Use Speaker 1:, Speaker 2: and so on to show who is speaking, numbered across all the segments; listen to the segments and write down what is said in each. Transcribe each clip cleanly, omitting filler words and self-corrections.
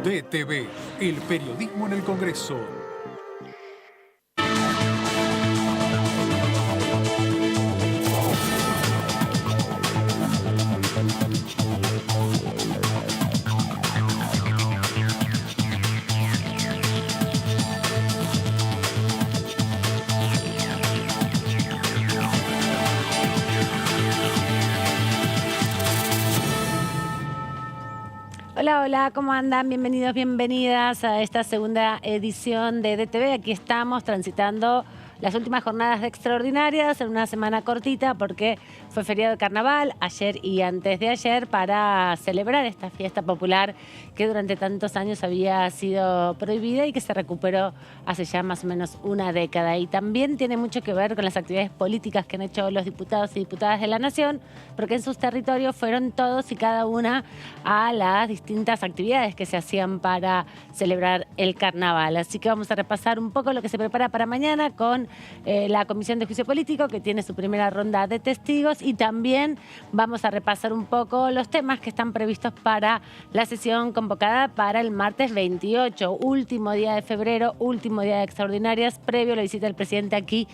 Speaker 1: DTV, el periodismo en el Congreso.
Speaker 2: Hola, hola, ¿cómo andan? Bienvenidos, bienvenidas a esta segunda edición de DTV. Aquí estamos transitando las últimas jornadas de extraordinarias en una semana cortita porque fue feriado de carnaval ayer y antes de ayer para celebrar esta fiesta popular que durante tantos años había sido prohibida y que se recuperó hace ya más o menos una década. Y también tiene mucho que ver con las actividades políticas que han hecho los diputados y diputadas de la Nación, porque en sus territorios fueron todos y cada una a las distintas actividades que se hacían para celebrar el carnaval. Así que vamos a repasar un poco lo que se prepara para mañana con la Comisión de Juicio Político, que tiene su primera ronda de testigos, y también vamos a repasar un poco los temas que están previstos para la sesión convocada para el martes 28, último día de febrero, último día de extraordinarias, previo a la visita del presidente aquí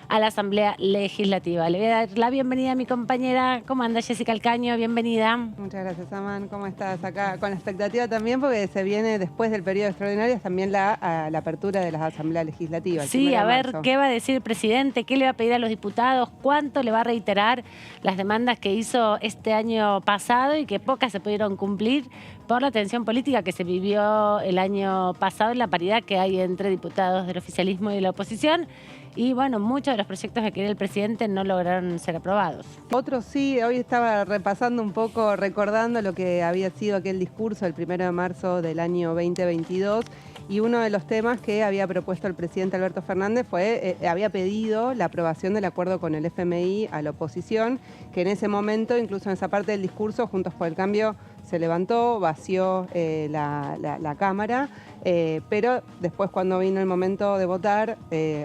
Speaker 2: a la Asamblea Legislativa. Le voy a dar la bienvenida a mi compañera. ¿Cómo anda, Jessica Alcaño? Bienvenida.
Speaker 3: Muchas gracias, Aman. ¿Cómo estás? Acá con la expectativa también, porque se viene después del periodo de extraordinarias también la apertura de la Asamblea Legislativa.
Speaker 2: Sí, a ver qué va a decir el presidente, qué le va a pedir a los diputados, cuánto le va a reiterar las demandas que hizo este año pasado y que pocas se pudieron cumplir por la tensión política que se vivió el año pasado en la paridad que hay entre diputados del oficialismo y de la oposición. Y bueno, muchos de los proyectos que quería el presidente no lograron ser aprobados.
Speaker 3: Otros sí, hoy estaba repasando un poco, recordando lo que había sido aquel discurso el 1 de marzo del año 2022. Y uno de los temas que había propuesto el presidente Alberto Fernández había pedido la aprobación del acuerdo con el FMI a la oposición, que en ese momento, incluso en esa parte del discurso, Juntos por el Cambio se levantó, vació la Cámara, pero después cuando vino el momento de votar,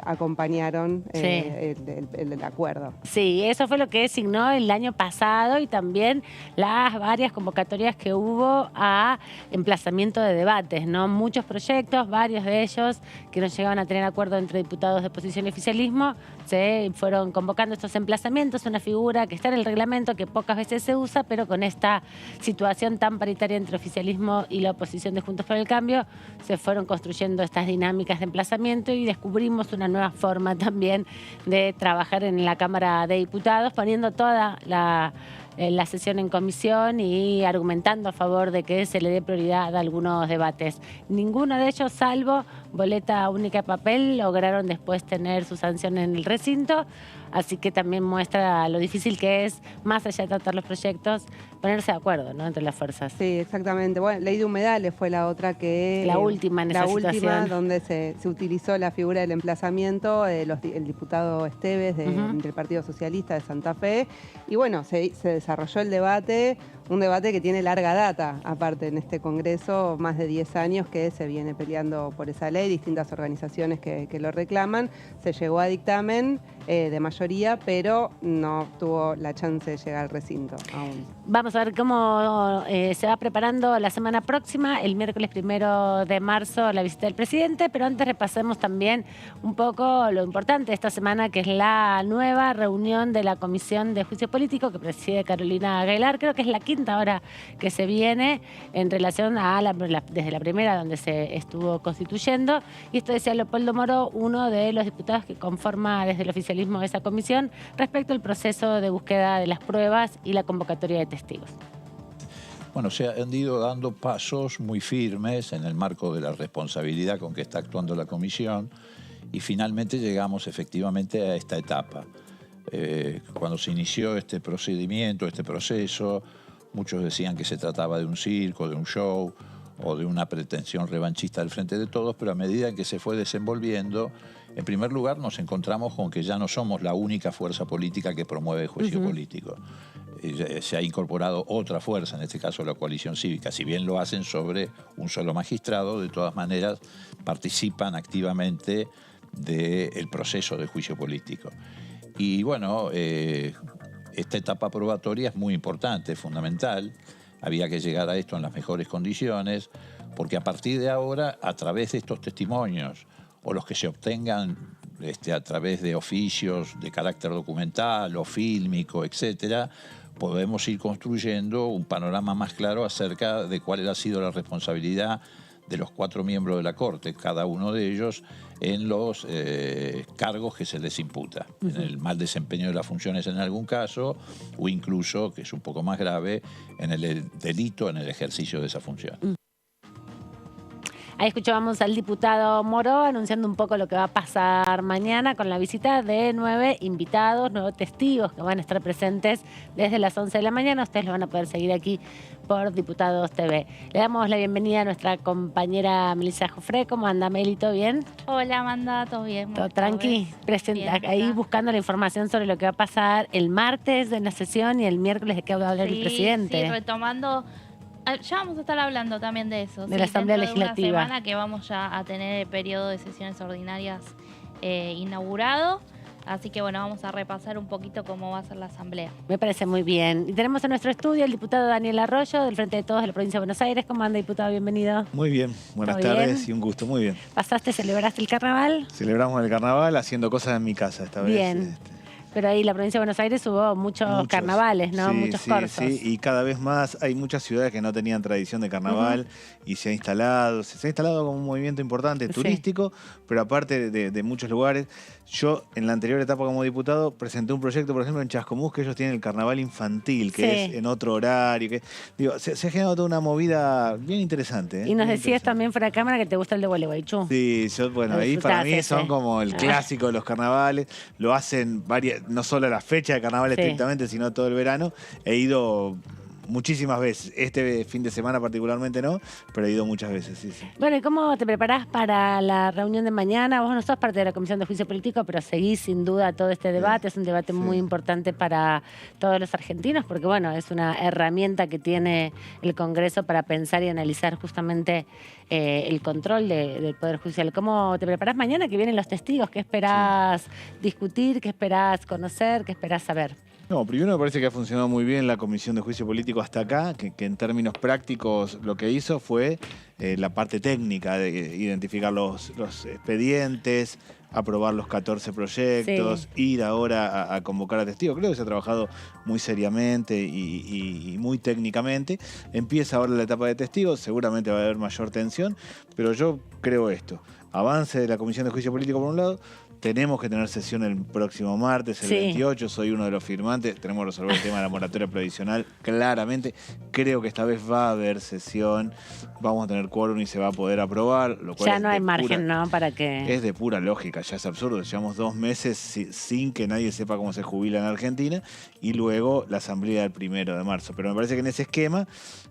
Speaker 3: acompañaron el acuerdo.
Speaker 2: Sí, eso fue lo que signó el año pasado y también las varias convocatorias que hubo a emplazamiento de debates, ¿no? Muchos proyectos, varios de ellos que no llegaban a tener acuerdo entre diputados de oposición y oficialismo, se fueron convocando estos emplazamientos, una figura que está en el reglamento, que pocas veces se usa, pero con esta situación tan paritaria entre oficialismo y la oposición de Juntos por el Cambio, se fueron construyendo estas dinámicas de emplazamiento y descubrimos una nueva forma también de trabajar en la Cámara de Diputados, poniendo toda la sesión en comisión y argumentando a favor de que se le dé prioridad a algunos debates. Ninguno de ellos, salvo boleta única de papel, lograron después tener su sanción en el recinto, así que también muestra lo difícil que es, más allá de tratar los proyectos, ponerse de acuerdo, ¿no?, entre las fuerzas.
Speaker 3: Sí, exactamente. Bueno, ley de humedales fue la otra que...
Speaker 2: La última en esa situación.
Speaker 3: La última, donde se utilizó la figura del emplazamiento, el diputado Esteves del Partido Socialista de Santa Fe. Y bueno, se desarrolló el debate, un debate que tiene larga data, aparte en este Congreso, más de 10 años que se viene peleando por esa ley, distintas organizaciones que lo reclaman. Se llegó a dictamen de mayoría, pero no tuvo la chance de llegar al recinto aún.
Speaker 2: Vamos a ver cómo se va preparando la semana próxima, el miércoles 1 de marzo, la visita del presidente, pero antes repasemos también un poco lo importante de esta semana, que es la nueva reunión de la Comisión de Juicio Político que preside Carolina Aguilar. Creo que es la quinta hora que se viene en relación a desde la primera donde se estuvo constituyendo. Y esto decía Leopoldo Moro, uno de los diputados que conforma desde el oficialismo de esa comisión, respecto al proceso de búsqueda de las pruebas y la convocatoria de testigos.
Speaker 4: Bueno, se han ido dando pasos muy firmes en el marco de la responsabilidad con que está actuando la comisión y finalmente llegamos efectivamente a esta etapa. Cuando se inició este procedimiento, este proceso, muchos decían que se trataba de un circo, de un show o de una pretensión revanchista del Frente de Todos, pero a medida en que se fue desenvolviendo, en primer lugar nos encontramos con que ya no somos la única fuerza política que promueve el juicio político. Se ha incorporado otra fuerza, en este caso la coalición cívica. Si bien lo hacen sobre un solo magistrado, de todas maneras participan activamente del proceso de juicio político. Y bueno, esta etapa probatoria es muy importante, es fundamental. Había que llegar a esto en las mejores condiciones, porque a partir de ahora, a través de estos testimonios o los que se obtengan a través de oficios de carácter documental o fílmico, etcétera, podemos ir construyendo un panorama más claro acerca de cuál ha sido la responsabilidad de los 4 miembros de la Corte, cada uno de ellos en los cargos que se les imputa, en el mal desempeño de las funciones en algún caso, o incluso, que es un poco más grave, en el delito en el ejercicio de esa función.
Speaker 2: Ahí escuchábamos al diputado Moró anunciando un poco lo que va a pasar mañana con la visita de 9 invitados, 9 testigos que van a estar presentes desde las 11 de la mañana. Ustedes lo van a poder seguir aquí por Diputados TV. Le damos la bienvenida a nuestra compañera Melissa Jofré. ¿Cómo anda, Meli? ¿Todo bien?
Speaker 5: Hola, Amanda, ¿todo bien?
Speaker 2: ¿Todo tranqui?
Speaker 5: Bien,
Speaker 2: ahí
Speaker 5: acá.
Speaker 2: buscando la información sobre lo que va a pasar el martes en la sesión y el miércoles de qué va a hablar el presidente.
Speaker 5: Sí, retomando. Ya vamos a estar hablando también de eso.
Speaker 2: De la Asamblea Legislativa.
Speaker 5: De una semana que vamos ya a tener el periodo de sesiones ordinarias inaugurado. Así que bueno, vamos a repasar un poquito cómo va a ser la Asamblea.
Speaker 2: Me parece muy bien. Y tenemos en nuestro estudio el diputado Daniel Arroyo, del Frente de Todos de la Provincia de Buenos Aires. ¿Cómo anda, diputado? Bienvenido.
Speaker 6: Muy bien, buenas
Speaker 2: ¿Todo
Speaker 6: tardes
Speaker 2: bien?
Speaker 6: y un gusto, muy bien.
Speaker 2: ¿Pasaste, celebraste el carnaval?
Speaker 6: Celebramos el carnaval haciendo cosas en mi casa esta vez.
Speaker 2: Bien. Pero ahí en la Provincia de Buenos Aires hubo muchos carnavales, ¿no?
Speaker 6: Sí,
Speaker 2: Muchos
Speaker 6: sí,
Speaker 2: corsos.
Speaker 6: sí, y cada vez más hay muchas ciudades que no tenían tradición de carnaval y se ha instalado como un movimiento importante
Speaker 2: Sí.
Speaker 6: turístico, pero aparte de muchos lugares. Yo en la anterior etapa como diputado presenté un proyecto, por ejemplo, en Chascomús, que ellos tienen el carnaval infantil, que
Speaker 2: Sí.
Speaker 6: es en otro horario. Se ha generado toda una movida bien interesante.
Speaker 2: Y nos
Speaker 6: bien
Speaker 2: decías
Speaker 6: interesante.
Speaker 2: también fuera de cámara que te gusta el de Gualeguaychú.
Speaker 6: Sí, bueno,
Speaker 2: Lo
Speaker 6: ahí para
Speaker 2: disfrutás
Speaker 6: mí
Speaker 2: ese.
Speaker 6: son como el clásico de los carnavales. Lo hacen no solo la fecha de carnaval
Speaker 2: Sí.
Speaker 6: estrictamente, sino todo el verano. He ido muchísimas veces. Este fin de semana particularmente no, pero he ido muchas veces, sí.
Speaker 2: Bueno, ¿y cómo te preparás para la reunión de mañana? Vos no sos parte de la Comisión de Juicio Político, pero seguís sin duda todo este debate. Es un debate muy importante para todos los argentinos, porque bueno, es una herramienta que tiene el Congreso para pensar y analizar justamente el control del Poder Judicial. ¿Cómo te preparás mañana que vienen los testigos? ¿Qué esperás discutir? ¿Qué esperás conocer? ¿Qué esperás saber?
Speaker 6: No, primero me parece que ha funcionado muy bien la Comisión de Juicio Político hasta acá, que en términos prácticos lo que hizo fue la parte técnica de identificar los expedientes, aprobar los 14 proyectos, ir ahora a convocar a testigos. Creo que se ha trabajado muy seriamente y muy técnicamente. Empieza ahora la etapa de testigos, seguramente va a haber mayor tensión, pero yo creo esto. Avance de la Comisión de Juicio Político por un lado. Tenemos que tener sesión el próximo martes, el 28, soy uno de los firmantes. Tenemos que resolver el tema de la moratoria provisional, claramente. Creo que esta vez va a haber sesión, vamos a tener quórum y se va a poder aprobar. Lo cual
Speaker 2: Ya no hay margen, ¿no? Para que...
Speaker 6: Es de pura lógica, ya es absurdo. Llevamos 2 meses sin que nadie sepa cómo se jubila en Argentina y luego la asamblea del 1 de marzo. Pero me parece que en ese esquema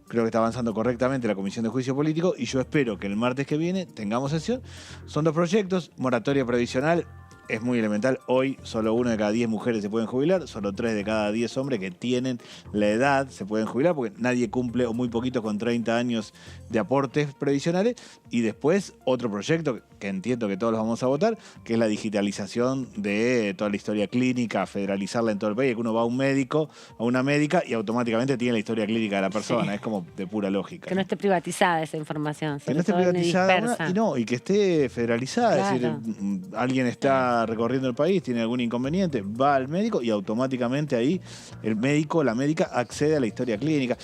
Speaker 6: creo que está avanzando correctamente la Comisión de Juicio Político y yo espero que el martes que viene tengamos sesión. Son 2 proyectos, moratoria provisional. Es muy elemental. Hoy solo 1 de cada 10 mujeres se pueden jubilar, solo 3 de cada 10 hombres que tienen la edad se pueden jubilar, porque nadie cumple o muy poquito con 30 años de aportes previsionales. Y después otro proyecto que entiendo que todos los vamos a votar, que es la digitalización de toda la historia clínica, federalizarla en todo el país, que uno va a un médico, a una médica y automáticamente tiene la historia clínica de la persona. Es como de pura lógica.
Speaker 2: Que no esté privatizada esa información.
Speaker 6: Que no esté privatizada y que esté federalizada.
Speaker 2: Claro.
Speaker 6: Es decir, alguien está recorriendo el país, tiene algún inconveniente, va al médico y automáticamente ahí el médico, la médica accede a la historia clínica.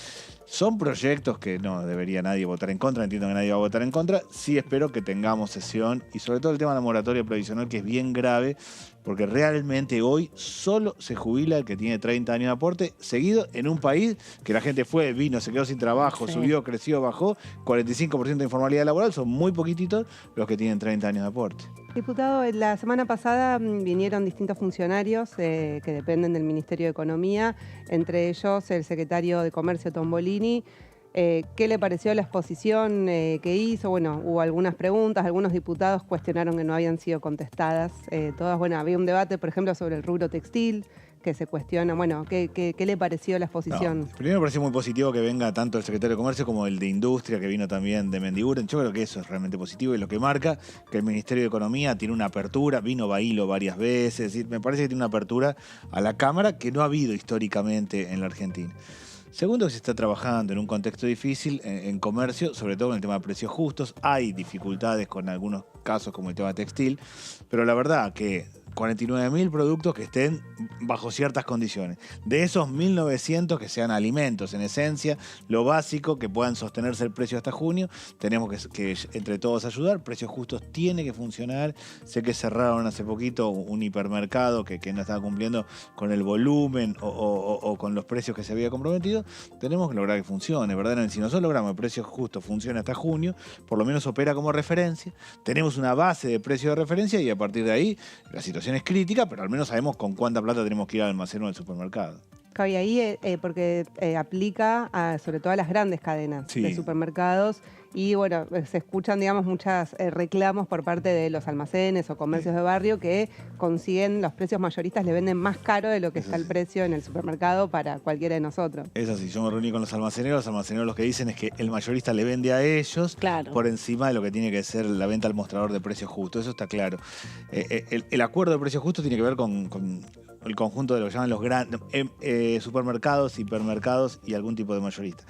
Speaker 6: Son proyectos que no debería nadie votar en contra, entiendo que nadie va a votar en contra. Sí espero que tengamos sesión y sobre todo el tema de la moratoria provisional, que es bien grave, porque realmente hoy solo se jubila el que tiene 30 años de aporte, seguido en un país que la gente fue, vino, se quedó sin trabajo, subió, creció, bajó, 45% de informalidad laboral, son muy poquititos los que tienen 30 años de aporte.
Speaker 3: Diputado, la semana pasada vinieron distintos funcionarios que dependen del Ministerio de Economía, entre ellos el secretario de Comercio Tombolini. ¿Qué le pareció la exposición que hizo? Bueno, hubo algunas preguntas, algunos diputados cuestionaron que no habían sido contestadas todas. Bueno, había un debate, por ejemplo, sobre el rubro textil, que se cuestiona. Bueno, ¿qué le pareció la exposición?
Speaker 6: No, primero me pareció muy positivo que venga tanto el secretario de Comercio como el de Industria, que vino también de Mendiguren. Yo creo que eso es realmente positivo y lo que marca que el Ministerio de Economía tiene una apertura. Vino Bailo varias veces. Es decir, me parece que tiene una apertura a la Cámara que no ha habido históricamente en la Argentina. Segundo, que se está trabajando en un contexto difícil en comercio, sobre todo con el tema de precios justos. Hay dificultades con algunos casos como el tema textil, pero la verdad que 49.000 productos que estén bajo ciertas condiciones. De esos 1.900 que sean alimentos, en esencia, lo básico, que puedan sostenerse el precio hasta junio. Tenemos que entre todos ayudar. Precios justos tiene que funcionar. Sé que cerraron hace poquito un hipermercado que no estaba cumpliendo con el volumen o con los precios que se había comprometido. Tenemos que lograr que funcione, ¿verdad? Si nosotros logramos que precios justos funcione hasta junio, por lo menos opera como referencia. Tenemos una base de precio de referencia y a partir de ahí la situación es crítica, pero al menos sabemos con cuánta plata tenemos que ir al almacén o al supermercado.
Speaker 3: Y ahí, porque aplica sobre todo a las grandes cadenas de supermercados y bueno, se escuchan, digamos, muchos reclamos por parte de los almacenes o comercios de barrio que consiguen los precios mayoristas, le venden más caro de lo que está el precio en el supermercado para cualquiera de nosotros.
Speaker 6: Es así, yo me reuní con los almaceneros lo que dicen es que el mayorista le vende a ellos por encima de lo que tiene que ser la venta al mostrador de precios justos, eso está claro. El acuerdo de precios justos tiene que ver con el conjunto de lo que llaman los grandes supermercados, hipermercados y algún tipo de mayorista.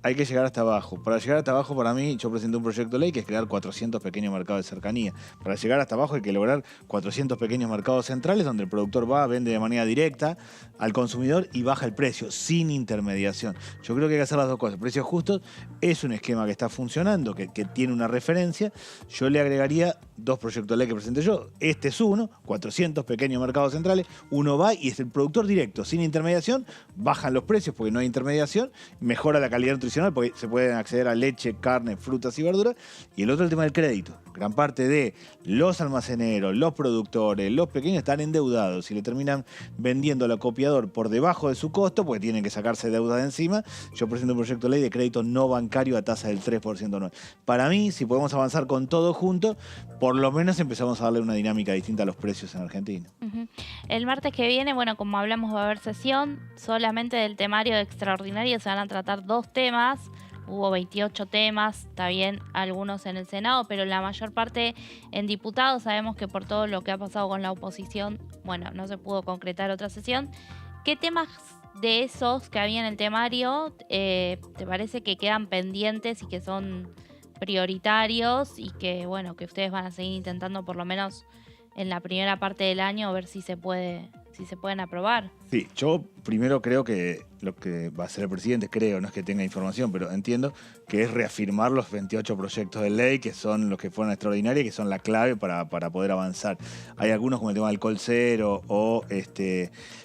Speaker 6: Hay que llegar hasta abajo. Para llegar hasta abajo, para mí, yo presenté un proyecto de ley que es crear 400 pequeños mercados de cercanía. Para llegar hasta abajo hay que lograr 400 pequeños mercados centrales donde el productor va, vende de manera directa al consumidor y baja el precio, sin intermediación. Yo creo que hay que hacer las dos cosas. Precios justos es un esquema que está funcionando, que tiene una referencia. Yo le agregaría 2 proyectos de ley que presenté yo. Este es uno, 400 pequeños mercados centrales. Uno va y es el productor directo, sin intermediación. Bajan los precios porque no hay intermediación. Mejora la calidad nutricional porque se pueden acceder a leche, carne, frutas y verduras. Y el otro, el tema del crédito. Gran parte de los almaceneros, los productores, los pequeños están endeudados y le terminan vendiendo al acopiador por debajo de su costo porque tienen que sacarse deuda de encima. Yo presento un proyecto de ley de crédito no bancario a tasa del 3% anual. Para mí, si podemos avanzar con todo junto, por lo menos empezamos a darle una dinámica distinta a los precios en Argentina.
Speaker 5: El martes que viene, bueno, como hablamos, va a haber sesión. Solamente del temario de extraordinario se van a tratar 2 temas. Hubo 28 temas, está bien, algunos en el Senado, pero la mayor parte en diputados. Sabemos que por todo lo que ha pasado con la oposición, bueno, no se pudo concretar otra sesión. ¿Qué temas de esos que había en el temario te parece que quedan pendientes y que son prioritarios y que, bueno, que ustedes van a seguir intentando por lo menos en la primera parte del año ver si se pueden aprobar?
Speaker 6: Sí, yo primero creo que lo que va a hacer el presidente, no es que tenga información, pero entiendo que es reafirmar los 28 proyectos de ley que son los que fueron extraordinarios y que son la clave para poder avanzar. Hay algunos como el tema del Col Cero o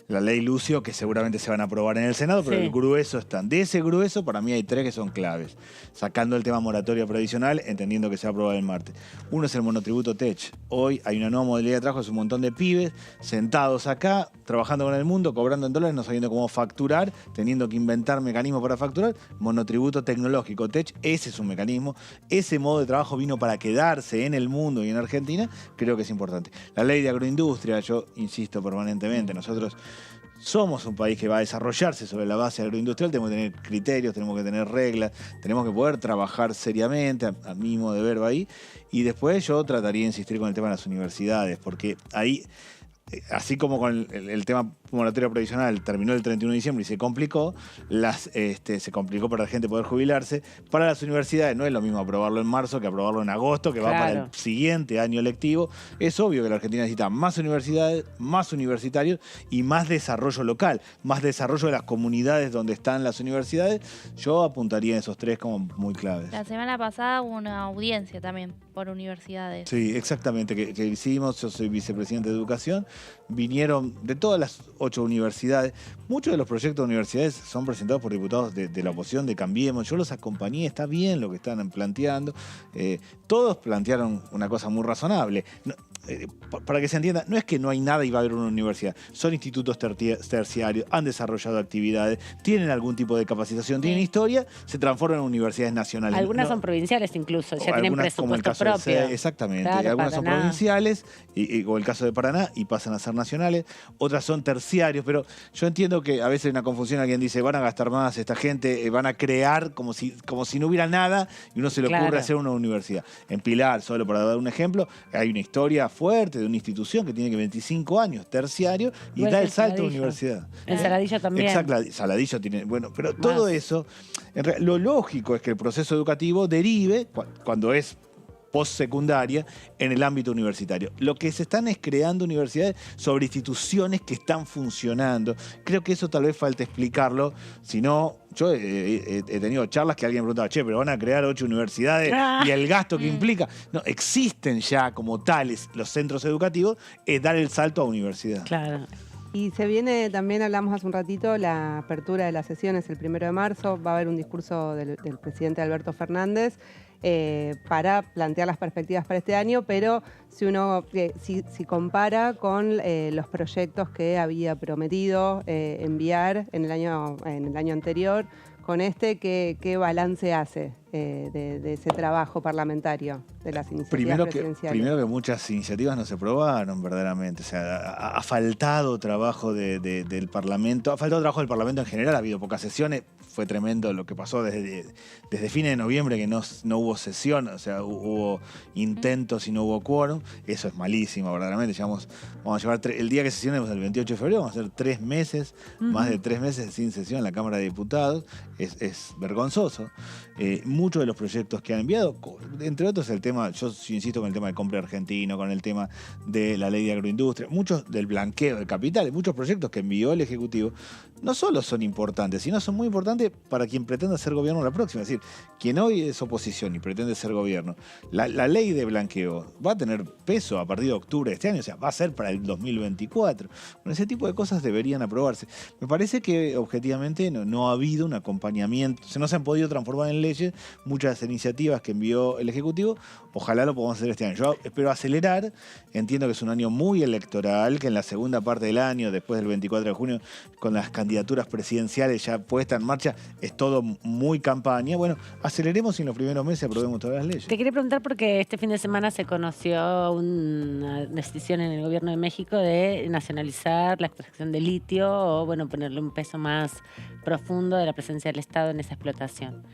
Speaker 6: la ley Lucio que seguramente se van a aprobar en el Senado, pero el grueso están. De ese grueso, para mí hay 3 que son claves. Sacando el tema moratoria previsional, entendiendo que se va a aprobar el martes. Uno es el monotributo TECH. Hoy hay una nueva modalidad de trabajo, es un montón de pibes sentados acá, trabajando con el mundo, cobrando en dólares, no sabiendo cómo facturar, teniendo que inventar mecanismos para facturar. Monotributo tecnológico, TECH, ese es un mecanismo. Ese modo de trabajo vino para quedarse en el mundo y en Argentina, creo que es importante. La ley de agroindustria, yo insisto permanentemente, nosotros somos un país que va a desarrollarse sobre la base agroindustrial, tenemos que tener criterios, tenemos que tener reglas, tenemos que poder trabajar seriamente, a mi modo de ver va ahí. Y después yo trataría de insistir con el tema de las universidades, porque ahí, así como con el tema moratoria previsional terminó el 31 de diciembre y se complicó, se complicó para la gente poder jubilarse. Para las universidades no es lo mismo aprobarlo en marzo que aprobarlo en agosto, que va para el siguiente año lectivo. Es obvio que la Argentina necesita más universidades, más universitarios y más desarrollo local, más desarrollo de las comunidades donde están las universidades. Yo apuntaría a esos 3 como muy claves.
Speaker 5: La semana pasada hubo una audiencia también por universidades.
Speaker 6: Sí, exactamente, que hicimos. Yo soy vicepresidente de Educación. Vinieron de todas las 8 universidades. Muchos de los proyectos de universidades son presentados por diputados de la oposición, de Cambiemos. Yo los acompañé, está bien lo que están planteando. Todos plantearon una cosa muy razonable. Para que se entienda, no es que no hay nada y va a haber una universidad. Son institutos terciarios, han desarrollado actividades, tienen algún tipo de capacitación, tienen historia, se transforman en universidades nacionales.
Speaker 2: Algunas son provinciales incluso, ya tienen presupuesto propio.
Speaker 6: Exactamente,
Speaker 2: Claro,
Speaker 6: algunas son
Speaker 2: Paraná.
Speaker 6: provinciales, o el caso de Paraná, y pasan a ser nacionales. Otras son terciarios, pero yo entiendo que a veces hay una confusión. Alguien dice, van a gastar más esta gente, van a crear como si no hubiera nada, y uno se le ocurre hacer una universidad. En Pilar, solo para dar un ejemplo, hay una historia fuerte de una institución que tiene 25 años, terciario, y
Speaker 2: Igual
Speaker 6: da
Speaker 2: que
Speaker 6: el salto a
Speaker 2: Saladillo.
Speaker 6: universidad.
Speaker 2: El Saladillo también.
Speaker 6: Exacto, Saladillo tiene. Bueno, pero todo eso, lo lógico es que el proceso educativo derive, cuando es postsecundaria, en el ámbito universitario. Lo que se están es creando universidades sobre instituciones que están funcionando. Creo que eso tal vez falta explicarlo, si no, yo he tenido charlas que alguien me preguntaba, che, pero van a crear 8 universidades y el gasto que implica. No, existen ya como tales los centros educativos, es dar el salto a universidad.
Speaker 2: Claro.
Speaker 3: Y se viene, también hablamos hace un ratito, la apertura de las sesiones el 1 de marzo. Va a haber un discurso del presidente Alberto Fernández para plantear las perspectivas para este año, pero si uno si compara con los proyectos que había prometido enviar en el año anterior, con ¿qué balance hace de ese trabajo parlamentario, de las iniciativas presidenciales?
Speaker 6: Primero que muchas iniciativas no se aprobaron verdaderamente. O sea, ha faltado trabajo del Parlamento, ha faltado trabajo del Parlamento en general, ha habido pocas sesiones. Fue tremendo lo que pasó desde fines de noviembre, que no hubo sesión, o sea, hubo intentos y no hubo quórum. Eso es malísimo, verdaderamente. Vamos a llevar el día que sesionemos, el 28 de febrero, vamos a hacer 3 meses, más de 3 meses sin sesión en la Cámara de Diputados. Es vergonzoso. Muchos de los proyectos que han enviado, entre otros el tema, yo insisto con el tema del compra argentino, con el tema de la ley de agroindustria, muchos del blanqueo de capitales, muchos proyectos que envió el Ejecutivo, no solo son importantes, sino son muy importantes para quien pretenda ser gobierno la próxima. Es decir, quien hoy es oposición y pretende ser gobierno, la ley de blanqueo va a tener peso a partir de octubre de este año, o sea, va a ser para el 2024. Bueno, ese tipo de cosas deberían aprobarse. Me parece que objetivamente no ha habido un acompañamiento, no se han podido transformar en leyes muchas de las iniciativas que envió el Ejecutivo. Ojalá lo podamos hacer este año. Yo espero acelerar, entiendo que es un año muy electoral, que en la segunda parte del año, después del 24 de junio, con las candidaturas presidenciales ya puestas en marcha, es todo muy campaña. Bueno, aceleremos y en los primeros meses aprobemos todas las leyes.
Speaker 2: Te quería preguntar porque este fin de semana se conoció una decisión en el gobierno de México de nacionalizar la extracción de litio o, bueno, ponerle un peso más profundo de la presencia del Estado en esa explotación.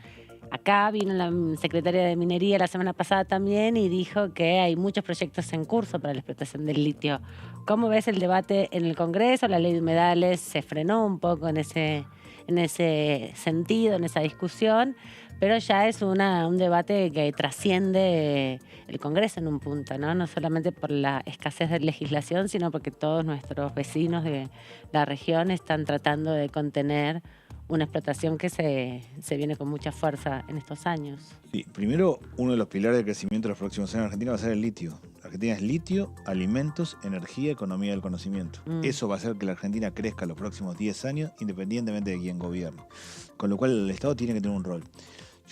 Speaker 2: Acá vino la secretaria de Minería la semana pasada también y dijo que hay muchos proyectos en curso para la explotación del litio. ¿Cómo ves el debate en el Congreso? La ley de humedales se frenó un poco en ese sentido, en esa discusión, pero ya es un debate que trasciende el Congreso en un punto, ¿no? No solamente por la escasez de legislación, sino porque todos nuestros vecinos de la región están tratando de contener una explotación que se viene con mucha fuerza en estos años.
Speaker 6: Sí, primero, uno de los pilares de crecimiento de los próximos años en Argentina va a ser el litio. Argentina es litio, alimentos, energía, economía del conocimiento. Eso va a hacer que la Argentina crezca los próximos 10 años, independientemente de quién gobierne. Con lo cual el Estado tiene que tener un rol.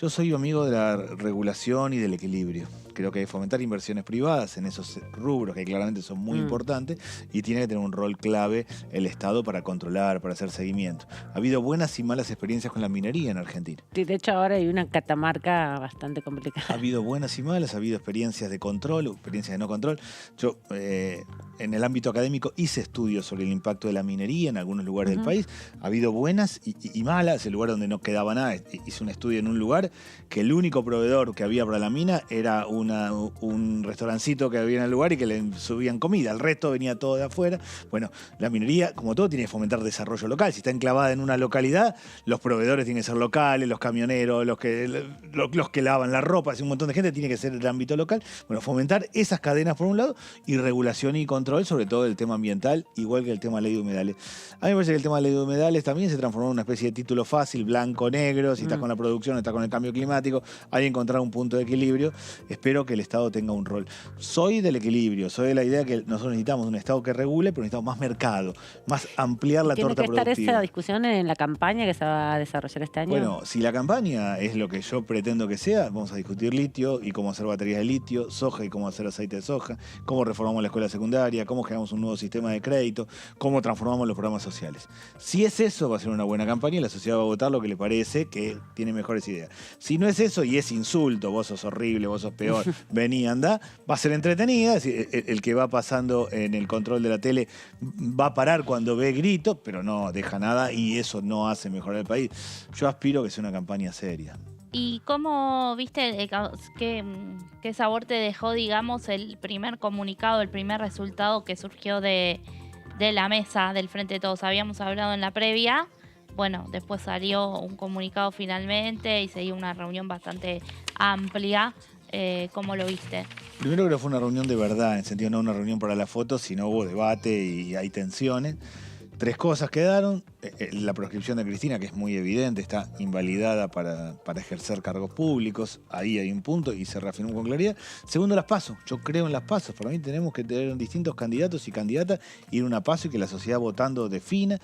Speaker 6: Yo soy amigo de la regulación y del equilibrio. Creo que hay que fomentar inversiones privadas en esos rubros que claramente son muy importantes y tiene que tener un rol clave el Estado para controlar, para hacer seguimiento. Ha habido buenas y malas experiencias con la minería en Argentina.
Speaker 2: Sí, de hecho ahora hay una catamarca bastante complicada.
Speaker 6: Ha habido buenas y malas, ha habido experiencias de control, experiencias de no control. Yo en el ámbito académico hice estudios sobre el impacto de la minería en algunos lugares del país. Ha habido buenas y malas. El lugar donde no quedaba nada, hice un estudio en un lugar que el único proveedor que había para la mina era un restaurancito que había en el lugar y que le subían comida. El resto venía todo de afuera. Bueno, la minería, como todo, tiene que fomentar desarrollo local. Si está enclavada en una localidad, los proveedores tienen que ser locales, los camioneros, los que lavan la ropa, un montón de gente tiene que ser del ámbito local. Bueno, fomentar esas cadenas por un lado y regulación y control, sobre todo el tema ambiental, igual que el tema de ley de humedales. A mí me parece que el tema de ley de humedales también se transformó en una especie de título fácil, blanco-negro, si estás con la producción, estás con el cambio climático, hay que encontrar un punto de equilibrio. Espero que el Estado tenga un rol. Soy del equilibrio, soy de la idea que nosotros necesitamos un Estado que regule, pero necesitamos más mercado, más ampliar la torta productiva.
Speaker 2: ¿Tiene que estar esa discusión en la campaña que se va a desarrollar este año?
Speaker 6: Bueno, si la campaña es lo que yo pretendo que sea, vamos a discutir litio y cómo hacer baterías de litio, soja y cómo hacer aceite de soja, cómo reformamos la escuela secundaria, cómo generamos un nuevo sistema de crédito, cómo transformamos los programas sociales. Si es eso, va a ser una buena campaña y la sociedad va a votar lo que le parece que tiene mejores ideas. Si no es eso y es insulto, vos sos horrible, vos sos peor, vení, andá, va a ser entretenida. Es decir, el que va pasando en el control de la tele va a parar cuando ve gritos, pero no deja nada y eso no hace mejorar el país. Yo aspiro que sea una campaña seria.
Speaker 5: ¿Y cómo viste qué sabor te dejó, digamos, el primer comunicado, el primer resultado que surgió de la mesa del Frente de Todos? Habíamos hablado en la previa, bueno, después salió un comunicado finalmente y se dio una reunión bastante amplia. ¿Cómo lo viste?
Speaker 6: Primero creo que fue una reunión de verdad, en el sentido no una reunión para la foto, sino hubo debate y hay tensiones. 3 cosas quedaron. La proscripción de Cristina, que es muy evidente, está invalidada para ejercer cargos públicos. Ahí hay un punto y se reafirmó con claridad. Segundo, las PASO. Yo creo en las PASO. Para mí tenemos que tener distintos candidatos y candidatas, ir a una PASO y que la sociedad votando defina.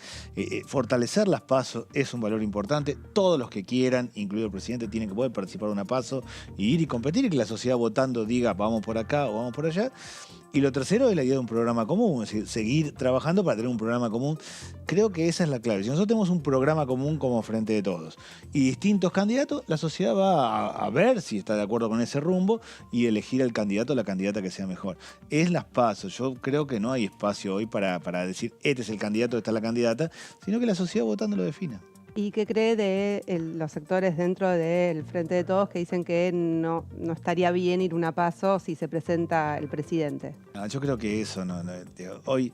Speaker 6: Fortalecer las PASO es un valor importante. Todos los que quieran, incluido el presidente, tienen que poder participar de una PASO y ir y competir y que la sociedad votando diga vamos por acá o vamos por allá. Y lo tercero es la idea de un programa común, es decir, seguir trabajando para tener un programa común. Creo que esa es la clave. Si nosotros tenemos un programa común como Frente de Todos y distintos candidatos, la sociedad va a ver si está de acuerdo con ese rumbo y elegir al candidato o la candidata que sea mejor. Es las PASO. Yo creo que no hay espacio hoy para decir este es el candidato, esta es la candidata, sino que la sociedad votando lo defina.
Speaker 3: ¿Y qué cree de los sectores dentro del Frente de Todos que dicen que no estaría bien ir una PASO si se presenta el presidente?
Speaker 6: Yo creo que eso hoy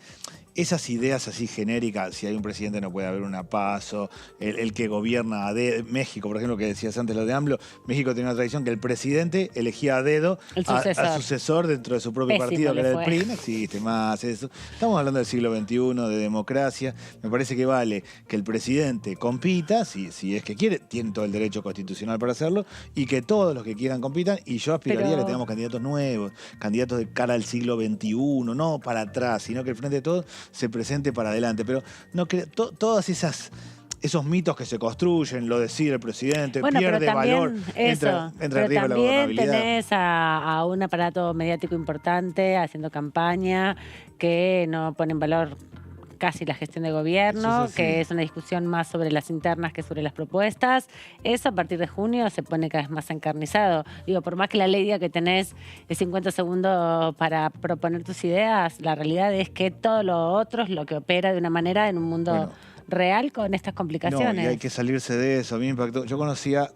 Speaker 6: esas ideas así genéricas, si hay un presidente no puede haber una PASO, el que gobierna a dedo, México, por ejemplo, que decías antes lo de AMLO, México tiene una tradición que el presidente elegía a dedo al sucesor dentro de su propio partido, que era el PRI. No existe más eso. Estamos hablando del siglo XXI, de democracia. Me parece que vale que el presidente compita, si es que quiere, tiene todo el derecho constitucional para hacerlo, y que todos los que quieran compitan, y yo aspiraría a que tengamos candidatos nuevos, candidatos de cara al siglo XXI, no para atrás, sino que el Frente de Todos se presente para adelante. Pero no todas esos mitos que se construyen, lo decide el presidente, pierde valor, entra en riesgo la gobernabilidad.
Speaker 2: También tenés a un aparato mediático importante haciendo campaña que no pone en valor casi la gestión de gobierno, que es una discusión más sobre las internas que sobre las propuestas. Eso a partir de junio se pone cada vez más encarnizado. Digo, por más que la ley diga que tenés 50 segundos para proponer tus ideas, la realidad es que todo lo otro es lo que opera de una manera en un mundo real con estas complicaciones.
Speaker 6: No, y hay que salirse de eso. A mí me impactó. Yo conocía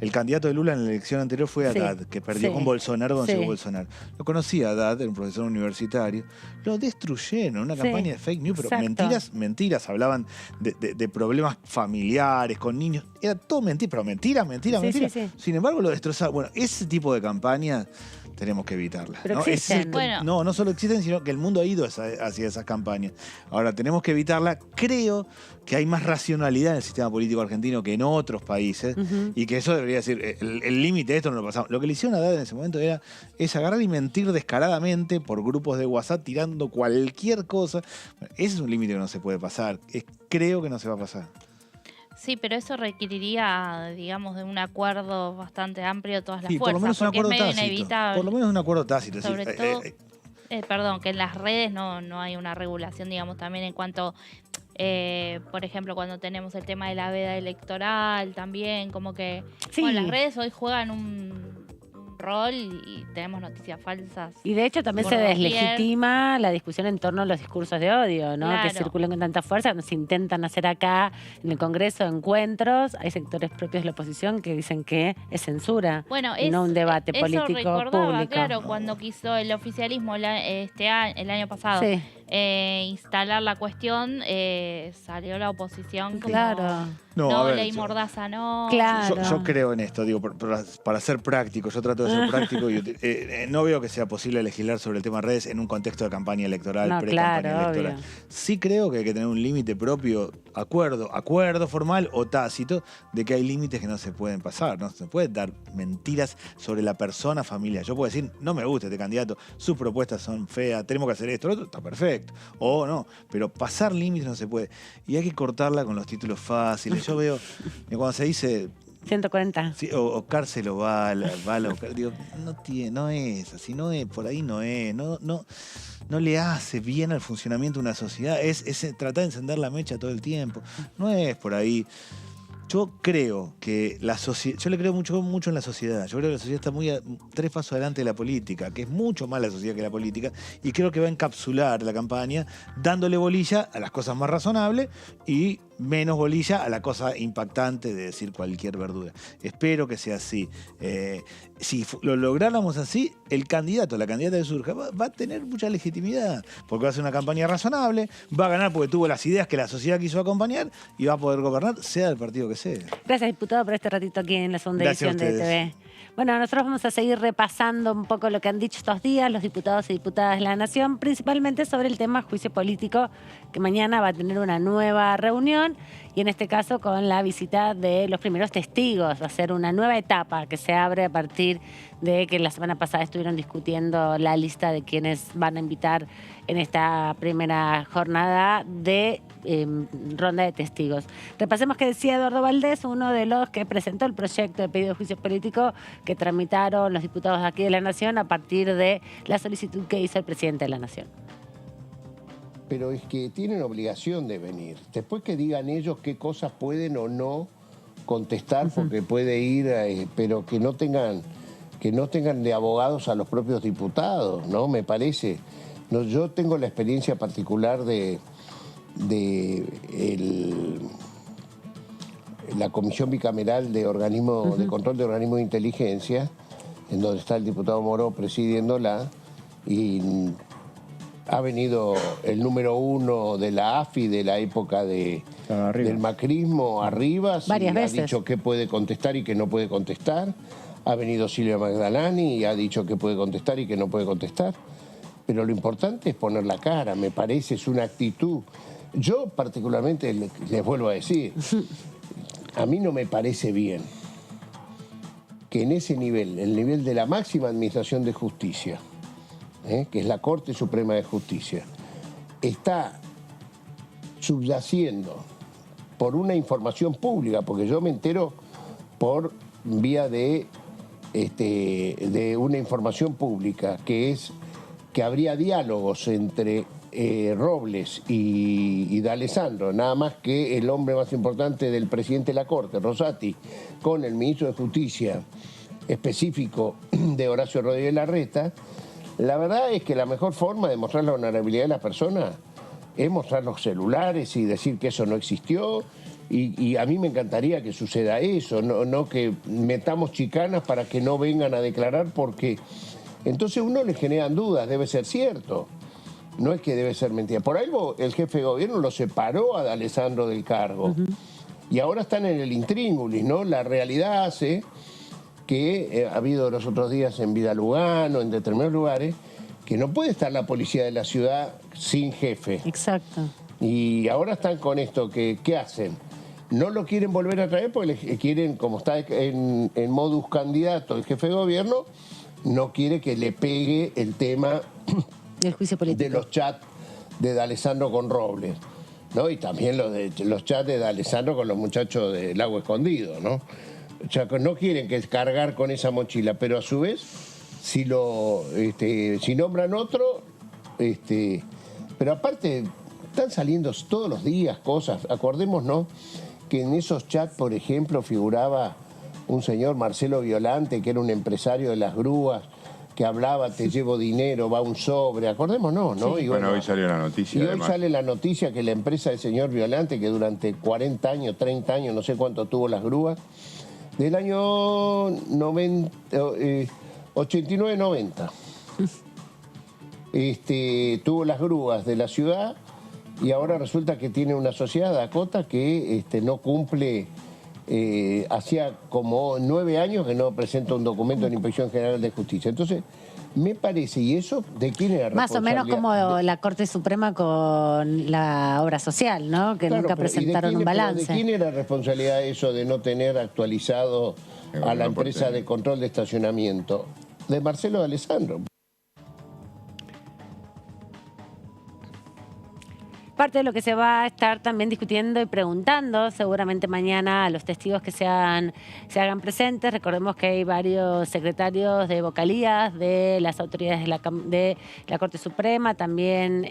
Speaker 6: el candidato de Lula en la elección anterior fue Haddad, que perdió con Bolsonaro cuando llegó Bolsonaro. Lo conocía Haddad, era un profesor universitario. Lo destruyeron, una campaña de fake news, pero mentiras. Hablaban de problemas familiares con niños. Era todo mentira, pero mentiras. Sin embargo, lo destrozaron. Bueno, ese tipo de campañas tenemos que evitarlas.
Speaker 2: Pero existen.
Speaker 6: No solo existen, sino que el mundo ha ido hacia esas campañas. Ahora, tenemos que evitarla. Creo que hay más racionalidad en el sistema político argentino que en otros países, y que eso debería decir, el límite de esto no lo pasamos. Lo que le hicieron a Haddad en ese momento es agarrar y mentir descaradamente por grupos de WhatsApp tirando cualquier cosa. Bueno, ese es un límite que no se puede pasar. Creo que no se va a pasar.
Speaker 5: Sí, pero eso requeriría, digamos, de un acuerdo bastante amplio de todas las fuerzas.
Speaker 6: Por lo menos un acuerdo tácito.
Speaker 5: Inevitable.
Speaker 6: Por lo menos un acuerdo tácito.
Speaker 5: Sobre todo, perdón, que en las redes no hay una regulación, digamos, también en cuanto, por ejemplo, cuando tenemos el tema de la veda electoral, también, como que las redes hoy juegan un rol y tenemos noticias falsas.
Speaker 2: Y de hecho también se deslegitima la discusión en torno a los discursos de odio, ¿no?
Speaker 5: Claro.
Speaker 2: Que circulan con tanta fuerza. Cuando se intentan hacer acá en el Congreso encuentros, hay sectores propios de la oposición que dicen que es censura, y no un debate político público.
Speaker 5: Claro, cuando quiso el oficialismo el año pasado instalar la cuestión, salió la oposición como ley mordaza, no.
Speaker 2: Claro.
Speaker 6: Yo creo en esto, digo, para ser práctico, yo trato de ser práctico y no veo que sea posible legislar sobre el tema redes en un contexto de campaña electoral, pre-campaña electoral.
Speaker 2: Obvio.
Speaker 6: Sí creo que hay que tener un límite propio, acuerdo formal o tácito, de que hay límites que no se pueden pasar. No se pueden dar mentiras sobre la persona, familia. Yo puedo decir, no me gusta este candidato, sus propuestas son feas, tenemos que hacer esto, lo otro, está perfecto. O no, pero pasar límites no se puede. Y hay que cortarla con los títulos fáciles. Yo veo, cuando se dice
Speaker 2: 140.
Speaker 6: Sí, o cárcel o bala, digo, no es así, por ahí no es, no le hace bien al funcionamiento de una sociedad, es tratar de encender la mecha todo el tiempo, no es por ahí. Yo creo que yo le creo mucho en la sociedad. Yo creo que la sociedad está 3 pasos adelante de la política, que es mucho más la sociedad que la política, y creo que va a encapsular la campaña dándole bolilla a las cosas más razonables y menos bolilla a la cosa impactante de decir cualquier verdura. Espero que sea así. Si lo lográramos así, el candidato, la candidata que surja, va a tener mucha legitimidad, porque va a hacer una campaña razonable, va a ganar porque tuvo las ideas que la sociedad quiso acompañar y va a poder gobernar, sea del partido que sea.
Speaker 2: Gracias, diputado, por este ratito aquí en la segunda
Speaker 6: Gracias
Speaker 2: edición
Speaker 6: a
Speaker 2: de
Speaker 6: ustedes.
Speaker 2: TV. Bueno, nosotros vamos a seguir repasando un poco lo que han dicho estos días los diputados y diputadas de la Nación, principalmente sobre el tema juicio político, que mañana va a tener una nueva reunión y en este caso con la visita de los primeros testigos. Va a ser una nueva etapa que se abre a partir de que la semana pasada estuvieron discutiendo la lista de quienes van a invitar en esta primera jornada de ronda de testigos. Repasemos que decía Eduardo Valdés, uno de los que presentó el proyecto de pedido de juicio político que tramitaron los diputados de aquí de la Nación a partir de la solicitud que hizo el presidente de la Nación.
Speaker 7: Pero es que tienen obligación de venir. Después que digan ellos qué cosas pueden o no contestar, porque puede ir, pero que no tengan de abogados a los propios diputados, ¿no? Me parece. No, yo tengo la experiencia particular de la Comisión Bicameral de de Control de Organismos de Inteligencia, en donde está el diputado Moró presidiéndola, y ha venido el número 1 de la AFI de la época del macrismo, Arribas,
Speaker 2: Varias
Speaker 7: y
Speaker 2: veces.
Speaker 7: ha dicho qué puede contestar y qué no puede contestar. Ha venido Silvia Magdalani y ha dicho qué puede contestar y qué no puede contestar. Pero lo importante es poner la cara, me parece, es una actitud. Yo particularmente les vuelvo a decir, a mí no me parece bien que en ese nivel, el nivel de la máxima administración de justicia, que es la Corte Suprema de Justicia, está subyaciendo por una información pública, porque yo me entero por vía de una información pública, que es que habría diálogos entre Robles y D'Alessandro, nada más que el hombre más importante del presidente de la Corte, Rosati, con el ministro de Justicia específico de Horacio Rodríguez Larreta. La verdad es que la mejor forma de mostrar la honorabilidad de la persona es mostrar los celulares y decir que eso no existió. Y a mí me encantaría que suceda eso, no que metamos chicanas para que no vengan a declarar, porque entonces uno le generan dudas, debe ser cierto. No es que debe ser mentira. Por algo el jefe de gobierno lo separó a D'Alessandro del cargo. Y ahora están en el intríngulis, ¿no? La realidad hace que ha habido los otros días en Vida Lugano, en determinados lugares, que no puede estar la policía de la ciudad sin jefe.
Speaker 2: Exacto.
Speaker 7: Y ahora están con esto, ¿qué hacen? No lo quieren volver a traer porque quieren, como está en modus candidato el jefe de gobierno, no quiere que le pegue el tema
Speaker 2: El juicio político.
Speaker 7: de los chats de D'Alessandro con Robles, ¿no? Y también los chats de D'Alessandro con los muchachos del Lago Escondido, ¿no? O sea, no quieren que cargar con esa mochila, pero a su vez, si nombran otro, pero aparte están saliendo todos los días cosas. Acordémonos que en esos chats, por ejemplo, figuraba un señor, Marcelo Violante, que era un empresario de las grúas, que hablaba, te llevo dinero, va un sobre, acordémonos, ¿no?
Speaker 2: Sí.
Speaker 7: Y
Speaker 8: Bueno, hoy salió la noticia.
Speaker 7: y hoy
Speaker 8: además.
Speaker 7: sale la noticia que la empresa del señor Violante, que durante 40 años, 30 años, no sé cuánto tuvo las grúas, del año 89-90, tuvo las grúas de la ciudad, y ahora resulta que tiene una sociedad, Dakota, que no cumple, hacía como 9 años que no presenta un documento de la Inspección General de Justicia. Entonces, me parece, ¿y eso de quién era
Speaker 2: Más o menos
Speaker 7: responsabilidad?
Speaker 2: como la Corte Suprema con la obra social, ¿no? Que
Speaker 7: Claro,
Speaker 2: nunca
Speaker 7: pero ¿y de
Speaker 2: presentaron
Speaker 7: quién-
Speaker 2: un
Speaker 7: pero
Speaker 2: balance.
Speaker 7: ¿De quién era responsabilidad eso de no tener actualizado
Speaker 8: El
Speaker 7: a la
Speaker 8: gobierno
Speaker 7: empresa
Speaker 8: porteño.
Speaker 7: de control de estacionamiento? De Marcelo D'Alessandro.
Speaker 2: Parte de lo que se va a estar también discutiendo y preguntando seguramente mañana a los testigos que se hagan presentes. Recordemos que hay varios secretarios de vocalías de las autoridades de la Corte Suprema, también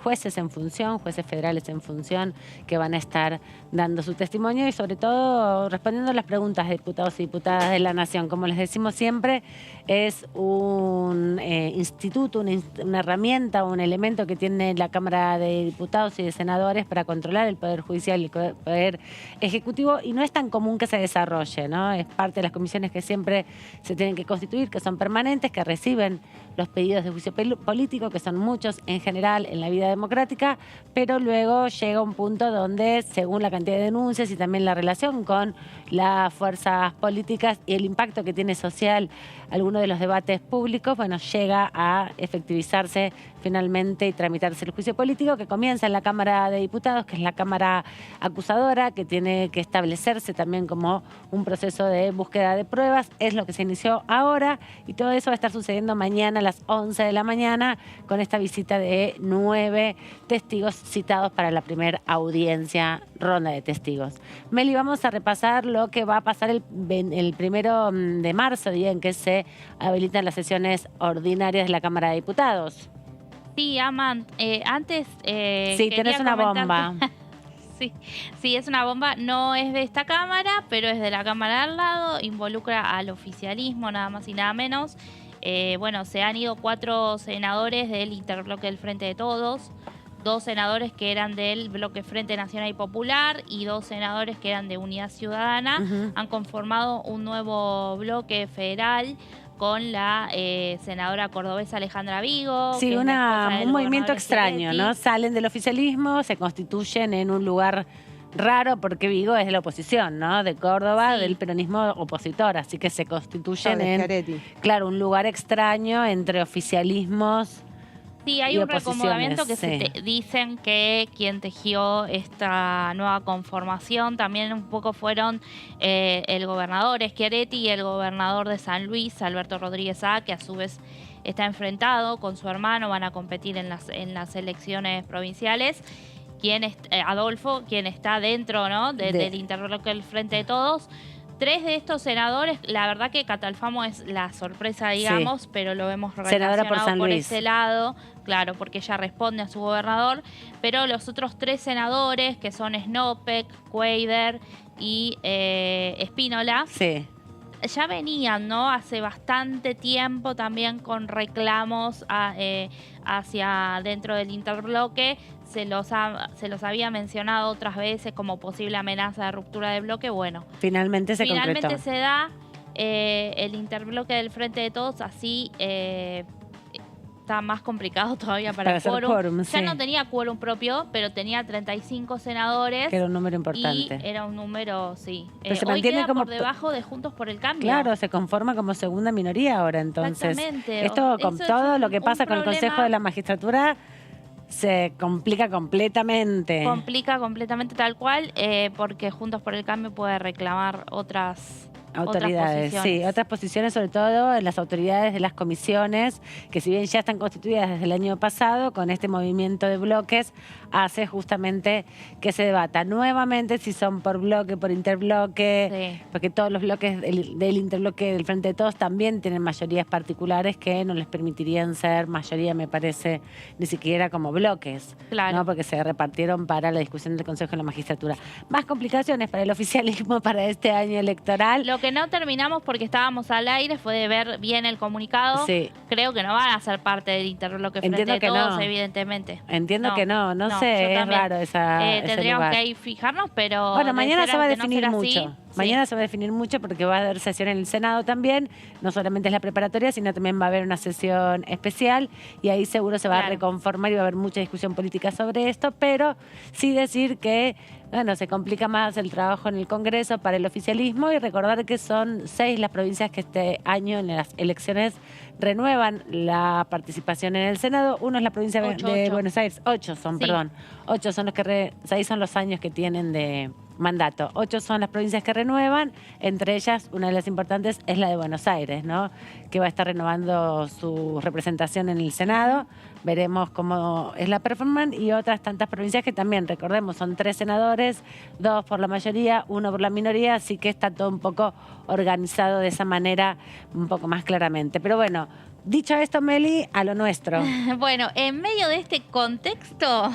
Speaker 2: jueces en función, jueces federales en función, que van a estar dando su testimonio y sobre todo respondiendo a las preguntas de diputados y diputadas de la Nación. Como les decimos siempre, es un instituto, una herramienta, un elemento que tiene la Cámara de Diputados y de Senadores para controlar el Poder Judicial y el Poder Ejecutivo, y no es tan común que se desarrolle, ¿no? Es parte de las comisiones que siempre se tienen que constituir, que son permanentes, que reciben los pedidos de juicio político, que son muchos en general en la vida democrática, pero luego llega un punto donde, según la cantidad de denuncias y también la relación con las fuerzas políticas y el impacto que tiene social alguno de los debates públicos, bueno, llega a efectivizarse finalmente y tramitarse el juicio político, que comienza en la Cámara de Diputados, que es la Cámara acusadora, que tiene que establecerse también como un proceso de búsqueda de pruebas. Es lo que se inició ahora, y todo eso va a estar sucediendo mañana a las 11 de la mañana con esta visita de 9 testigos citados para la primera audiencia, ronda de testigos. Meli, vamos a repasar lo que va a pasar el 1 de marzo, día en que se habilitan las sesiones ordinarias de la Cámara de Diputados.
Speaker 5: Sí, Aman, antes...
Speaker 2: sí, tenés una bomba.
Speaker 5: Sí, es una bomba. No es de esta Cámara, pero es de la Cámara al lado. Involucra al oficialismo, nada más y nada menos. Bueno, se han ido 4 senadores del interbloque del Frente de Todos, 2 senadores que eran del bloque Frente Nacional y Popular y 2 senadores que eran de Unidad Ciudadana. Han conformado un nuevo bloque federal con la senadora cordobesa Alejandra Vigo.
Speaker 2: Sí, un movimiento extraño, ¿no? Salen del oficialismo, se constituyen en un lugar raro, porque Vigo es de la oposición, ¿no? De Córdoba,
Speaker 5: Sí.
Speaker 2: del peronismo opositor, así que se constituyen
Speaker 3: de
Speaker 2: en,
Speaker 3: Schiaretti.
Speaker 2: claro, un lugar extraño entre oficialismos.
Speaker 5: Sí, hay
Speaker 2: y
Speaker 5: un reacomodamiento que
Speaker 2: oposiciones,
Speaker 5: dicen que quien tejió esta nueva conformación también un poco fueron el gobernador Schiaretti y el gobernador de San Luis, Alberto Rodríguez A., que a su vez está enfrentado con su hermano, van a competir en las elecciones provinciales. Adolfo, quien está dentro, ¿no? del interbloque del Frente de Todos. 3 de estos senadores, la verdad que Catalfamo es la sorpresa, digamos, pero lo vemos
Speaker 2: Senadora por
Speaker 5: relacionado
Speaker 2: San
Speaker 5: por
Speaker 2: Luis.
Speaker 5: ese lado, claro, porque ella responde a su gobernador, pero los otros 3 senadores, que son Snopek, Cuader y Espínola,
Speaker 2: Sí.
Speaker 5: ya venían, ¿no? Hace bastante tiempo también con reclamos hacia dentro del interbloque. Se los había mencionado otras veces como posible amenaza de ruptura de bloque. Bueno,
Speaker 2: Finalmente se concretó.
Speaker 5: se da el interbloque del Frente de Todos, así está más complicado todavía para el
Speaker 2: hacer
Speaker 5: quórum. Ya
Speaker 2: sí.
Speaker 5: no tenía quórum propio, pero tenía 35 senadores.
Speaker 2: Que era un número
Speaker 5: Y
Speaker 2: importante.
Speaker 5: era un número, sí.
Speaker 2: Pero se
Speaker 5: Hoy
Speaker 2: mantiene
Speaker 5: queda
Speaker 2: como
Speaker 5: por debajo de Juntos por el Cambio.
Speaker 2: Claro, se conforma como segunda minoría ahora, entonces.
Speaker 5: Exactamente.
Speaker 2: Esto con
Speaker 5: Eso es
Speaker 2: todo
Speaker 5: un-
Speaker 2: lo que
Speaker 5: un
Speaker 2: pasa con el
Speaker 5: problema.
Speaker 2: Consejo de la Magistratura se complica completamente.
Speaker 5: Complica completamente tal cual, porque Juntos por el Cambio puede reclamar otras
Speaker 2: Autoridades, sí, otras posiciones, sobre todo en las autoridades de las comisiones, que si bien ya están constituidas desde el año pasado, con este movimiento de bloques, hace justamente que se debata nuevamente si son por bloque, por interbloque,
Speaker 5: Sí.
Speaker 2: porque todos los bloques del interbloque del Frente de Todos también tienen mayorías particulares que no les permitirían ser mayoría, me parece, ni siquiera como bloques,
Speaker 5: Claro.
Speaker 2: ¿no? Porque se repartieron para la discusión del Consejo de la Magistratura. Más complicaciones para el oficialismo para este año electoral.
Speaker 5: Lo que no terminamos porque estábamos al aire fue de ver bien el comunicado.
Speaker 2: Sí.
Speaker 5: Creo que no van a ser parte del interbloque Frente
Speaker 2: Entiendo
Speaker 5: de
Speaker 2: que
Speaker 5: Todos,
Speaker 2: no.
Speaker 5: evidentemente.
Speaker 2: Entiendo que no
Speaker 5: yo
Speaker 2: sé, es
Speaker 5: también.
Speaker 2: raro ese
Speaker 5: Tendríamos
Speaker 2: lugar.
Speaker 5: que ahí fijarnos, pero...
Speaker 2: Bueno,
Speaker 5: de
Speaker 2: mañana
Speaker 5: ser-
Speaker 2: se va a
Speaker 5: de no
Speaker 2: definir
Speaker 5: ser
Speaker 2: mucho.
Speaker 5: así,
Speaker 2: Mañana
Speaker 5: sí.
Speaker 2: se va a definir mucho porque va a haber sesión en el Senado también. No solamente es la preparatoria, sino también va a haber una sesión especial y ahí seguro se va a
Speaker 5: Claro.
Speaker 2: reconformar y va a haber mucha discusión política sobre esto, pero sí decir que, bueno, se complica más el trabajo en el Congreso para el oficialismo y recordar que son 6 las provincias que este año en las elecciones renuevan la participación en el Senado. Uno es la provincia de
Speaker 5: 8.
Speaker 2: Buenos Aires. 8 son,
Speaker 5: Sí.
Speaker 2: perdón. 8 son los que 6 son los años que tienen de mandato. 8 son las provincias que renuevan, entre ellas una de las importantes es la de Buenos Aires, ¿no? Que va a estar renovando su representación en el Senado. Veremos cómo es la performance y otras tantas provincias que también, recordemos, son 3 senadores, 2 por la mayoría, 1 por la minoría, así que está todo un poco organizado de esa manera, un poco más claramente. Pero bueno, Dicho esto, Meli, a lo nuestro.
Speaker 5: Bueno, en medio de este contexto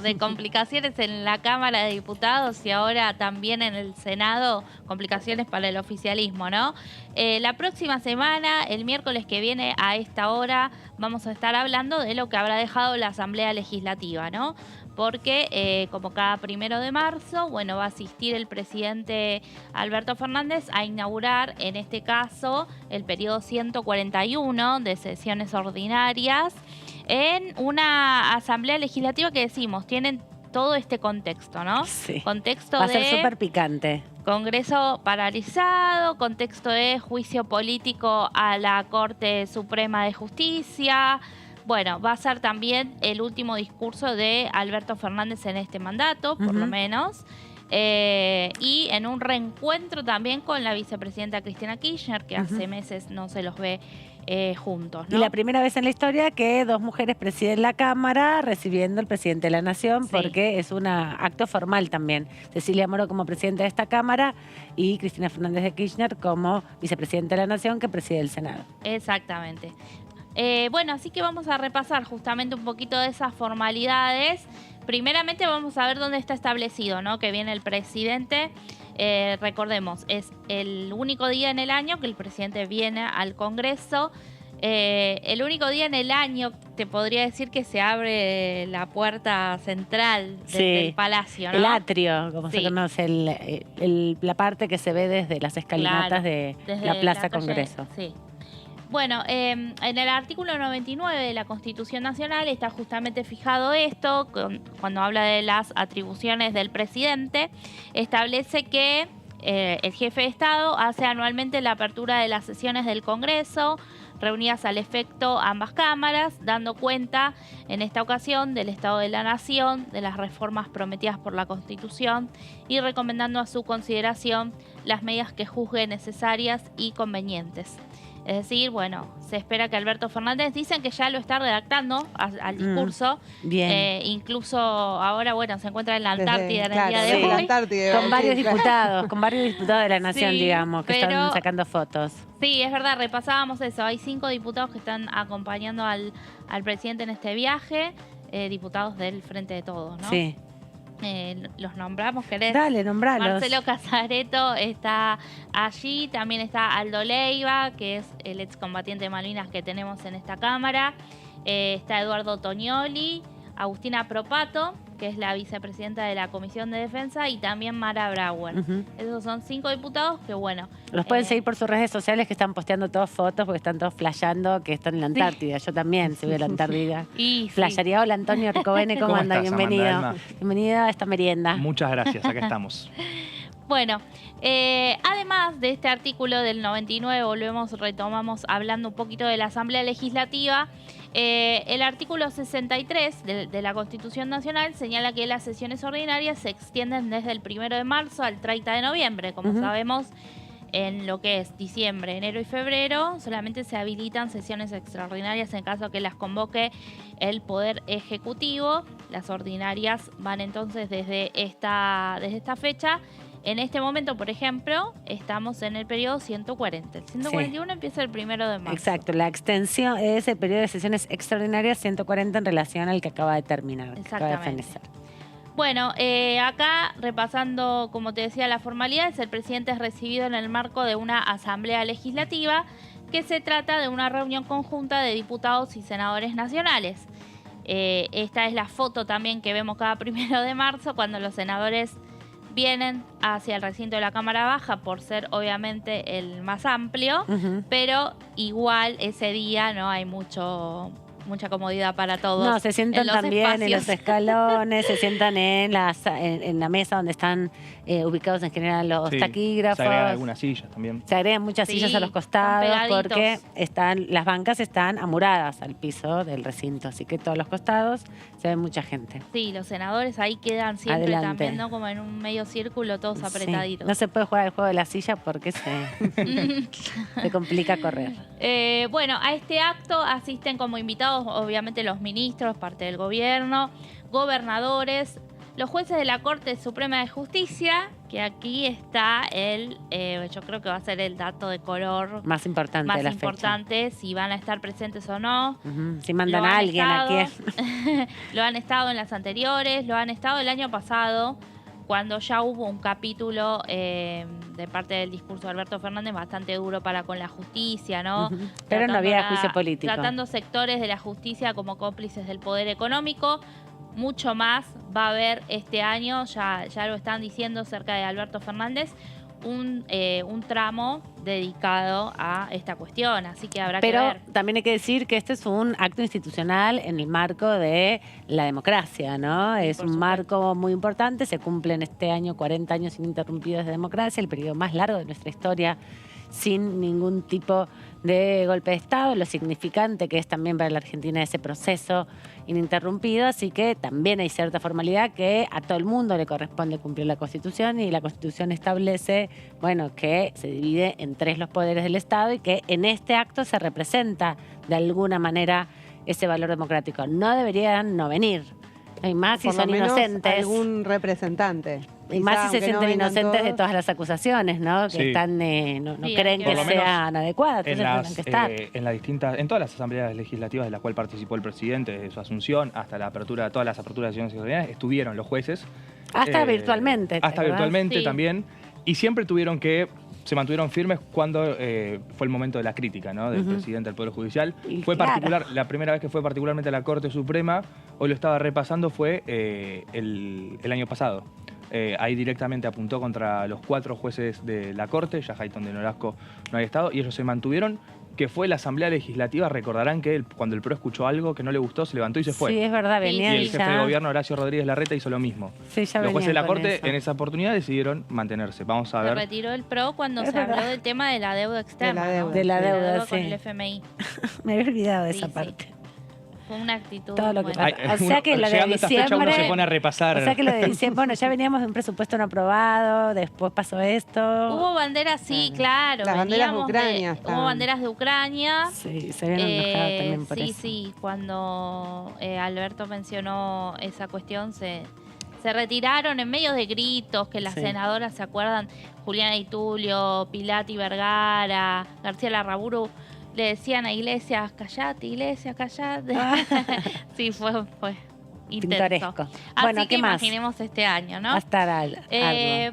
Speaker 5: de complicaciones en la Cámara de Diputados y ahora también en el Senado, complicaciones para el oficialismo, ¿no? La próxima semana, el miércoles que viene a esta hora, vamos a estar hablando de lo que habrá dejado la Asamblea Legislativa, ¿no? Porque como cada 1 de marzo, bueno, va a asistir el presidente Alberto Fernández a inaugurar, en este caso, el periodo 141 de sesiones ordinarias en una asamblea legislativa que decimos, tienen todo este contexto, ¿no?
Speaker 2: Sí.
Speaker 5: Contexto
Speaker 2: Va a ser
Speaker 5: de
Speaker 2: súper picante.
Speaker 5: Congreso paralizado, contexto de juicio político a la Corte Suprema de Justicia. Bueno, va a ser también el último discurso de Alberto Fernández en este mandato, por lo menos. Y en un reencuentro también con la vicepresidenta Cristina Kirchner, que hace meses no se los ve juntos, ¿no?
Speaker 2: Y la primera vez en la historia que 2 mujeres presiden la Cámara recibiendo al presidente de la Nación,
Speaker 5: Sí.
Speaker 2: porque es un acto formal también. Cecilia Moro como presidenta de esta Cámara y Cristina Fernández de Kirchner como vicepresidenta de la Nación que preside el Senado.
Speaker 5: Exactamente. Bueno, así que vamos a repasar justamente un poquito de esas formalidades. Primeramente vamos a ver dónde está establecido, ¿no? Que viene el presidente. Recordemos, es el único día en el año que el presidente viene al Congreso. El único día en el año, te podría decir que se abre la puerta central del palacio, ¿no?
Speaker 2: El atrio, como se
Speaker 5: Sí.
Speaker 2: conoce, la parte que se ve desde las escalinatas de
Speaker 5: desde
Speaker 2: la Plaza
Speaker 5: calle,
Speaker 2: Congreso.
Speaker 5: Sí. Bueno, en el artículo 99 de la Constitución Nacional está justamente fijado esto, cuando habla de las atribuciones del presidente, establece que el jefe de Estado hace anualmente la apertura de las sesiones del Congreso, reunidas al efecto ambas cámaras, dando cuenta en esta ocasión del Estado de la Nación, de las reformas prometidas por la Constitución y recomendando a su consideración las medidas que juzgue necesarias y convenientes. Es decir, bueno, se espera que Alberto Fernández, dicen que ya lo está redactando al discurso.
Speaker 2: Bien.
Speaker 5: Incluso ahora, bueno, se encuentra en la Antártida en el día de
Speaker 3: desde la
Speaker 5: hoy.
Speaker 3: Antártida,
Speaker 2: Con varios
Speaker 3: sí,
Speaker 2: diputados de la Nación,
Speaker 5: Sí,
Speaker 2: digamos, que
Speaker 5: pero-
Speaker 2: están sacando fotos.
Speaker 5: Sí, es verdad, repasábamos eso. Hay 5 diputados que están acompañando al presidente en este viaje, diputados del Frente de Todos, ¿no?
Speaker 2: Sí.
Speaker 5: Los nombramos, ¿querés?
Speaker 2: Dale, nombralos.
Speaker 5: Marcelo Casareto está allí, también está Aldo Leiva, que es el excombatiente de Malvinas que tenemos en esta Cámara, está Eduardo Tognoli, Agustina Propato, que es la vicepresidenta de la Comisión de Defensa, y también Mara Brauer.
Speaker 2: Ujú.
Speaker 5: Esos son 5 diputados que, bueno...
Speaker 2: Los pueden
Speaker 5: eh,
Speaker 2: seguir por sus redes sociales que están posteando todas fotos porque están todos flasheando que están en la Antártida. Yo también, si voy a la Antártida.
Speaker 5: Y sí.
Speaker 2: Flashearía. Hola, Antonio Ricovene, ¿cómo
Speaker 8: ¿Cómo
Speaker 2: anda?
Speaker 8: estás, Amanda
Speaker 2: Bienvenido.
Speaker 8: Alma?
Speaker 2: Bienvenido a esta merienda.
Speaker 8: Muchas gracias, acá estamos.
Speaker 5: Bueno, además de este artículo del 99, retomamos hablando un poquito de la Asamblea Legislativa. El artículo 63 de la Constitución Nacional señala que las sesiones ordinarias se extienden desde el 1 de marzo al 30 de noviembre. Como sabemos, en lo que es diciembre, enero y febrero, solamente se habilitan sesiones extraordinarias en caso que las convoque el Poder Ejecutivo. Las ordinarias van entonces desde esta fecha. En este momento, por ejemplo, estamos en el periodo 140. El 141 empieza el 1 de marzo.
Speaker 2: Exacto, la extensión es el periodo de sesiones extraordinarias 140 en relación al que acaba de terminar, que acaba de
Speaker 5: Exactamente.
Speaker 2: finalizar.
Speaker 5: Bueno, acá repasando, como te decía, las formalidades, el presidente es recibido en el marco de una asamblea legislativa que se trata de una reunión conjunta de diputados y senadores nacionales. Esta es la foto también que vemos cada 1 de marzo cuando los senadores vienen hacia el recinto de la Cámara Baja por ser obviamente el más amplio,
Speaker 2: Ujú.
Speaker 5: pero igual ese día no hay mucha comodidad para todos.
Speaker 2: No, se sientan
Speaker 5: en los
Speaker 2: también en los
Speaker 5: espacios.
Speaker 2: escalones, se sientan en la mesa donde están ubicados en general los
Speaker 8: Sí,
Speaker 2: taquígrafos.
Speaker 8: Se agregan algunas sillas también.
Speaker 2: Se agregan muchas
Speaker 5: Sí,
Speaker 2: sillas a los
Speaker 5: están
Speaker 2: costados
Speaker 5: pegaditos.
Speaker 2: porque las bancas están amuradas al piso del recinto, así que todos los costados se ve mucha gente.
Speaker 5: Sí, los senadores ahí quedan siempre
Speaker 2: Adelante.
Speaker 5: también, ¿no? Como en un medio círculo, todos
Speaker 2: Sí.
Speaker 5: apretaditos.
Speaker 2: No se puede jugar el juego de la silla porque se complica correr.
Speaker 5: Bueno, a este acto asisten como invitados, obviamente, los ministros, parte del gobierno, gobernadores, los jueces de la Corte Suprema de Justicia que aquí está yo creo que va a ser el dato de color
Speaker 2: Más importante
Speaker 5: más
Speaker 2: de la
Speaker 5: importante, si van a estar presentes o no.
Speaker 2: fecha. Ujú. Si mandan
Speaker 5: Lo
Speaker 2: a
Speaker 5: han
Speaker 2: alguien
Speaker 5: estado,
Speaker 2: aquí.
Speaker 5: Lo han estado en las anteriores, lo han estado el año pasado, cuando ya hubo un capítulo de parte del discurso de Alberto Fernández bastante duro para con la justicia, ¿no?
Speaker 2: Ujú. Pero no había juicio político.
Speaker 5: Tratando sectores de la justicia como cómplices del poder económico. Mucho más va a haber este año, ya lo están diciendo cerca de Alberto Fernández, un tramo dedicado a esta cuestión, así que habrá que
Speaker 2: Pero
Speaker 5: ver.
Speaker 2: también hay que decir que este es un acto institucional en el marco de la democracia, ¿no?
Speaker 5: Sí,
Speaker 2: Es
Speaker 5: por
Speaker 2: un
Speaker 5: supuesto.
Speaker 2: marco muy importante, se cumplen este año 40 años ininterrumpidos de democracia, el periodo más largo de nuestra historia, sin ningún tipo de golpe de Estado, lo significante que es también para la Argentina ese proceso ininterrumpido, así que también hay cierta formalidad que a todo el mundo le corresponde cumplir la Constitución, y la Constitución establece, bueno, que se divide en 3 los poderes del Estado y que en este acto se representa de alguna manera ese valor democrático. No deberían no venir. Hay más si
Speaker 3: Por lo
Speaker 2: son
Speaker 3: menos
Speaker 2: inocentes.
Speaker 3: algún representante.
Speaker 2: Y más si se
Speaker 3: Quizá, aunque no
Speaker 2: sienten
Speaker 3: vengan
Speaker 2: inocentes de
Speaker 3: todos.
Speaker 2: todas las acusaciones, ¿no? Que
Speaker 8: Sí.
Speaker 2: están, no
Speaker 5: Sí,
Speaker 2: creen
Speaker 5: hay
Speaker 2: que
Speaker 5: que ver.
Speaker 8: Por lo menos
Speaker 2: sean adecuadas,
Speaker 8: En
Speaker 2: entonces tendrán que estar.
Speaker 8: en todas las asambleas legislativas de las cuales participó el presidente, desde su asunción hasta la apertura, todas las aperturas de sesiones extraordinarias, estuvieron los jueces.
Speaker 2: Hasta virtualmente. ¿te
Speaker 8: Hasta
Speaker 2: acordás?
Speaker 8: virtualmente
Speaker 5: Sí.
Speaker 8: también. Y siempre se mantuvieron firmes cuando fue el momento de la crítica, ¿no? Del
Speaker 2: Ujú.
Speaker 8: presidente del Poder Judicial.
Speaker 2: Y
Speaker 8: Fue
Speaker 2: claro.
Speaker 8: particular, la primera vez que fue particularmente a la Corte Suprema, hoy lo estaba repasando, fue el año pasado. Ahí directamente apuntó contra los 4 jueces de la Corte, ya Hayton de Nolasco no había estado, y ellos se mantuvieron, que fue la Asamblea Legislativa. Recordarán que cuando el PRO escuchó algo que no le gustó, se levantó y se fue.
Speaker 2: Sí, es verdad,
Speaker 5: Sí,
Speaker 8: Y
Speaker 2: venían
Speaker 8: el jefe de
Speaker 2: ya.
Speaker 8: gobierno, Horacio Rodríguez Larreta, hizo lo mismo.
Speaker 2: Sí, ya
Speaker 8: Los jueces de
Speaker 2: venían
Speaker 8: la
Speaker 2: con
Speaker 8: Corte
Speaker 2: eso.
Speaker 8: en esa oportunidad decidieron mantenerse. Vamos a
Speaker 5: Se
Speaker 8: ver.
Speaker 5: retiró el PRO cuando
Speaker 2: Es
Speaker 5: se habló
Speaker 2: verdad.
Speaker 5: del tema de la deuda externa.
Speaker 3: De la
Speaker 5: ¿no?
Speaker 3: deuda.
Speaker 2: De la deuda,
Speaker 5: con
Speaker 2: sí.
Speaker 5: el FMI.
Speaker 2: Me había olvidado de
Speaker 5: Sí,
Speaker 2: esa
Speaker 5: sí.
Speaker 2: parte.
Speaker 5: Fue una actitud.
Speaker 2: Todo lo que
Speaker 5: bueno.
Speaker 2: pasa. O sea que lo de
Speaker 8: llegando a esta fecha uno
Speaker 2: diciembre-
Speaker 8: se pone a repasar.
Speaker 2: O sea que lo de diciembre, bueno, ya veníamos de un presupuesto no aprobado, después pasó esto.
Speaker 5: Hubo banderas, sí, claro.
Speaker 3: Las banderas de
Speaker 5: veníamos
Speaker 3: Ucrania
Speaker 5: Hubo
Speaker 3: estaban.
Speaker 5: banderas de Ucrania.
Speaker 2: Sí, se habían enojado también por
Speaker 5: sí,
Speaker 2: eso.
Speaker 5: sí, cuando Alberto mencionó esa cuestión, se retiraron en medio de gritos, que las
Speaker 2: Sí.
Speaker 5: senadoras se acuerdan, Juliana Di Tulio, Pilati Vergara, García Larraburu, le decían a Iglesias, callate, Iglesias, callate. Sí, fue intenso.
Speaker 2: Pintoresco.
Speaker 5: Así
Speaker 2: Bueno,
Speaker 5: que
Speaker 2: ¿qué más?
Speaker 5: imaginemos este año, ¿no?
Speaker 2: Va a estar algo.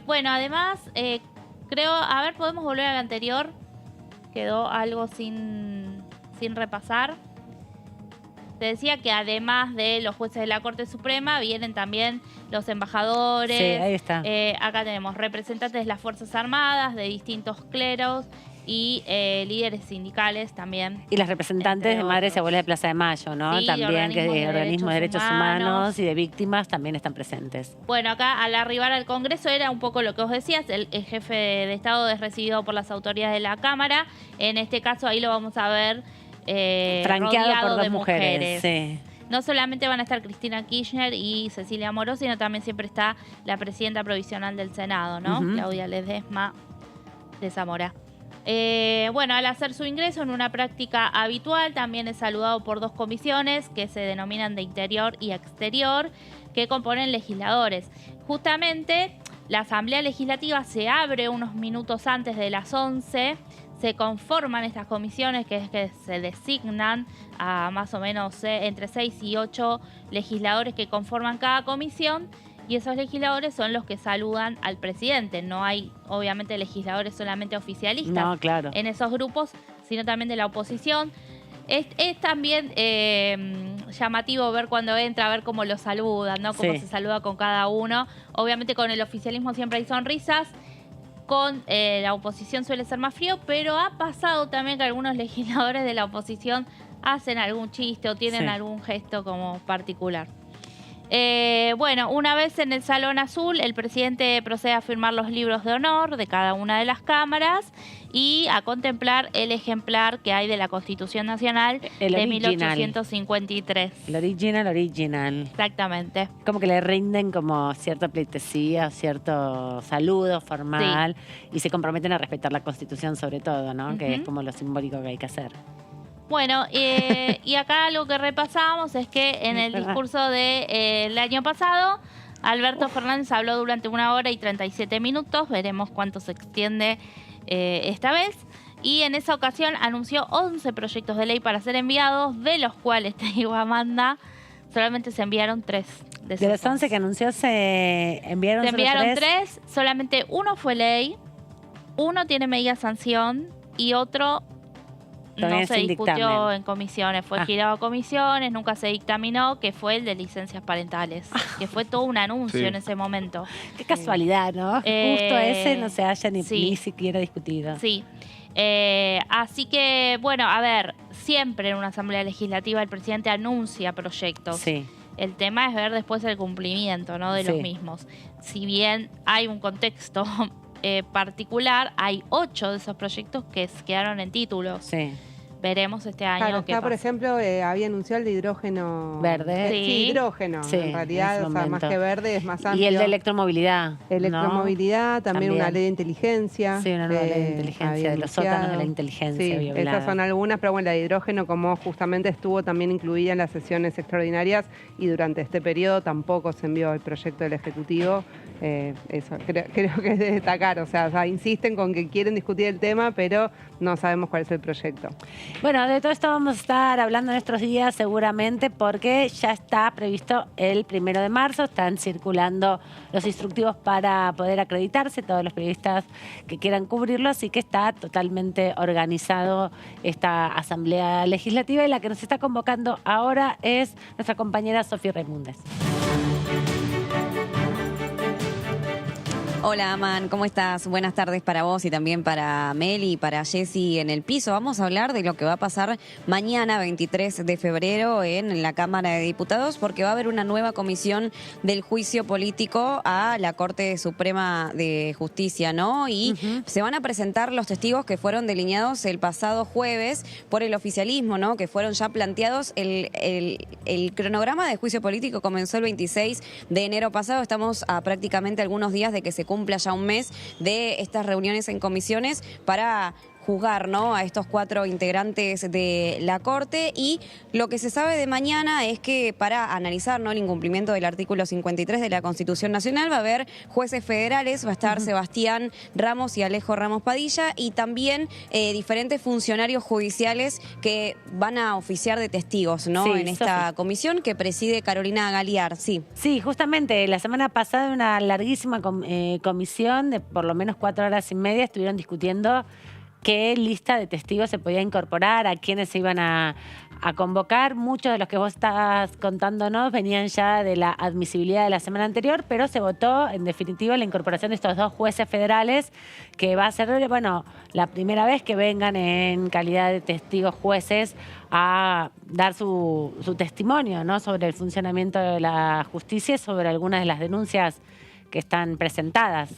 Speaker 5: Bueno, además, creo, a ver, podemos volver al anterior. Quedó algo sin repasar. Te decía que además de los jueces de la Corte Suprema, vienen también los embajadores.
Speaker 2: Sí, ahí está.
Speaker 5: Acá tenemos representantes de las Fuerzas Armadas, de distintos cleros y líderes sindicales también.
Speaker 2: Y las representantes
Speaker 5: entre
Speaker 2: de Madres y
Speaker 5: otros.
Speaker 2: Abuelas de Plaza de Mayo, ¿no?
Speaker 5: Sí,
Speaker 2: También, que
Speaker 5: organismos
Speaker 2: de
Speaker 5: de
Speaker 2: organismos de
Speaker 5: derechos
Speaker 2: derechos humanos
Speaker 5: humanos
Speaker 2: y de víctimas también están presentes.
Speaker 5: Bueno, acá al arribar al Congreso era un poco lo que vos decías, el jefe de Estado es recibido por las autoridades de la Cámara. En este caso ahí lo vamos a ver
Speaker 2: Franqueado
Speaker 5: rodeado
Speaker 2: por 2
Speaker 5: de
Speaker 2: mujeres. Sí.
Speaker 5: No solamente van a estar Cristina Kirchner y Cecilia Moró, sino también siempre está la presidenta provisional del Senado, ¿no?
Speaker 2: Ujú.
Speaker 5: Claudia Ledesma de Zamora. Bueno, al hacer su ingreso en una práctica habitual, también es saludado por 2 comisiones que se denominan de Interior y Exterior, que componen legisladores. Justamente, la Asamblea Legislativa se abre unos minutos antes de las 11. Se conforman estas comisiones, que es que se designan a más o menos entre 6 y 8 legisladores que conforman cada comisión, y esos legisladores son los que saludan al presidente. No hay, obviamente, legisladores solamente oficialistas
Speaker 2: No, claro.
Speaker 5: en esos grupos, sino también de la oposición. Es también llamativo ver cuando entra, ver cómo lo saludan, ¿no? Cómo
Speaker 2: Sí.
Speaker 5: se saluda con cada uno. Obviamente con el oficialismo siempre hay sonrisas. Con la oposición suele ser más frío, pero ha pasado también que algunos legisladores de la oposición hacen algún chiste o tienen
Speaker 2: Sí.
Speaker 5: algún gesto como particular. Bueno, una vez en el Salón Azul, el presidente procede a firmar los libros de honor de cada una de las cámaras y a contemplar el ejemplar que hay de la Constitución Nacional
Speaker 2: El
Speaker 5: de
Speaker 2: original.
Speaker 5: 1853.
Speaker 2: El original.
Speaker 5: Exactamente.
Speaker 2: Como que le rinden como cierta pleitesía, cierto saludo formal y se comprometen a respetar la Constitución sobre todo, ¿no? Que es
Speaker 5: Ujú.
Speaker 2: como lo simbólico que hay que hacer.
Speaker 5: Bueno, y acá lo que repasamos es que en
Speaker 2: Es
Speaker 5: el
Speaker 2: verdad.
Speaker 5: discurso del año pasado, Alberto Fernández habló durante 1 hora y 37 minutos. Veremos cuánto se extiende esta vez. Y en esa ocasión anunció 11 proyectos de ley para ser enviados, de los cuales, te digo, Amanda, solamente se enviaron 3.
Speaker 2: De los 11 que anunció se enviaron
Speaker 5: Se
Speaker 2: solo
Speaker 5: enviaron
Speaker 2: 3.
Speaker 5: 3, solamente 1 fue ley, 1 tiene media sanción y otro
Speaker 2: Todavía
Speaker 5: no se
Speaker 2: sin
Speaker 5: discutió
Speaker 2: dictamen.
Speaker 5: en comisiones. Fue girado a comisiones, nunca se dictaminó, que fue el de licencias parentales, que fue todo un anuncio
Speaker 6: Sí.
Speaker 5: en ese momento.
Speaker 2: Qué casualidad, ¿no? Justo ese no se haya ni
Speaker 5: sí.
Speaker 2: siquiera discutido.
Speaker 5: Sí. Así que, bueno, a ver, siempre en una asamblea legislativa el presidente anuncia proyectos.
Speaker 2: Sí.
Speaker 5: El tema es ver después el cumplimiento, ¿no?, de los
Speaker 2: Sí.
Speaker 5: mismos. Si bien hay un contexto particular, hay 8 de esos proyectos que quedaron en títulos.
Speaker 2: Sí.
Speaker 5: Veremos este año
Speaker 3: Claro,
Speaker 5: qué
Speaker 3: está, por
Speaker 5: pasa.
Speaker 3: ejemplo, había anunciado el de hidrógeno
Speaker 2: Verde.
Speaker 3: Sí,
Speaker 5: Sí.
Speaker 3: hidrógeno.
Speaker 2: Sí,
Speaker 3: en realidad,
Speaker 2: en ese
Speaker 3: o sea, más
Speaker 2: momento.
Speaker 3: que verde es más amplio.
Speaker 2: Y el de electromovilidad. ¿no?
Speaker 3: Electromovilidad, también una
Speaker 2: También.
Speaker 3: ley de inteligencia.
Speaker 2: Sí, una nueva ley de
Speaker 3: había
Speaker 2: inteligencia, de los
Speaker 3: anunciado.
Speaker 2: sótanos de la inteligencia.
Speaker 3: Sí,
Speaker 2: había
Speaker 3: esas
Speaker 2: hablado.
Speaker 3: son algunas, pero bueno, la de hidrógeno, como justamente estuvo también incluida en las sesiones extraordinarias y durante este periodo tampoco se envió el proyecto del Ejecutivo. Eso creo que es de destacar, o sea, insisten con que quieren discutir el tema, pero no sabemos cuál es el proyecto.
Speaker 2: Bueno, de todo esto vamos a estar hablando en estos días seguramente porque ya está previsto el 1 de marzo. Están circulando los instructivos para poder acreditarse, todos los periodistas que quieran cubrirlo, así que está totalmente organizado esta Asamblea Legislativa y la que nos está convocando ahora es nuestra compañera Sofía Raimundes.
Speaker 9: Hola, Aman, ¿cómo estás? Buenas tardes para vos y también para Meli y para Jessy en el piso. Vamos a hablar de lo que va a pasar mañana, 23 de febrero, en la Cámara de Diputados, porque va a haber una nueva comisión del juicio político a la Corte Suprema de Justicia, ¿no? Y se van a presentar los testigos que fueron delineados el pasado jueves por el oficialismo, ¿no? Que fueron ya planteados. El cronograma de juicio político comenzó el 26 de enero pasado. Estamos a prácticamente algunos días de que se cumpla ya un mes de estas reuniones en comisiones para juzgar, ¿no?, a estos 4 integrantes de la Corte. Y lo que se sabe de mañana es que para analizar, ¿no?, el incumplimiento del artículo 53 de la Constitución Nacional va a haber jueces federales, va a estar Sebastián Ramos y Alejo Ramos Padilla, y también diferentes funcionarios judiciales que van a oficiar de testigos, ¿no?,
Speaker 2: Sí,
Speaker 9: en esta
Speaker 2: Sofi.
Speaker 9: comisión que preside Carolina Galiar. Sí.
Speaker 2: Sí, justamente la semana pasada una larguísima comisión de por lo menos 4 horas y media estuvieron discutiendo qué lista de testigos se podía incorporar, a quiénes se iban a convocar. Muchos de los que vos estás contándonos venían ya de la admisibilidad de la semana anterior, pero se votó en definitiva la incorporación de estos 2 jueces federales, que va a ser, bueno, la primera vez que vengan en calidad de testigos jueces a dar su testimonio, ¿no?, sobre el funcionamiento de la justicia y sobre algunas de las denuncias que están presentadas.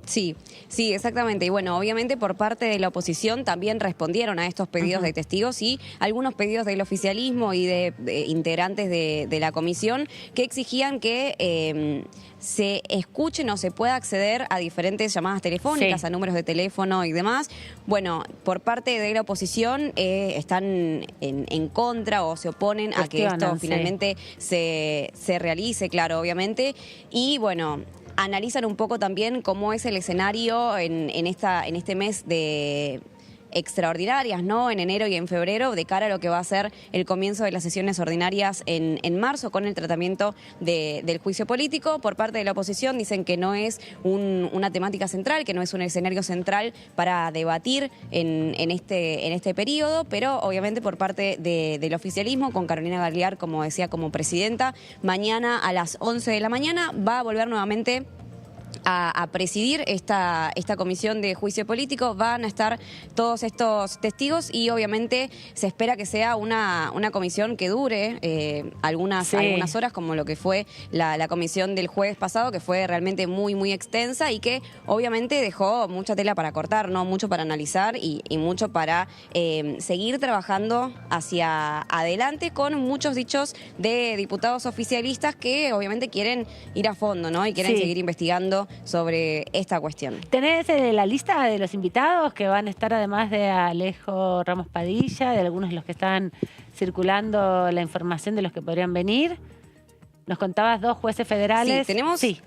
Speaker 9: Sí, sí, exactamente. Y bueno, obviamente por parte de la oposición también respondieron a estos pedidos de testigos y algunos pedidos del oficialismo y de integrantes de la comisión que exigían que se escuchen o se pueda acceder a diferentes llamadas telefónicas,
Speaker 2: Sí.
Speaker 9: a números de teléfono y demás. Bueno, por parte de la oposición están en contra o se oponen a que esto
Speaker 2: Cuestionan, sí.
Speaker 9: finalmente se realice, claro, obviamente. Y bueno, analizan un poco también cómo es el escenario en este mes de extraordinarias, ¿no?, en enero y en febrero, de cara a lo que va a ser el comienzo de las sesiones ordinarias en marzo, con el tratamiento del juicio político. Por parte de la oposición dicen que no es una temática central, que no es un escenario central para debatir en este periodo, pero obviamente por parte del oficialismo, con Carolina Galiar, como decía, como presidenta, mañana a las 11 de la mañana va a volver nuevamente a presidir esta comisión de juicio político. Van a estar todos estos testigos y obviamente se espera que sea una comisión que dure algunas horas, como lo que fue la comisión del jueves pasado, que fue realmente muy, muy extensa y que obviamente dejó mucha tela para cortar, ¿no?, mucho para analizar y mucho para seguir trabajando hacia adelante, con muchos dichos de diputados oficialistas que obviamente quieren ir a fondo, ¿no?, y quieren
Speaker 2: Sí.
Speaker 9: seguir investigando sobre esta cuestión.
Speaker 2: ¿Tenés la lista de los invitados que van a estar, además de Alejo Ramos Padilla, de algunos de los que están circulando la información de los que podrían venir? Nos contabas 2 jueces federales.
Speaker 9: Sí, tenemos...
Speaker 2: Sí.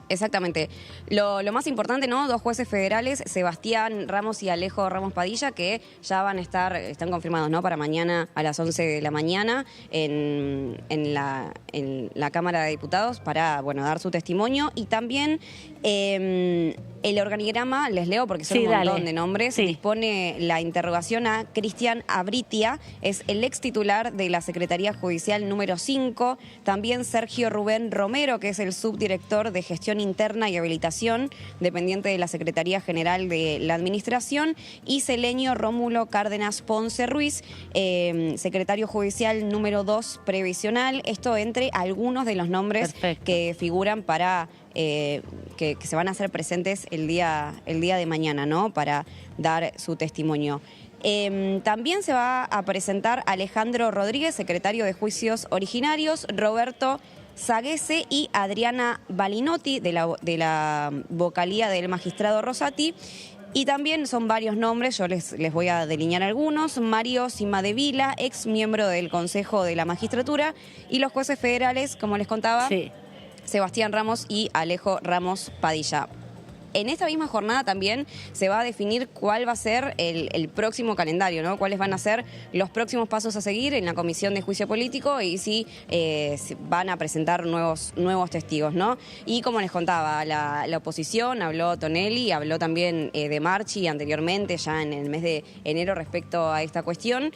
Speaker 9: Exactamente. Lo más importante, ¿no? 2 jueces federales, Sebastián Ramos y Alejo Ramos Padilla, que ya van a están confirmados, ¿no? Para mañana a las 11 de la mañana en la Cámara de Diputados para, bueno, dar su testimonio. Y también el organigrama, les leo porque son un montón de nombres, dispone la interrogación a Cristian Abritia, es el ex titular de la Secretaría Judicial número 5, también Sergio Rubén Romero, que es el subdirector de Gestión Interna y Habilitación, dependiente de la Secretaría General de la Administración, y Celeño Rómulo Cárdenas Ponce Ruiz, secretario judicial número 2 previsional. Esto entre algunos de los nombres que figuran para que se van a hacer presentes el día de mañana, ¿no? Para dar su testimonio. También se va a presentar Alejandro Rodríguez, secretario de Juicios Originarios, Roberto Saguese y Adriana Balinotti, de la vocalía del magistrado Rosati. Y también son varios nombres, yo les voy a delinear algunos. Mario Cimadevila, ex miembro del Consejo de la Magistratura, y los jueces federales, como les contaba, Sebastián Ramos y Alejo Ramos Padilla. En esta misma jornada también se va a definir cuál va a ser el próximo calendario, ¿no? Cuáles van a ser los próximos pasos a seguir en la Comisión de Juicio Político y si van a presentar nuevos testigos, ¿no? Y como les contaba, la oposición, habló Tonelli, habló también de Marchi anteriormente, ya en el mes de enero, respecto a esta cuestión.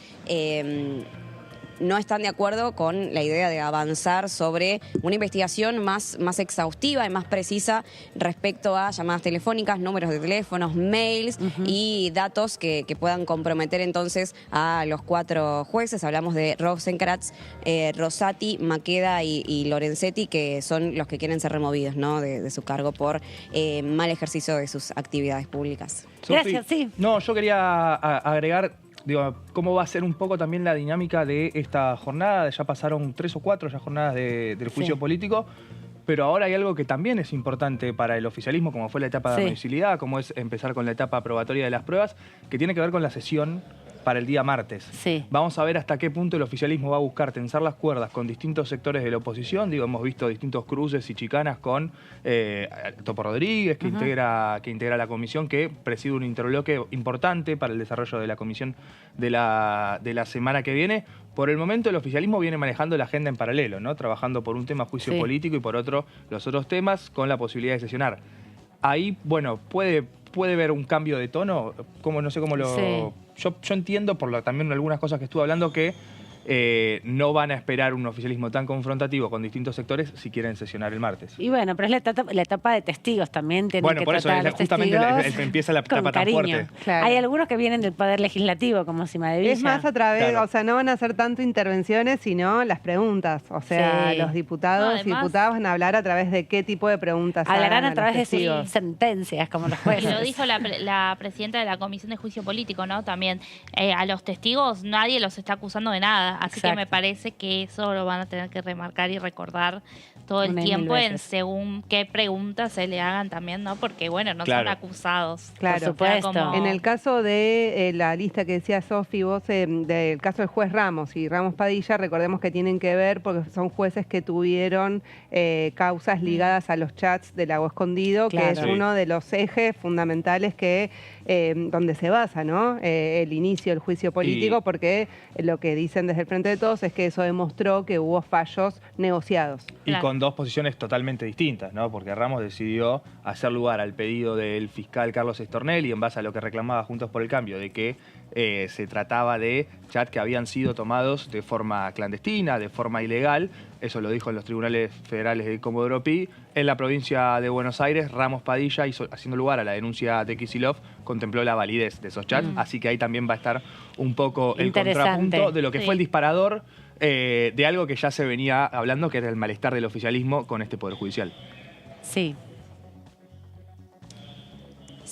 Speaker 9: No están de acuerdo con la idea de avanzar sobre una investigación más exhaustiva y más precisa respecto a llamadas telefónicas, números de teléfonos, mails y datos que puedan comprometer entonces a los 4 jueces. Hablamos de Rosenkrantz, Rosati, Maqueda y Lorenzetti, que son los que quieren ser removidos, ¿no? de su cargo por mal ejercicio de sus actividades públicas.
Speaker 2: Gracias, sí.
Speaker 8: No, yo quería agregar... Digo, ¿cómo va a ser un poco también la dinámica de esta jornada? Ya pasaron 3 o 4 ya jornadas del juicio político, pero ahora hay algo que también es importante para el oficialismo, como fue la etapa de admisibilidad, como es empezar con la etapa probatoria de las pruebas, que tiene que ver con la sesión para el día martes. Vamos a ver hasta qué punto el oficialismo va a buscar tensar las cuerdas con distintos sectores de la oposición. Digo, hemos visto distintos cruces y chicanas con Topo Rodríguez, que integra la comisión, que preside un interbloque importante para el desarrollo de la comisión de la semana que viene. Por el momento el oficialismo viene manejando la agenda en paralelo, ¿no? Trabajando por un tema juicio político y por otro los otros temas, con la posibilidad de sesionar. Ahí, bueno, puede haber un cambio de tono, no sé cómo lo... Yo entiendo, también algunas cosas que estuve hablando, que no van a esperar un oficialismo tan confrontativo con distintos sectores si quieren sesionar el martes.
Speaker 2: Y bueno, pero es la etapa de testigos también.
Speaker 8: Bueno, por eso justamente empieza la etapa tan fuerte.
Speaker 3: Claro.
Speaker 2: Hay algunos que vienen del Poder Legislativo, como Cimadevilla.
Speaker 3: Es más a través, o sea, no van a hacer tanto intervenciones, sino las preguntas. O sea, los diputados y diputadas van a hablar a través de qué tipo de preguntas
Speaker 2: hablarán a través de sus sentencias, como los jueces.
Speaker 5: Y lo dijo la presidenta de la Comisión de Juicio Político, ¿no? También a los testigos nadie los está acusando de nada. Así que me parece que eso lo van a tener que remarcar y recordar todo el tiempo en según qué preguntas se le hagan también, ¿no? Porque, bueno, no son acusados.
Speaker 3: Claro,
Speaker 2: por supuesto.
Speaker 3: En el caso de la lista que decía Sofi, vos, del caso del juez Ramos y Ramos Padilla, recordemos que tienen que ver porque son jueces que tuvieron causas ligadas a los chats del Lago Escondido, que es uno de los ejes fundamentales donde se basa, ¿no? El inicio del juicio político, porque lo que dicen desde el Frente de Todos es que eso demostró que hubo fallos negociados.
Speaker 8: Y con 2 posiciones totalmente distintas, ¿no? Porque Ramos decidió hacer lugar al pedido del fiscal Carlos Estornelli, en base a lo que reclamaba Juntos por el Cambio, de que se trataba de chats que habían sido tomados de forma clandestina, de forma ilegal. Eso lo dijo en los tribunales federales de Comodoro Pi. En la provincia de Buenos Aires, Ramos Padilla, haciendo lugar a la denuncia de Kicillof, contempló la validez de esos chats. Así que ahí también va a estar un poco el contrapunto de lo que fue el disparador de algo que ya se venía hablando, que era el malestar del oficialismo con este Poder Judicial.
Speaker 2: Sí.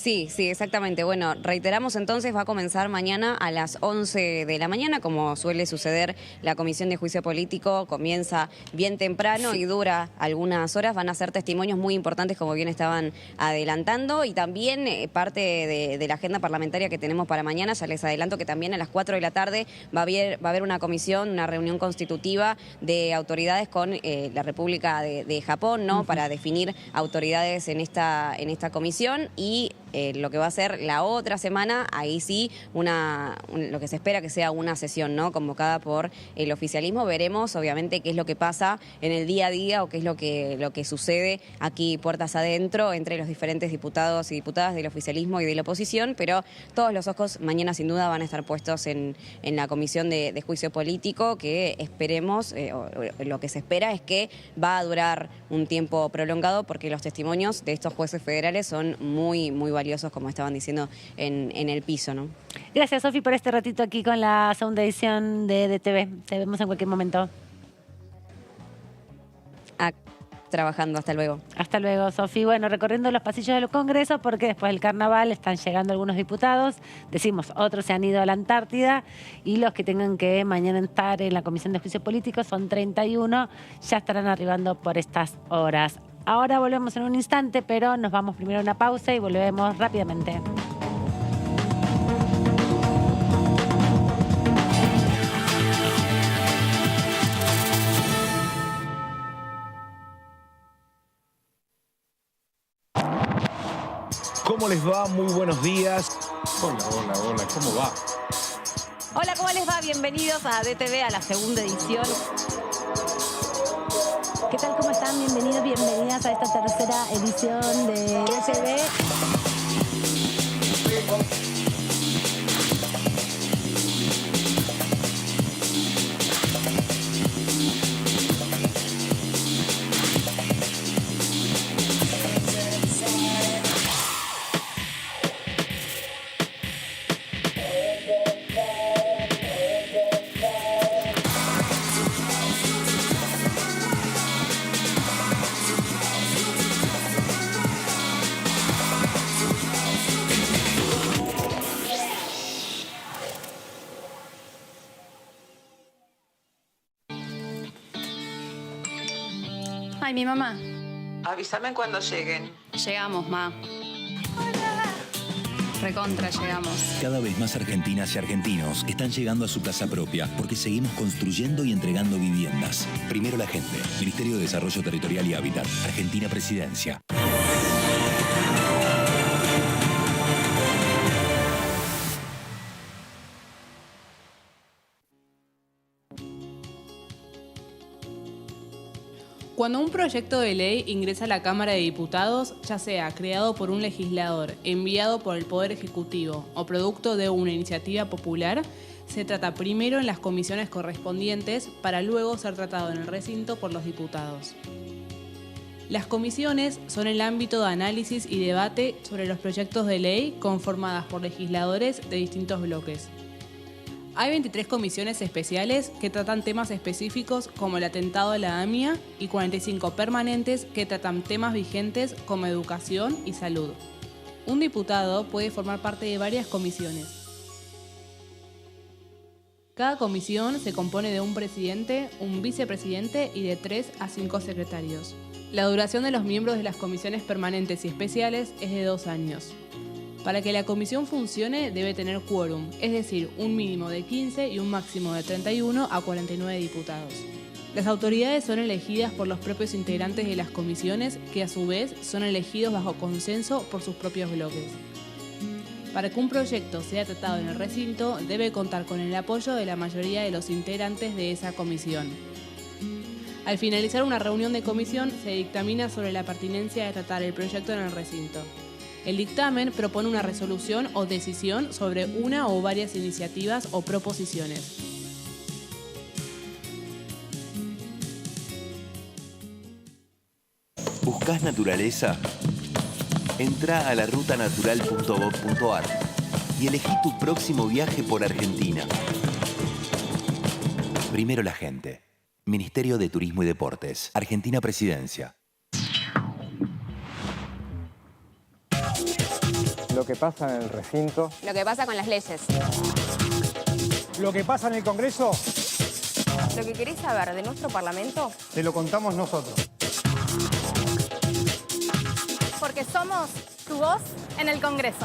Speaker 9: Sí, exactamente. Bueno, reiteramos entonces, va a comenzar mañana a las 11 de la mañana, como suele suceder, la Comisión de Juicio Político comienza bien temprano y dura algunas horas. Van a ser testimonios muy importantes, como bien estaban adelantando, y también parte de la agenda parlamentaria que tenemos para mañana. Ya les adelanto que también a las 4 de la tarde va a haber una comisión, una reunión constitutiva de autoridades con la República de Japón, ¿no? Para definir autoridades en esta comisión, y lo que va a ser la otra semana, ahí sí, lo que se espera que sea una sesión, ¿no? Convocada por el oficialismo. Veremos, obviamente, qué es lo que pasa en el día a día o qué es lo que sucede aquí puertas adentro entre los diferentes diputados y diputadas del oficialismo y de la oposición, pero todos los ojos mañana sin duda van a estar puestos en la Comisión de Juicio Político, que esperemos, lo que se espera es que va a durar un tiempo prolongado, porque los testimonios de estos jueces federales son muy valiosos, como estaban diciendo en el piso, ¿no?
Speaker 2: Gracias, Sofi, por este ratito aquí con la segunda edición de DTV. Te vemos en cualquier momento.
Speaker 9: Trabajando, hasta luego.
Speaker 2: Hasta luego, Sofi. Bueno, recorriendo los pasillos del Congreso, porque después del carnaval están llegando algunos diputados. Decimos, otros se han ido a la Antártida, y los que tengan que mañana estar en la Comisión de Juicio Político son 31, ya estarán arribando por estas horas. Ahora volvemos en un instante, pero nos vamos primero a una pausa y volvemos rápidamente.
Speaker 10: ¿Cómo les va? Muy buenos días.
Speaker 1: Hola, ¿cómo va?
Speaker 2: Hola, ¿cómo les va? Bienvenidos a DTV, a la segunda edición. ¿Qué tal? ¿Cómo están? Bienvenidos, bienvenidas a esta tercera edición de DTV.
Speaker 11: Ay, mi mamá.
Speaker 12: Avísame cuando lleguen.
Speaker 11: Llegamos, ma. Recontra, llegamos.
Speaker 13: Cada vez más argentinas y argentinos están llegando a su casa propia porque seguimos construyendo y entregando viviendas. Primero la gente. Ministerio de Desarrollo Territorial y Hábitat. Argentina Presidencia.
Speaker 14: Cuando un proyecto de ley ingresa a la Cámara de Diputados, ya sea creado por un legislador, enviado por el Poder Ejecutivo o producto de una iniciativa popular, se trata primero en las comisiones correspondientes para luego ser tratado en el recinto por los diputados. Las comisiones son el ámbito de análisis y debate sobre los proyectos de ley conformadas por legisladores de distintos bloques. Hay 23 comisiones especiales que tratan temas específicos como el atentado a la AMIA y 45 permanentes que tratan temas vigentes como educación y salud. Un diputado puede formar parte de varias comisiones. Cada comisión se compone de un presidente, un vicepresidente y de 3 a 5 secretarios. La duración de los miembros de las comisiones permanentes y especiales es de 2 años. Para que la comisión funcione debe tener quórum, es decir, un mínimo de 15 y un máximo de 31 a 49 diputados. Las autoridades son elegidas por los propios integrantes de las comisiones, que a su vez son elegidos bajo consenso por sus propios bloques. Para que un proyecto sea tratado en el recinto, debe contar con el apoyo de la mayoría de los integrantes de esa comisión. Al finalizar una reunión de comisión, se dictamina sobre la pertinencia de tratar el proyecto en el recinto. El dictamen propone una resolución o decisión sobre una o varias iniciativas o proposiciones.
Speaker 13: ¿Buscás naturaleza? Entrá a larutanatural.gov.ar y elegí tu próximo viaje por Argentina. Primero la gente. Ministerio de Turismo y Deportes. Argentina Presidencia.
Speaker 15: Lo que pasa en el recinto.
Speaker 16: Lo que pasa con las leyes.
Speaker 15: Lo que pasa en el Congreso.
Speaker 16: Lo que querés saber de nuestro Parlamento.
Speaker 15: Te lo contamos nosotros.
Speaker 16: Porque somos tu voz en el Congreso.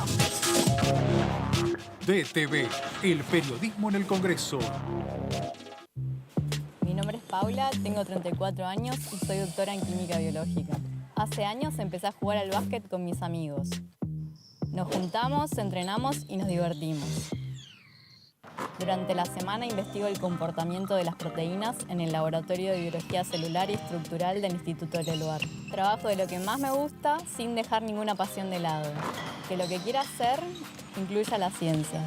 Speaker 17: DTV, el periodismo en el Congreso.
Speaker 18: Mi nombre es Paula, tengo 34 años y soy doctora en química biológica. Hace años empecé a jugar al básquet con mis amigos. Nos juntamos, entrenamos y nos divertimos. Durante la semana investigo el comportamiento de las proteínas en el Laboratorio de Biología Celular y Estructural del Instituto del Lugar. Trabajo de lo que más me gusta sin dejar ninguna pasión de lado. Que lo que quiera hacer incluya la ciencia.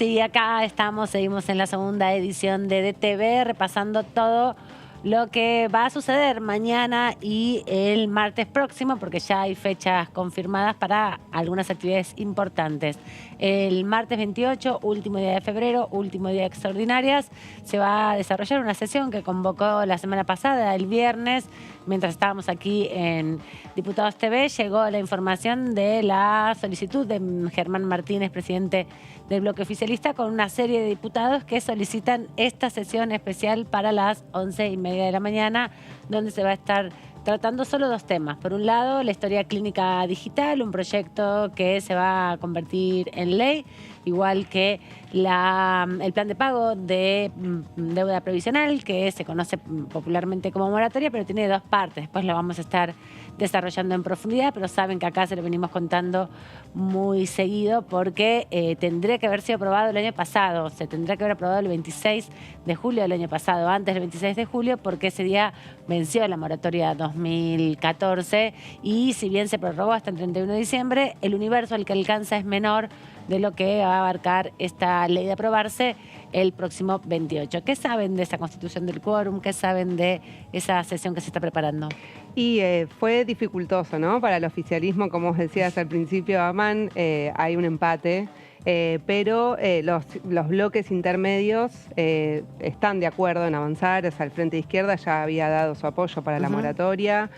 Speaker 2: Y acá estamos, seguimos en la segunda edición de DTV, repasando todo lo que va a suceder mañana y el martes próximo, porque ya hay fechas confirmadas para algunas actividades importantes. El martes 28, último día de febrero, último día de extraordinarias, se va a desarrollar una sesión que convocó la semana pasada, el viernes, mientras estábamos aquí en Diputados TV, llegó la información de la solicitud de Germán Martínez, presidente del bloque oficialista, con una serie de diputados que solicitan esta sesión especial para las 11:30 de la mañana, donde se va a estar tratando solo dos temas. Por un lado, la historia clínica digital, un proyecto que se va a convertir en ley, igual que el plan de pago de deuda previsional, que se conoce popularmente como moratoria, pero tiene dos partes. Después lo vamos a estar desarrollando en profundidad, pero saben que acá se lo venimos contando muy seguido porque tendría que haber sido aprobado el año pasado, se tendría que haber aprobado el 26 de julio del año pasado, antes del 26 de julio, porque ese día venció la moratoria 2014 y si bien se prorrogó hasta el 31 de diciembre, el universo al que alcanza es menor de lo que va a abarcar esta ley de aprobarse el próximo 28. ¿Qué saben de esa constitución del quórum? ¿Qué saben de esa sesión que se está preparando?
Speaker 3: Y fue dificultoso, ¿no? Para el oficialismo, como os decías al principio, Amán, hay un empate. Pero los bloques intermedios están de acuerdo en avanzar. O sea, el Frente de Izquierda ya había dado su apoyo para la moratoria,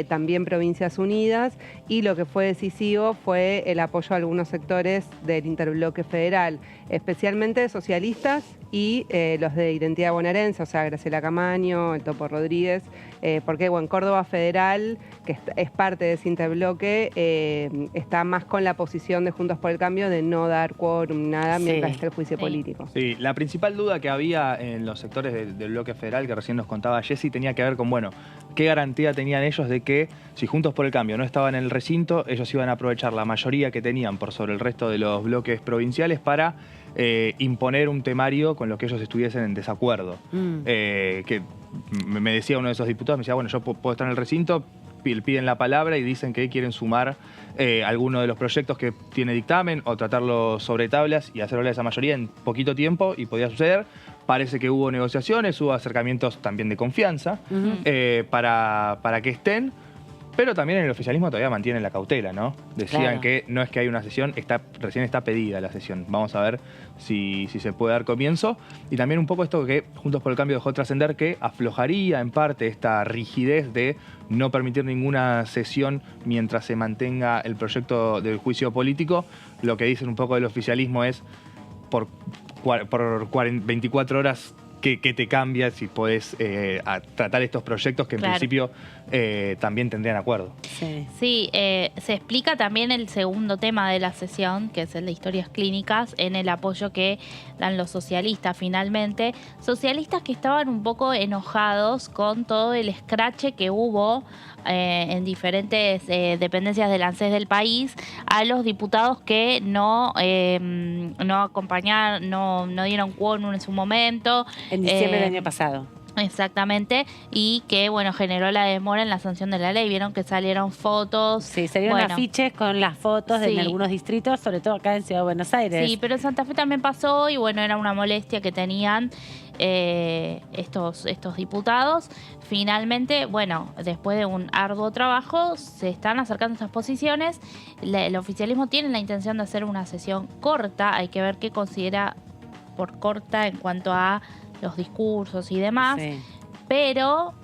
Speaker 3: también Provincias Unidas, y lo que fue decisivo fue el apoyo a algunos sectores del interbloque federal, especialmente socialistas y los de Identidad Bonaerense, o sea, Graciela Camaño, el Topo Rodríguez, porque bueno, Córdoba Federal, que es parte de ese interbloque, está más con la posición de Juntos por el Cambio de no dar quórum, nada, mientras esté el juicio político.
Speaker 8: Sí, la principal duda que había en los sectores del bloque federal, que recién nos contaba Jessy, tenía que ver con, bueno, qué garantía tenían ellos de que si Juntos por el Cambio no estaban en el recinto, ellos iban a aprovechar la mayoría que tenían por sobre el resto de los bloques provinciales para imponer un temario con lo que ellos estuviesen en desacuerdo. Que me decía uno de esos diputados, me decía, bueno, yo puedo estar en el recinto, piden la palabra y dicen que quieren sumar alguno de los proyectos que tiene dictamen o tratarlo sobre tablas y hacerlo a esa mayoría en poquito tiempo, y podía suceder. Parece que hubo negociaciones, hubo acercamientos también de confianza para que estén, pero también en el oficialismo todavía mantienen la cautela, ¿no? Decían que no es que hay una sesión, recién está pedida la sesión. Vamos a ver si se puede dar comienzo. Y también un poco esto que Juntos por el Cambio dejó trascender, que aflojaría en parte esta rigidez de no permitir ninguna sesión mientras se mantenga el proyecto del juicio político. Lo que dicen un poco del oficialismo es por 24 horas que te cambia si podés tratar estos proyectos que en principio también tendrían acuerdo.
Speaker 5: Sí, se explica también el segundo tema de la sesión, que es el de historias clínicas, en el apoyo que dan los socialistas finalmente. Socialistas que estaban un poco enojados con todo el escrache que hubo en diferentes dependencias del ANSES del país a los diputados que no acompañaron, no dieron quórum en su momento.
Speaker 2: En diciembre del año pasado.
Speaker 5: Exactamente, y que bueno, generó la demora en la sanción de la ley. Vieron que salieron fotos.
Speaker 2: Sí, salieron afiches con las fotos en algunos distritos, sobre todo acá en Ciudad de Buenos Aires.
Speaker 5: Sí, pero en Santa Fe también pasó y bueno, era una molestia que tenían estos diputados. Finalmente, bueno, después de un arduo trabajo, se están acercando a estas posiciones. El oficialismo tiene la intención de hacer una sesión corta. Hay que ver qué considera por corta en cuanto a los discursos y demás, pero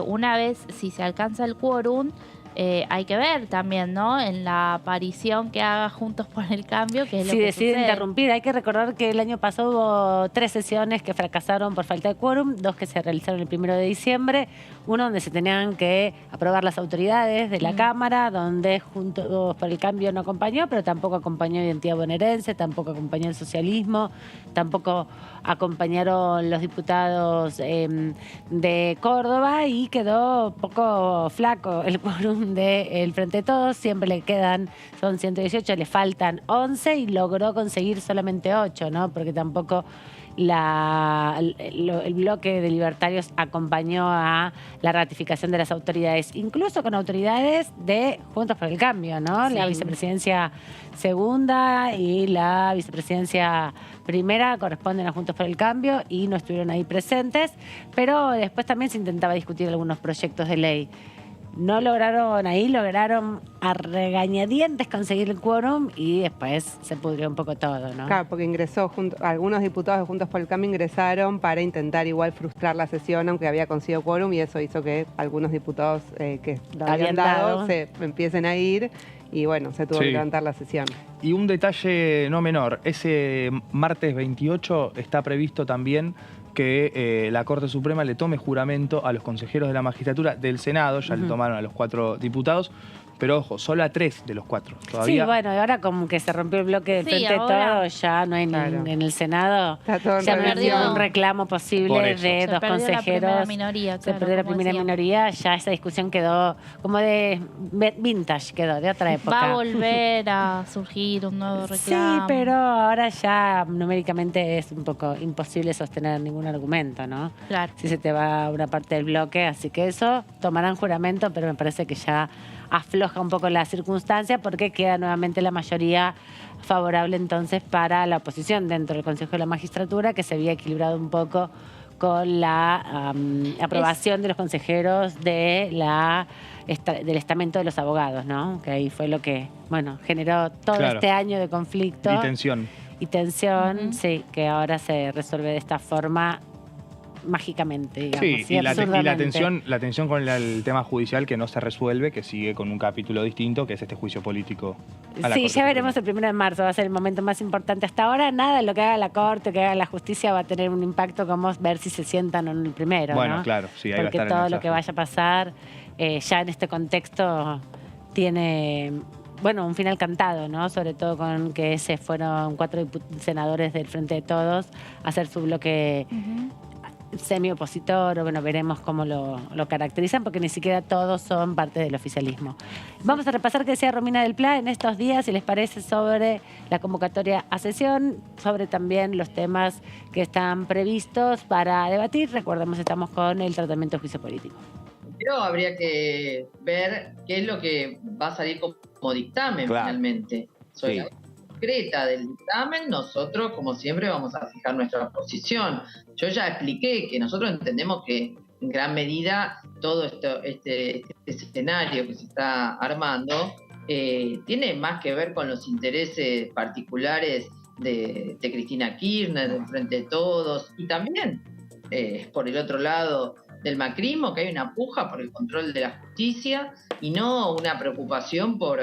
Speaker 5: una vez si se alcanza el quórum, hay que ver también, ¿no? En la aparición que haga Juntos por el Cambio, que es lo
Speaker 2: si
Speaker 5: que
Speaker 2: decide
Speaker 5: sucede.
Speaker 2: interrumpir, hay que recordar que el año pasado hubo 3 sesiones que fracasaron por falta de quórum, 2 que se realizaron el 1 de diciembre, uno donde se tenían que aprobar las autoridades de la Cámara, donde Juntos por el Cambio no acompañó, pero tampoco acompañó Identidad Bonaerense, tampoco acompañó el socialismo, tampoco acompañaron los diputados de Córdoba y quedó un poco flaco el quórum del Frente de Todos. Siempre le quedan, son 118, le faltan 11 y logró conseguir solamente 8, ¿no? Porque tampoco el bloque de libertarios acompañó a la ratificación de las autoridades, incluso con autoridades de Juntos por el Cambio, ¿no?
Speaker 5: Sí.
Speaker 2: La vicepresidencia segunda y la vicepresidencia primera corresponden a Juntos por el Cambio y no estuvieron ahí presentes, pero después también se intentaba discutir algunos proyectos de ley. No lograron ahí, lograron a regañadientes conseguir el quórum y después se pudrió un poco todo, ¿no?
Speaker 3: Claro, porque algunos diputados de Juntos por el Cambio ingresaron para intentar igual frustrar la sesión, aunque había conseguido quórum, y eso hizo que algunos diputados que lo habían dado se empiecen a ir y bueno, se tuvo que levantar la sesión.
Speaker 8: Y un detalle no menor, ese martes 28 está previsto también que la Corte Suprema le tome juramento a los consejeros de la magistratura del Senado, ya le tomaron a los 4 diputados, pero ojo, solo a 3 de los 4. Todavía.
Speaker 2: Sí, bueno, y ahora como que se rompió el bloque del Frente de Todos, ya no hay en el Senado, ya no hay ningún reclamo posible de 2 consejeros. Se perdió la primera minoría, ya esa discusión quedó como de vintage, quedó de otra época.
Speaker 5: Va a volver a surgir un nuevo reclamo.
Speaker 2: Sí, pero ahora ya numéricamente es un poco imposible sostener ningún argumento, ¿no?
Speaker 5: Claro.
Speaker 2: Si se te va una parte del bloque, así que eso tomarán juramento, pero me parece que ya afloja un poco la circunstancia porque queda nuevamente la mayoría favorable entonces para la oposición dentro del Consejo de la Magistratura, que se había equilibrado un poco con la aprobación de los consejeros del estamento de los abogados, ¿no? Que ahí fue lo que, bueno, generó todo este año de conflicto. Y tensión, sí, que ahora se resuelve de esta forma mágicamente, digamos.
Speaker 8: Sí, y la tensión con el tema judicial que no se resuelve, que sigue con un capítulo distinto, que es este juicio político a la
Speaker 2: Sí,
Speaker 8: Corte
Speaker 2: ya veremos el 1 de marzo, va a ser el momento más importante. Hasta ahora nada de lo que haga la Corte, que haga la justicia va a tener un impacto como ver si se sientan en el primero,
Speaker 8: Bueno,
Speaker 2: ¿no?
Speaker 8: claro, sí, ahí
Speaker 2: porque
Speaker 8: va a estar el
Speaker 2: todo lo
Speaker 8: mensaje.
Speaker 2: que vaya a pasar ya en este contexto tiene, bueno, un final cantado, ¿no? Sobre todo con que se fueron 4 senadores del Frente de Todos a hacer su bloque semi-opositor, o bueno, veremos cómo lo caracterizan, porque ni siquiera todos son parte del oficialismo. Vamos a repasar qué decía Romina del Pla en estos días, si les parece, sobre la convocatoria a sesión, sobre también los temas que están previstos para debatir. Recordemos, estamos con el tratamiento de juicio político.
Speaker 19: Pero habría que ver qué es lo que va a salir como dictamen finalmente. Sobre la concreta del dictamen, nosotros, como siempre, vamos a fijar nuestra posición. Yo ya expliqué que nosotros entendemos que en gran medida todo este escenario que se está armando tiene más que ver con los intereses particulares de Cristina Kirchner, del Frente de Todos, y también por el otro lado del macrismo, que hay una puja por el control de la justicia y no una preocupación por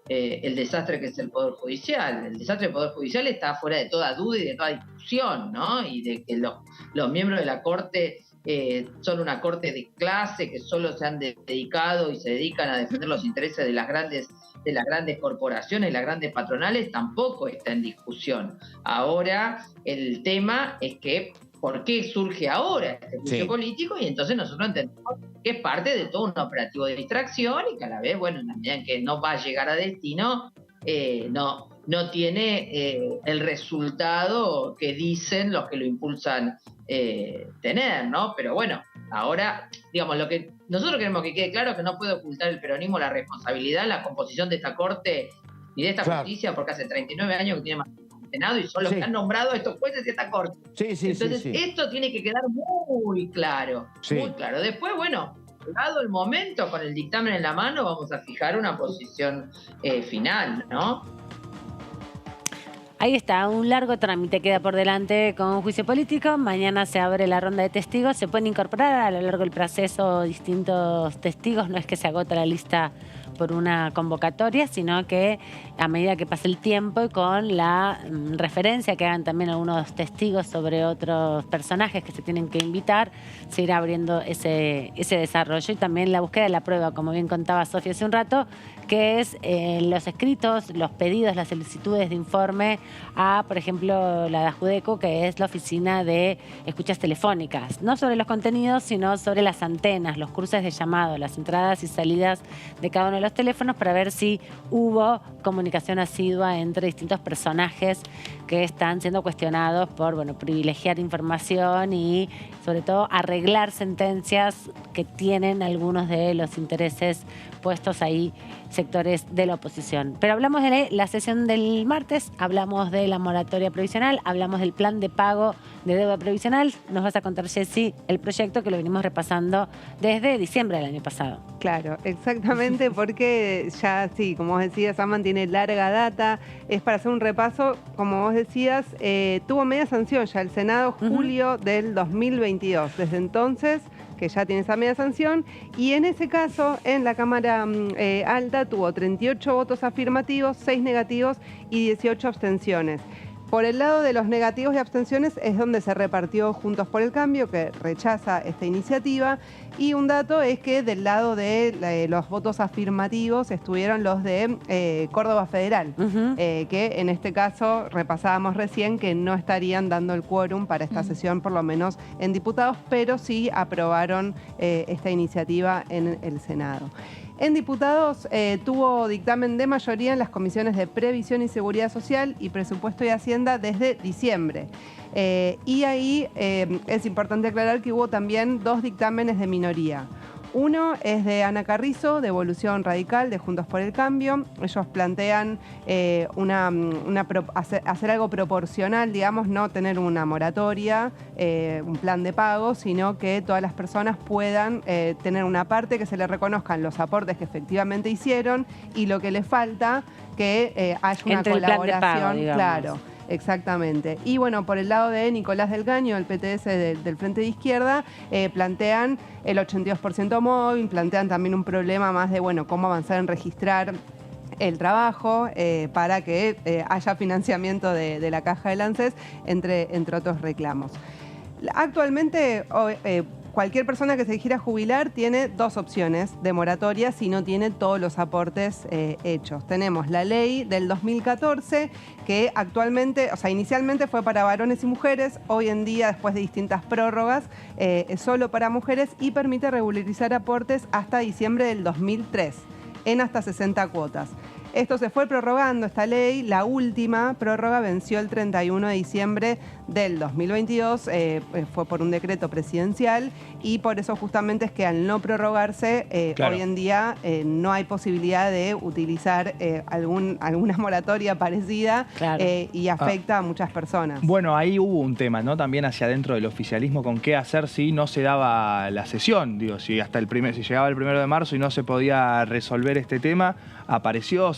Speaker 19: el desastre que es el Poder Judicial. El desastre del Poder Judicial está fuera de toda duda y de toda discusión, ¿no? Y de que los miembros de la Corte son una Corte de clase, que solo se han dedicado y se dedican a defender los intereses de las grandes corporaciones, las grandes patronales, tampoco está en discusión. Ahora el tema es que ¿por qué surge ahora este juicio político? Y entonces nosotros entendemos que es parte de todo un operativo de distracción y que a la vez, bueno, en la medida en que no va a llegar a destino, no tiene el resultado que dicen los que lo impulsan tener, ¿no? Pero bueno, Ahora, digamos, lo que nosotros queremos que quede claro es que no puede ocultar el peronismo la responsabilidad en la composición de esta Corte y de esta justicia, porque hace 39 años que tiene más Senado y son los que han nombrado a estos jueces de esta Corte. Entonces, esto tiene que quedar muy claro, muy claro. Después, bueno, dado el momento, con el dictamen en la mano, vamos a fijar una posición final, ¿no?
Speaker 2: Ahí está, un largo trámite queda por delante con un juicio político. Mañana se abre la ronda de testigos. Se pueden incorporar a lo largo del proceso distintos testigos. No es que se agota la lista por una convocatoria, sino que a medida que pase el tiempo y con la referencia que hagan también algunos testigos sobre otros personajes que se tienen que invitar, se irá abriendo ese desarrollo. Y también la búsqueda de la prueba, como bien contaba Sofía hace un rato, que es los escritos, los pedidos, las solicitudes de informe a, por ejemplo, la DAJUDECO, que es la oficina de escuchas telefónicas, no sobre los contenidos, sino sobre las antenas, los cruces de llamado, las entradas y salidas de cada uno de los teléfonos, para ver si hubo comunicación asidua entre distintos personajes que están siendo cuestionados por, bueno, privilegiar información y, sobre todo, arreglar sentencias que tienen algunos de los intereses puestos ahí, sectores de la oposición. Pero hablamos de la sesión del martes, hablamos de la moratoria provisional, hablamos del plan de pago de deuda provisional. Nos vas a contar, Jessy, el proyecto que lo venimos repasando desde diciembre del año pasado.
Speaker 3: Claro, exactamente, porque ya, sí, como vos decías, Aman tiene larga data. Es para hacer un repaso, como vos decías, tuvo media sanción ya el Senado, julio del 2022. Desde entonces, que ya tiene esa media sanción, y en ese caso, en la Cámara Alta, tuvo 38 votos afirmativos, 6 negativos y 18 abstenciones. Por el lado de los negativos y abstenciones es donde se repartió Juntos por el Cambio, que rechaza esta iniciativa. Y un dato es que del lado de los votos afirmativos estuvieron los de Córdoba Federal, que en este caso repasábamos recién que no estarían dando el quórum para esta sesión, por lo menos en diputados, pero sí aprobaron esta iniciativa en el Senado. En diputados tuvo dictamen de mayoría en las comisiones de Previsión y Seguridad Social y Presupuesto y Hacienda desde diciembre. Y ahí es importante aclarar que hubo también 2 dictámenes de minoría. Uno es de Ana Carrizo, de Evolución Radical, de Juntos por el Cambio. Ellos plantean hacer algo proporcional, digamos, no tener una moratoria, un plan de pago, sino que todas las personas puedan tener una parte que se les reconozcan los aportes que efectivamente hicieron y lo que les falta, que haya una
Speaker 2: entre
Speaker 3: colaboración,
Speaker 2: el plan de pago, digamos.
Speaker 3: Claro. Exactamente. Y bueno, por el lado de Nicolás del Caño, el PTS del Frente de Izquierda, plantean el 82% móvil, plantean también un problema más de, bueno, cómo avanzar en registrar el trabajo para que haya financiamiento de la caja del ANSES, entre otros reclamos. Actualmente, cualquier persona que se quiera jubilar tiene 2 opciones de moratoria si no tiene todos los aportes hechos. Tenemos la ley del 2014 que actualmente, o sea, inicialmente fue para varones y mujeres, hoy en día, después de distintas prórrogas, es solo para mujeres y permite regularizar aportes hasta diciembre del 2003 en hasta 60 cuotas. Esto se fue prorrogando, esta ley. La última prórroga venció el 31 de diciembre del 2022, fue por un decreto presidencial y por eso justamente es que al no prorrogarse,
Speaker 8: Claro.
Speaker 3: hoy en día no hay posibilidad de utilizar alguna moratoria parecida,
Speaker 2: Claro.
Speaker 3: y afecta a muchas personas.
Speaker 8: Bueno, ahí hubo un tema, ¿no? También hacia adentro del oficialismo con qué hacer si no se daba la sesión. Digo, si hasta si llegaba el 1 de marzo y no se podía resolver este tema, apareció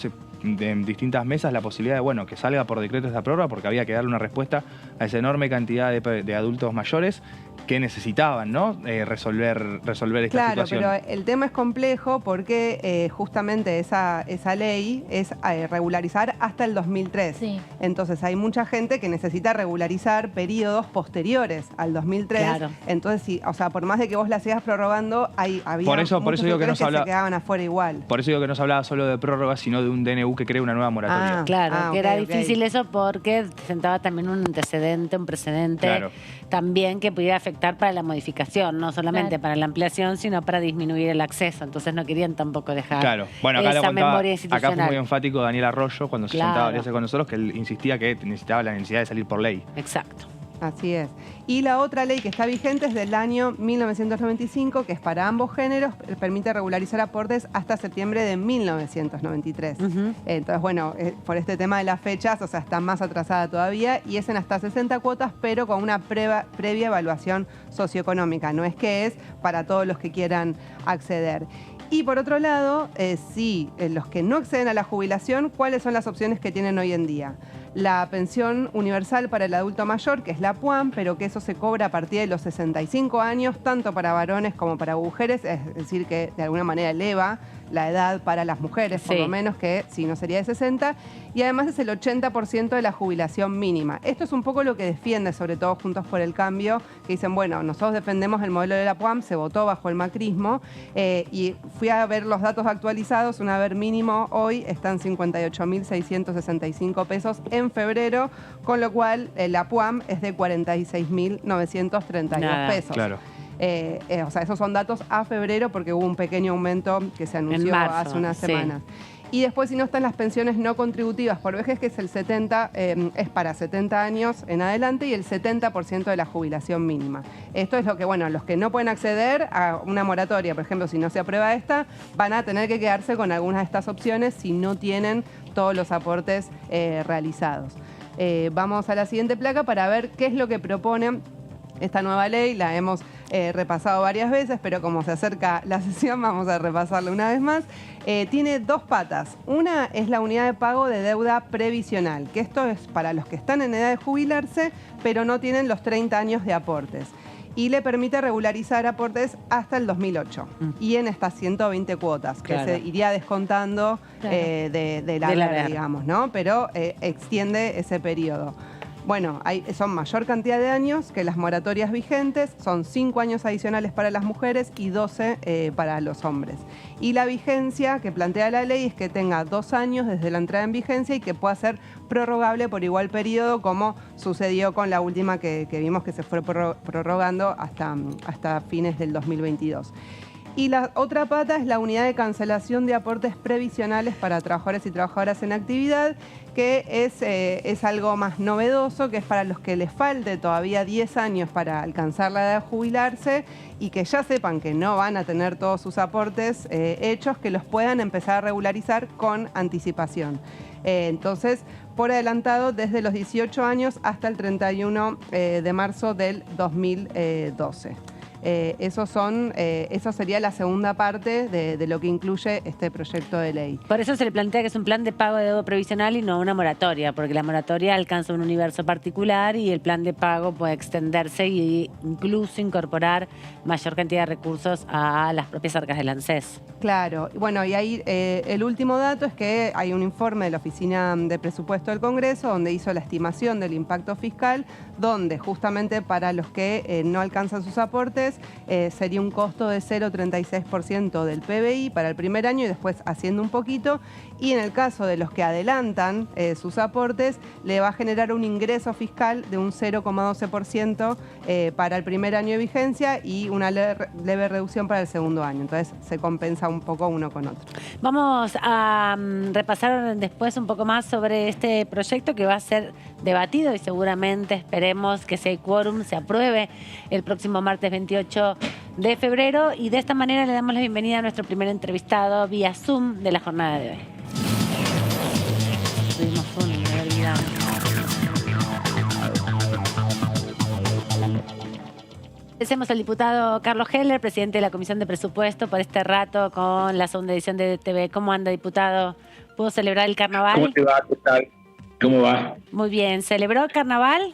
Speaker 8: en distintas mesas la posibilidad de, bueno, que salga por decreto esta prórroga, porque había que darle una respuesta a esa enorme cantidad de adultos mayores que necesitaban, ¿no? Resolver esta
Speaker 3: Claro,
Speaker 8: situación.
Speaker 3: pero el tema es complejo porque justamente esa ley es regularizar hasta el 2003.
Speaker 5: Sí.
Speaker 3: Entonces hay mucha gente que necesita regularizar periodos posteriores al 2003.
Speaker 2: Claro.
Speaker 3: Entonces, sí, o sea, por más de que vos la sigas prorrogando, había
Speaker 8: Por eso
Speaker 3: muchos
Speaker 8: digo que no
Speaker 3: sectores
Speaker 8: se habla-
Speaker 3: se quedaban afuera igual.
Speaker 8: Por eso digo que no se hablaba solo de prórroga, sino de un DNU que cree una nueva moratoria.
Speaker 2: Claro, que
Speaker 3: ok,
Speaker 2: era
Speaker 3: ok.
Speaker 2: difícil eso porque sentaba también un antecedente, un precedente
Speaker 8: Claro.
Speaker 2: también que pudiera afectar para la modificación, no solamente
Speaker 5: Claro.
Speaker 2: para la ampliación, sino para disminuir el acceso. Entonces no querían tampoco dejar
Speaker 8: Claro, bueno, acá lo
Speaker 2: esa
Speaker 8: contaba,
Speaker 2: memoria
Speaker 8: acá
Speaker 2: institucional.
Speaker 8: fue muy enfático Daniel Arroyo cuando se
Speaker 2: Claro.
Speaker 8: sentaba a hablarse con nosotros, que él insistía que necesitaba la necesidad de salir por ley.
Speaker 2: Exacto.
Speaker 3: Así es. Y la otra ley que está vigente es del año 1995, que es para ambos géneros, permite regularizar aportes hasta septiembre de 1993. Entonces, bueno, por este tema de las fechas, o sea, está más atrasada todavía y es en hasta 60 cuotas, pero con una previa evaluación socioeconómica. No es que es para todos los que quieran acceder. Y por otro lado, los que no acceden a la jubilación, ¿cuáles son las opciones que tienen hoy en día? La pensión universal para el adulto mayor, que es la PUAM, pero que eso se cobra a partir de los 65 años, tanto para varones como para mujeres, es decir, que de alguna manera eleva la edad para las mujeres, por lo menos, que si no sería de 60, y además es el 80% de la jubilación mínima. Esto es un poco lo que defiende, sobre todo Juntos por el Cambio, que dicen, bueno, nosotros defendemos el modelo de la PUAM, se votó bajo el macrismo, y fui a ver los datos actualizados, un haber mínimo hoy está en 58.665 pesos en febrero, con lo cual la PUAM es de 46.932 pesos. Claro. O sea, esos son datos a febrero porque hubo un pequeño aumento que se anunció hace unas semanas. Y después, si no están las pensiones no contributivas por vejez, que es el 70, es para 70 años en adelante y el 70% de la jubilación mínima. Esto es lo que, bueno, los que no pueden acceder a una moratoria, por ejemplo, si no se aprueba esta, van a tener que quedarse con algunas de estas opciones si no tienen todos los aportes realizados. Vamos a la siguiente placa para ver qué es lo que propone esta nueva ley. La hemos repasado varias veces, pero como se acerca la sesión vamos a repasarla una vez más. Tiene dos patas. Una es la unidad de pago de deuda previsional, que esto es para los que están en edad de jubilarse, pero no tienen los 30 años de aportes. Y le permite regularizar aportes hasta el 2008. Y en estas 120 cuotas, que se iría descontando de la haber, digamos, ¿no? Pero extiende ese periodo. Bueno, son mayor cantidad de años que las moratorias vigentes, son 5 años adicionales para las mujeres y 12 para los hombres. Y la vigencia que plantea la ley es que tenga 2 años desde la entrada en vigencia y que pueda ser prorrogable por igual periodo, como sucedió con la última que vimos que se fue prorrogando hasta fines del 2022. Y la otra pata es la unidad de cancelación de aportes previsionales para trabajadores y trabajadoras en actividad, que es algo más novedoso, que es para los que les falte todavía 10 años para alcanzar la edad de jubilarse y que ya sepan que no van a tener todos sus aportes hechos, que los puedan empezar a regularizar con anticipación. Entonces, por adelantado, desde los 18 años hasta el 31 de marzo del 2012. Eso sería la segunda parte de lo que incluye este proyecto de ley.
Speaker 2: Por eso se le plantea que es un plan de pago de deuda previsional y no una moratoria, porque la moratoria alcanza un universo particular y el plan de pago puede extenderse e incluso incorporar mayor cantidad de recursos a las propias arcas del ANSES.
Speaker 3: Claro. Bueno, y ahí el último dato es que hay un informe de la Oficina de Presupuesto del Congreso donde hizo la estimación del impacto fiscal, donde justamente para los que no alcanzan sus aportes sería un costo de 0,36% del PBI para el primer año y después haciendo un poquito. Y en el caso de los que adelantan sus aportes, le va a generar un ingreso fiscal de un 0,12% para el primer año de vigencia y una leve reducción para el segundo año. Entonces se compensa un poco uno con otro.
Speaker 2: Vamos a repasar después un poco más sobre este proyecto que va a ser debatido y seguramente esperemos que si hay quórum se apruebe el próximo martes 28 de febrero. Y de esta manera le damos la bienvenida a nuestro primer entrevistado vía Zoom de la jornada de hoy. Tuvimos Zoom, me he olvidado. Agradecemos al diputado Carlos Heller, presidente de la Comisión de Presupuesto, por este rato con la segunda edición de DTV. ¿Cómo anda, diputado? ¿Pudo celebrar el carnaval?
Speaker 20: ¿Cómo te va? ¿Qué tal? ¿Cómo va?
Speaker 2: Muy bien. ¿Celebró el carnaval?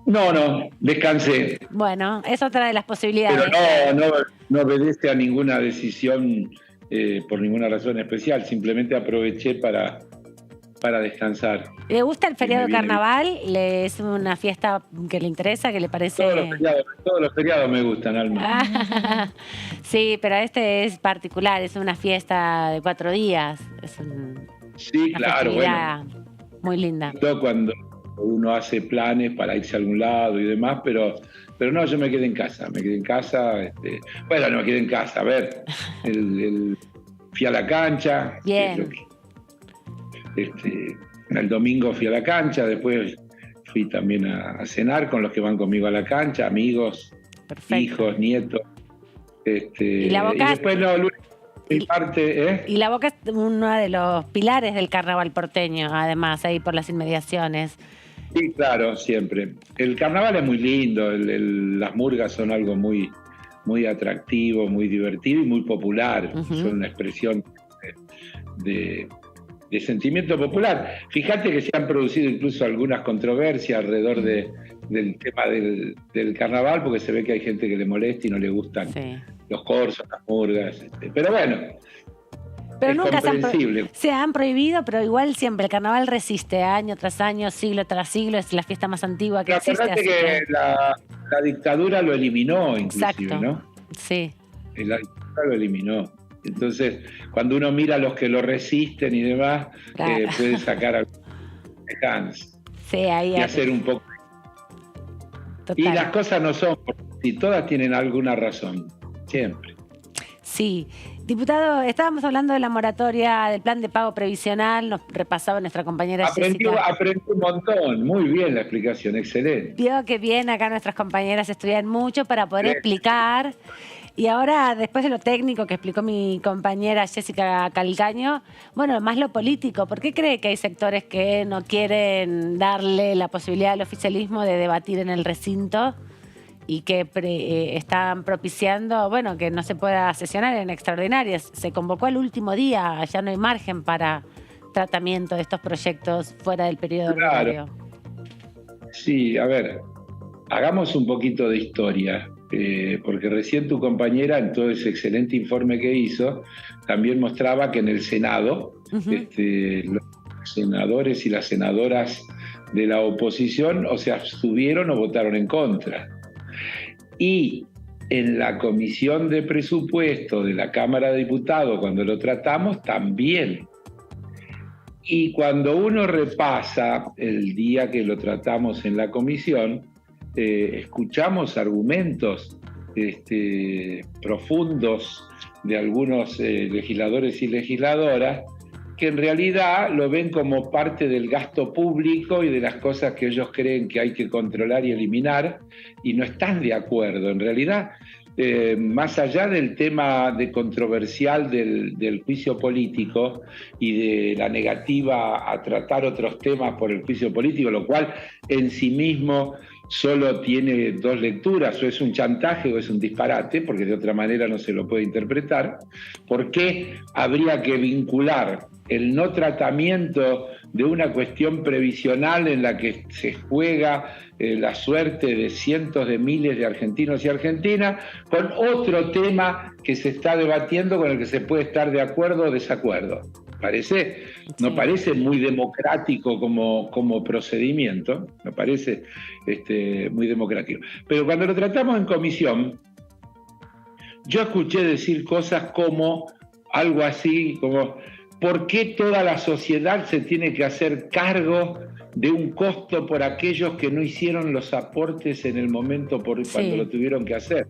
Speaker 20: No, descansé.
Speaker 2: Bueno, es otra de las posibilidades.
Speaker 20: Pero no obedece a ninguna decisión por ninguna razón especial. Simplemente aproveché para descansar.
Speaker 2: ¿Le gusta el feriado de carnaval? ¿Es una fiesta que le interesa, que le parece...?
Speaker 20: Todos los feriados me gustan, Alma.
Speaker 2: Sí, pero este es particular, es una fiesta de 4 días.
Speaker 20: Sí, claro, bueno.
Speaker 2: Muy linda.
Speaker 20: Cuando uno hace planes para irse a algún lado y demás, pero no, yo me quedé en casa. No me quedé en casa. A ver, fui a la cancha.
Speaker 2: Bien.
Speaker 20: El domingo fui a la cancha, después fui también a cenar con los que van conmigo a la cancha, amigos, hijos, nietos.
Speaker 2: Y la Boca,
Speaker 20: y después mi parte,
Speaker 2: y la Boca es uno de los pilares del carnaval porteño, además, ahí por las inmediaciones.
Speaker 20: Sí, claro, siempre. El carnaval es muy lindo, las murgas son algo muy, muy atractivo, muy divertido y muy popular. Son una expresión de sentimiento popular. Fíjate que se han producido incluso algunas controversias alrededor del tema del carnaval, porque se ve que hay gente que le molesta y no le gustan los corsos, las murgas. Pero bueno,
Speaker 2: pero
Speaker 20: es
Speaker 2: nunca
Speaker 20: comprensible.
Speaker 2: se han prohibido, pero igual siempre el carnaval resiste año tras año, siglo tras siglo, es la fiesta más antigua que existe.
Speaker 20: Acordate que la dictadura lo eliminó, inclusive,
Speaker 2: exacto.
Speaker 20: ¿no?
Speaker 2: Sí.
Speaker 20: La dictadura lo eliminó. Entonces, cuando uno mira a los que lo resisten y demás,
Speaker 2: Claro.
Speaker 20: Puede sacar algunos mecanismos
Speaker 2: Sí, ahí
Speaker 20: y hacer un poco.
Speaker 2: Total.
Speaker 20: Y las cosas no son, si todas tienen alguna razón, siempre.
Speaker 2: Sí. Diputado, estábamos hablando de la moratoria del plan de pago previsional, nos repasaba nuestra compañera Jessica.
Speaker 20: Aprendí un montón, muy bien la explicación, excelente.
Speaker 2: Vio que bien acá nuestras compañeras estudian mucho para poder explicar. Y ahora, después de lo técnico que explicó mi compañera Jessica Calcaño, bueno, más lo político. ¿Por qué cree que hay sectores que no quieren darle la posibilidad al oficialismo de debatir en el recinto y que están propiciando, bueno, que no se pueda sesionar en extraordinarias? Se convocó el último día, ya no hay margen para tratamiento de estos proyectos fuera del periodo ordinario.
Speaker 20: Sí, a ver, hagamos un poquito de historia. Porque recién tu compañera, en todo ese excelente informe que hizo, también mostraba que en el Senado, los senadores y las senadoras de la oposición o se abstuvieron o votaron en contra. Y en la Comisión de Presupuesto de la Cámara de Diputados, cuando lo tratamos, también. Y cuando uno repasa el día que lo tratamos en la comisión, escuchamos argumentos profundos de algunos legisladores y legisladoras que en realidad lo ven como parte del gasto público y de las cosas que ellos creen que hay que controlar y eliminar, y no están de acuerdo. En realidad, más allá del tema controversial del juicio político y de la negativa a tratar otros temas por el juicio político, lo cual en sí mismo solo tiene dos lecturas: o es un chantaje o es un disparate, porque de otra manera no se lo puede interpretar. ¿Por qué habría que vincular el no tratamiento de una cuestión previsional en la que se juega la suerte de cientos de miles de argentinos y argentinas con otro tema que se está debatiendo, con el que se puede estar de acuerdo o desacuerdo? ¿Parece? No parece muy democrático como procedimiento, me parece muy democrático. Pero cuando lo tratamos en comisión, yo escuché decir cosas como algo así, como ¿por qué toda la sociedad se tiene que hacer cargo de un costo por aquellos que no hicieron los aportes en el momento cuando lo tuvieron que hacer?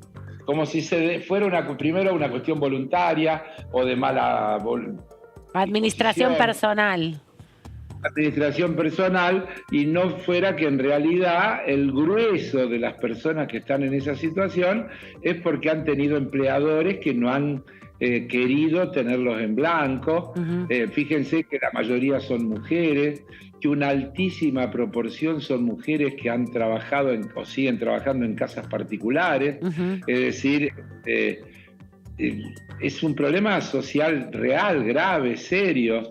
Speaker 20: Como si fuera primero una cuestión voluntaria o de mala
Speaker 2: administración personal.
Speaker 20: Administración personal, y no fuera que en realidad el grueso de las personas que están en esa situación es porque han tenido empleadores que no han querido tenerlos en blanco. Fíjense que la mayoría son mujeres, que una altísima proporción son mujeres que han trabajado o siguen trabajando en casas particulares. Es decir, es un problema social real, grave, serio,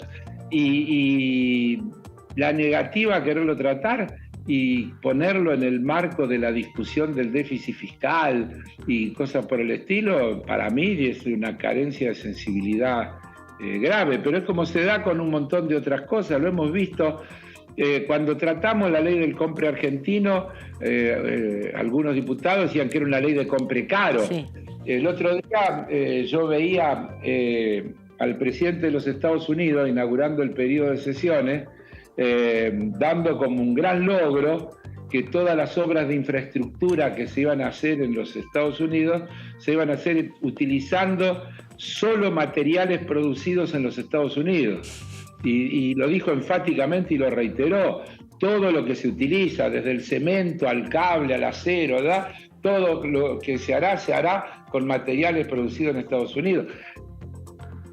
Speaker 20: y la negativa a quererlo tratar y ponerlo en el marco de la discusión del déficit fiscal y cosas por el estilo, para mí es una carencia de sensibilidad grave, pero es como se da con un montón de otras cosas. Lo hemos visto cuando tratamos la ley del compre argentino, algunos diputados decían que era una ley de compre caro. Sí. El otro día yo veía al presidente de los Estados Unidos inaugurando el periodo de sesiones, dando como un gran logro que todas las obras de infraestructura que se iban a hacer en los Estados Unidos se iban a hacer utilizando solo materiales producidos en los Estados Unidos. Y lo dijo enfáticamente y lo reiteró. todo lo que se utiliza, desde el cemento al cable, al acero, ¿verdad? Todo lo que se hará con materiales producidos en Estados Unidos.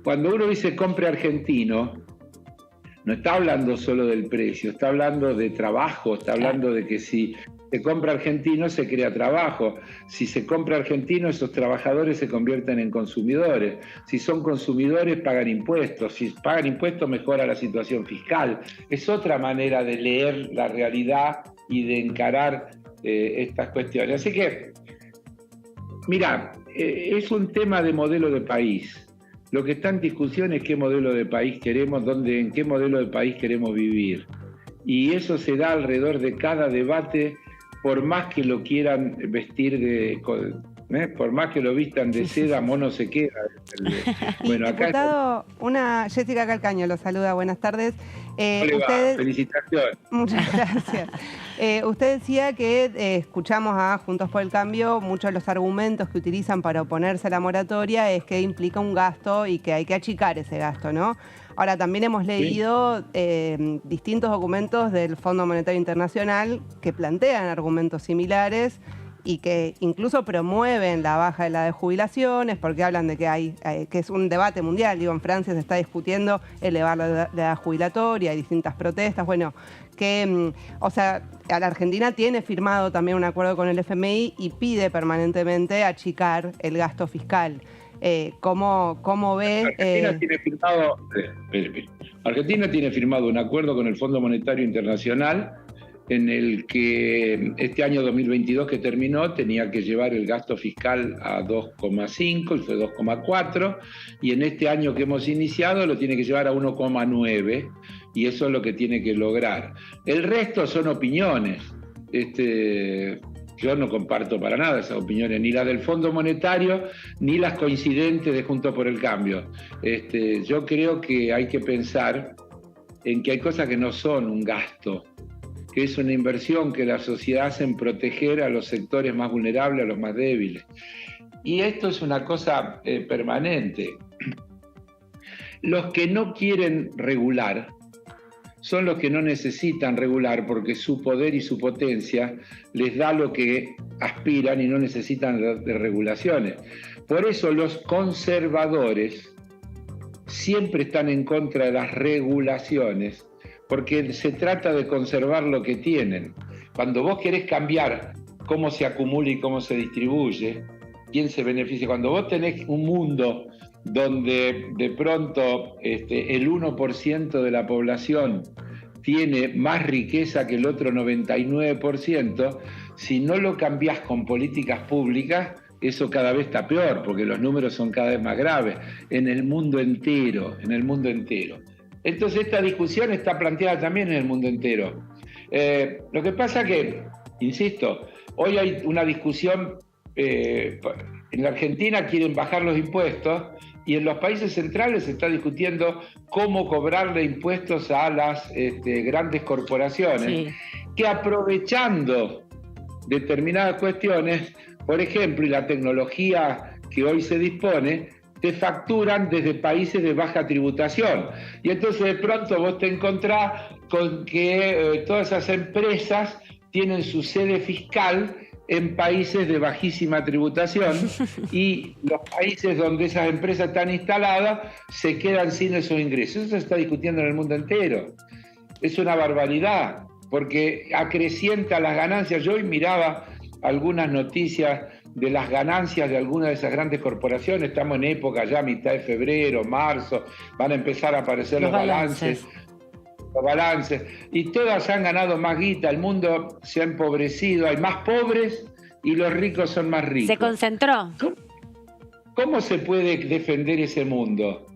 Speaker 20: Cuando uno dice compre argentino, no está hablando solo del precio, está hablando de trabajo, está hablando de que si se compra argentino se crea trabajo. Si se compra argentino, esos trabajadores se convierten en consumidores. Si son consumidores, pagan impuestos. Si pagan impuestos, mejora la situación fiscal. Es otra manera de leer la realidad y de encarar estas cuestiones. Así que, mira, es un tema de modelo de país. Lo que está en discusión es qué modelo de país queremos, en qué modelo de país queremos vivir. Y eso se da alrededor de cada debate, por más que lo quieran vestir por más que lo vistan de seda, mono se queda.
Speaker 3: Bueno, acá diputado, Jessica Calcaño lo saluda, buenas tardes.
Speaker 20: Felicitaciones.
Speaker 3: Muchas gracias. Usted decía que escuchamos a Juntos por el Cambio, muchos de los argumentos que utilizan para oponerse a la moratoria es que implica un gasto y que hay que achicar ese gasto, ¿no? Ahora, también hemos leído distintos documentos del Fondo Monetario Internacional que plantean argumentos similares y que incluso promueven la baja de la de jubilaciones, porque hablan de que es un debate mundial. Digo, en Francia se está discutiendo elevar la edad jubilatoria, hay distintas protestas. Bueno, o sea, a la Argentina tiene firmado también un acuerdo con el FMI y pide permanentemente achicar el gasto fiscal. ¿Cómo ve?
Speaker 20: Argentina tiene firmado un acuerdo con el Fondo Monetario Internacional en el que este año 2022 que terminó tenía que llevar el gasto fiscal a 2,5 y fue 2,4, y en este año que hemos iniciado lo tiene que llevar a 1,9, y eso es lo que tiene que lograr. El resto son opiniones. Yo no comparto para nada esas opiniones, ni las del Fondo Monetario, ni las coincidentes de Juntos por el Cambio. Yo creo que hay que pensar en que hay cosas que no son un gasto, que es una inversión que la sociedad hace en proteger a los sectores más vulnerables, a los más débiles. Y esto es una cosa permanente. Los que no quieren regular son los que no necesitan regular porque su poder y su potencia les da lo que aspiran y no necesitan de regulaciones. Por eso los conservadores siempre están en contra de las regulaciones, porque se trata de conservar lo que tienen. Cuando vos querés cambiar cómo se acumula y cómo se distribuye, quién se beneficia, cuando vos tenés un mundo donde de pronto el 1% de la población tiene más riqueza que el otro 99%, si no lo cambiás con políticas públicas, eso cada vez está peor, porque los números son cada vez más graves, en el mundo entero, Entonces esta discusión está planteada también en el mundo entero. Lo que pasa que, insisto, hoy hay una discusión, en la Argentina quieren bajar los impuestos y en los países centrales se está discutiendo cómo cobrarle impuestos a las grandes corporaciones, que aprovechando determinadas cuestiones, por ejemplo, y la tecnología que hoy se dispone, te facturan desde países de baja tributación. Y entonces de pronto vos te encontrás con que todas esas empresas tienen su sede fiscal en países de bajísima tributación y los países donde esas empresas están instaladas se quedan sin esos ingresos. Eso se está discutiendo en el mundo entero. Es una barbaridad, porque acrecienta las ganancias. Yo hoy miraba algunas noticias de las ganancias de algunas de esas grandes corporaciones. Estamos en época ya, mitad de febrero, marzo, van a empezar a aparecer los balances, y todas han ganado más guita, el mundo se ha empobrecido, hay más pobres y los ricos son más ricos.
Speaker 2: Se concentró.
Speaker 20: ¿Cómo se puede defender ese mundo?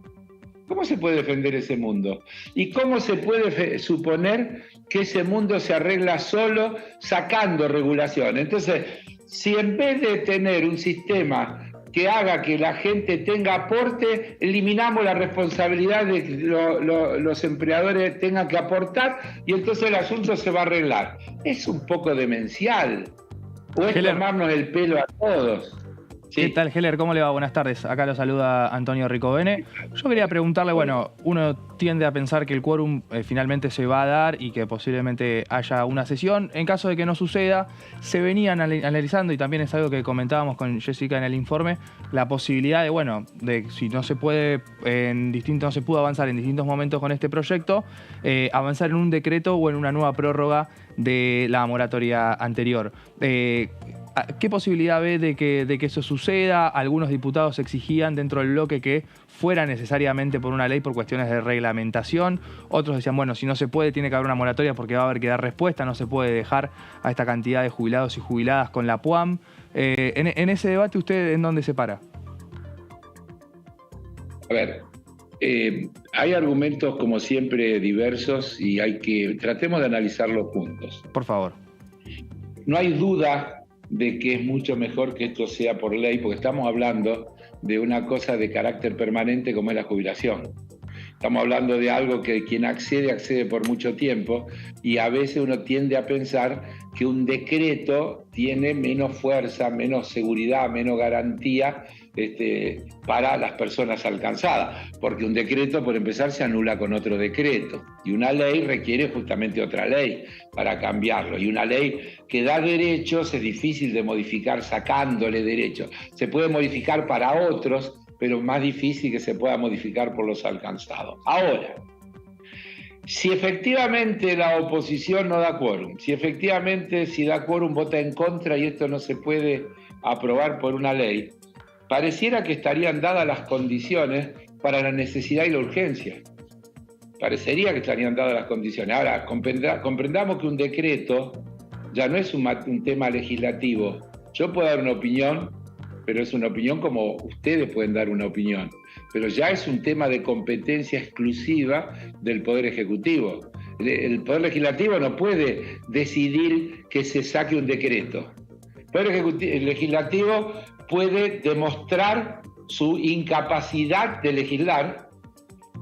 Speaker 20: ¿Cómo se puede defender ese mundo? ¿Y cómo se puede suponer que ese mundo se arregla solo sacando regulación? Entonces, si en vez de tener un sistema que haga que la gente tenga aporte, eliminamos la responsabilidad de que los empleadores tengan que aportar y entonces el asunto se va a arreglar. Es un poco demencial. O es tomarnos el pelo a todos.
Speaker 8: ¿Qué tal, Heller? ¿Cómo le va? Buenas tardes. Acá lo saluda Antonio Ricovene. Yo quería preguntarle, bueno, uno tiende a pensar que el quórum finalmente se va a dar y que posiblemente haya una sesión. En caso de que no suceda, se venía analizando, y también es algo que comentábamos con Jessica en el informe, la posibilidad de, bueno, de si no se puede no se pudo avanzar en distintos momentos con este proyecto, avanzar en un decreto o en una nueva prórroga de la moratoria anterior. ¿Qué posibilidad ve de que eso suceda? Algunos diputados exigían dentro del bloque que fuera necesariamente por una ley por cuestiones de reglamentación. Otros decían, bueno, si no se puede, tiene que haber una moratoria porque va a haber que dar respuesta. No se puede dejar a esta cantidad de jubilados y jubiladas con la PUAM. En ese debate, ¿usted en dónde se para?
Speaker 20: A ver, hay argumentos como siempre diversos y tratemos de analizarlos juntos.
Speaker 8: Por favor.
Speaker 20: No hay duda de que es mucho mejor que esto sea por ley, porque estamos hablando de una cosa de carácter permanente como es la jubilación. Estamos hablando de algo que quien accede por mucho tiempo, y a veces uno tiende a pensar que un decreto tiene menos fuerza, menos seguridad, menos garantía para las personas alcanzadas, porque un decreto, por empezar, se anula con otro decreto, y una ley requiere justamente otra ley para cambiarlo, y una ley que da derechos es difícil de modificar sacándole derechos. Se puede modificar para otros, pero más difícil que se pueda modificar por los alcanzados. Ahora, si efectivamente la oposición no da quórum, si da quórum vota en contra y esto no se puede aprobar por una ley, pareciera que estarían dadas las condiciones para la necesidad y la urgencia. Parecería que estarían dadas las condiciones. Ahora, comprendamos que un decreto ya no es un tema legislativo. Yo puedo dar una opinión, pero es una opinión como ustedes pueden dar una opinión. Pero ya es un tema de competencia exclusiva del Poder Ejecutivo. El Poder Legislativo no puede decidir que se saque un decreto. El Legislativo puede demostrar su incapacidad de legislar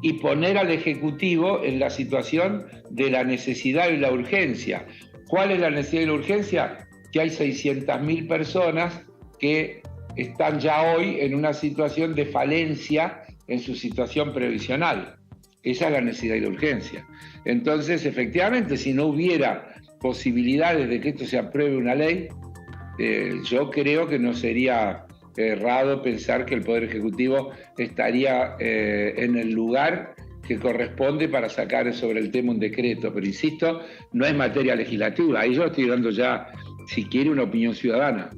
Speaker 20: y poner al Ejecutivo en la situación de la necesidad y la urgencia. ¿Cuál es la necesidad y la urgencia? Que hay 600.000 personas que están ya hoy en una situación de falencia en su situación previsional. Esa es la necesidad y la urgencia. Entonces, efectivamente, si no hubiera posibilidades de que esto se apruebe una ley, yo creo que no sería errado pensar que el Poder Ejecutivo estaría en el lugar que corresponde para sacar sobre el tema un decreto. Pero insisto, no es materia legislativa. Ahí yo estoy dando ya, si quiere, una opinión ciudadana.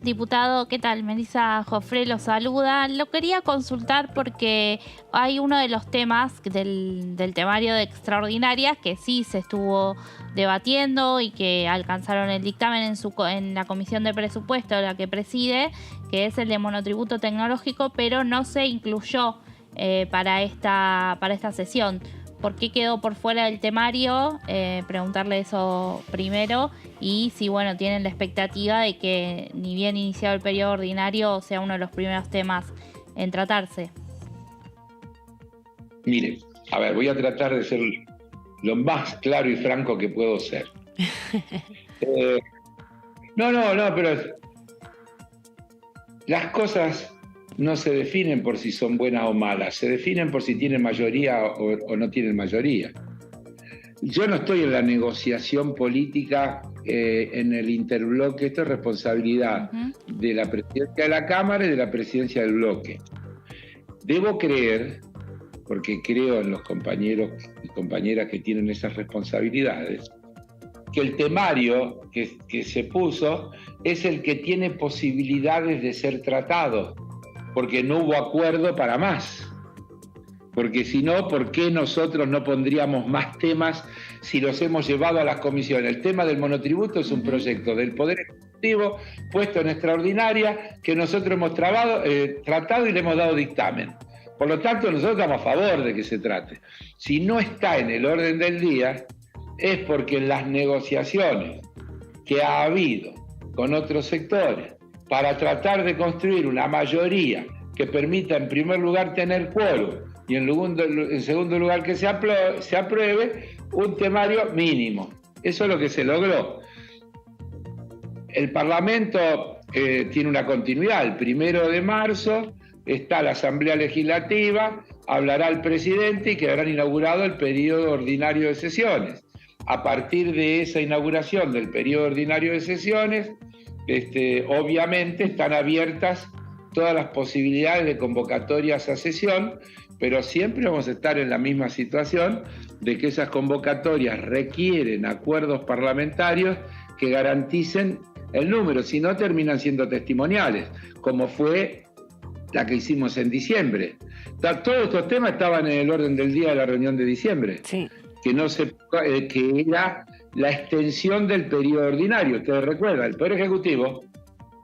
Speaker 5: Diputado, ¿qué tal? Melissa Jofré lo saluda. Lo quería consultar porque hay uno de los temas del temario de extraordinarias que sí se estuvo debatiendo y que alcanzaron el dictamen en la Comisión de Presupuesto, la que preside, que es el de monotributo tecnológico, pero no se incluyó para esta sesión. ¿Por qué quedó por fuera del temario? Preguntarle eso primero, y si bueno, tienen la expectativa de que ni bien iniciado el periodo ordinario sea uno de los primeros temas en tratarse.
Speaker 20: Mire, a ver, voy a tratar de ser lo más claro y franco que puedo ser. Pero las cosas no se definen por si son buenas o malas, se definen por si tienen mayoría o no tienen mayoría. Yo no estoy en la negociación política en el interbloque, esto es responsabilidad de la presidencia de la Cámara y de la presidencia del bloque. Debo creer, porque creo en los compañeros y compañeras que tienen esas responsabilidades, que el temario que se puso es el que tiene posibilidades de ser tratado, porque no hubo acuerdo para más. Porque si no, ¿por qué nosotros no pondríamos más temas si los hemos llevado a las comisiones? El tema del monotributo es un proyecto del Poder Ejecutivo puesto en extraordinaria que nosotros hemos tratado y le hemos dado dictamen. Por lo tanto, nosotros estamos a favor de que se trate. Si no está en el orden del día, es porque en las negociaciones que ha habido con otros sectores para tratar de construir una mayoría que permita en primer lugar tener quórum y en segundo lugar que se apruebe un temario mínimo. Eso es lo que se logró. El Parlamento tiene una continuidad. El 1 de marzo está la Asamblea Legislativa, hablará el presidente y quedará inaugurado el periodo ordinario de sesiones. A partir de esa inauguración del periodo ordinario de sesiones, obviamente están abiertas todas las posibilidades de convocatorias a sesión, pero siempre vamos a estar en la misma situación de que esas convocatorias requieren acuerdos parlamentarios que garanticen el número, si no terminan siendo testimoniales, como fue la que hicimos en diciembre. Todos estos temas estaban en el orden del día de la reunión de diciembre,
Speaker 2: sí.
Speaker 20: Que era la extensión del periodo ordinario. Ustedes recuerdan, el Poder Ejecutivo,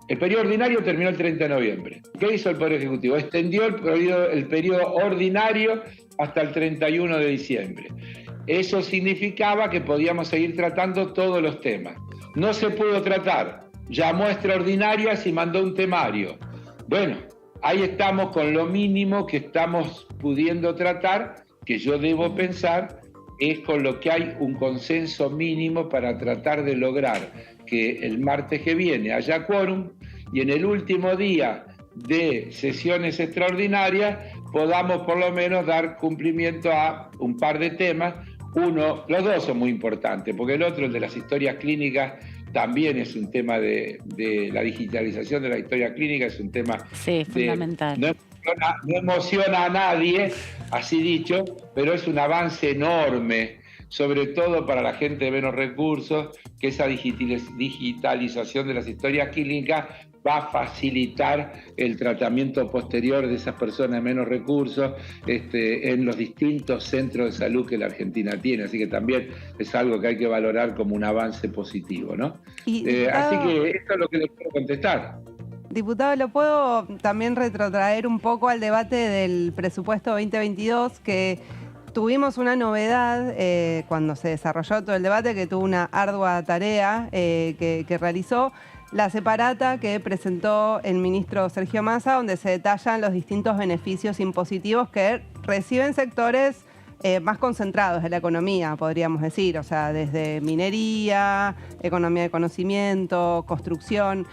Speaker 20: el periodo ordinario terminó el 30 de noviembre. ¿Qué hizo el Poder Ejecutivo? Extendió el periodo ordinario hasta el 31 de diciembre. Eso significaba que podíamos seguir tratando todos los temas. No se pudo tratar. Llamó a extraordinarias y mandó un temario. Bueno, ahí estamos con lo mínimo que estamos pudiendo tratar, que yo debo pensar es con lo que hay un consenso mínimo para tratar de lograr que el martes que viene haya quórum y en el último día de sesiones extraordinarias podamos por lo menos dar cumplimiento a un par de temas. Uno, los dos son muy importantes, porque el otro, el de las historias clínicas, también es un tema de la digitalización de la historia clínica, es un tema
Speaker 2: fundamental.
Speaker 20: No emociona a nadie, así dicho, pero es un avance enorme, sobre todo para la gente de menos recursos, que esa digitalización de las historias clínicas va a facilitar el tratamiento posterior de esas personas de menos recursos en los distintos centros de salud que la Argentina tiene. Así que también es algo que hay que valorar como un avance positivo, ¿no? Así que esto es lo que les quiero contestar.
Speaker 3: Diputado, ¿lo puedo también retrotraer un poco al debate del presupuesto 2022? Que tuvimos una novedad cuando se desarrolló todo el debate, que tuvo una ardua tarea que realizó la separata que presentó el ministro Sergio Massa, donde se detallan los distintos beneficios impositivos que reciben sectores más concentrados de la economía, podríamos decir, o sea, desde minería, economía de conocimiento, construcción.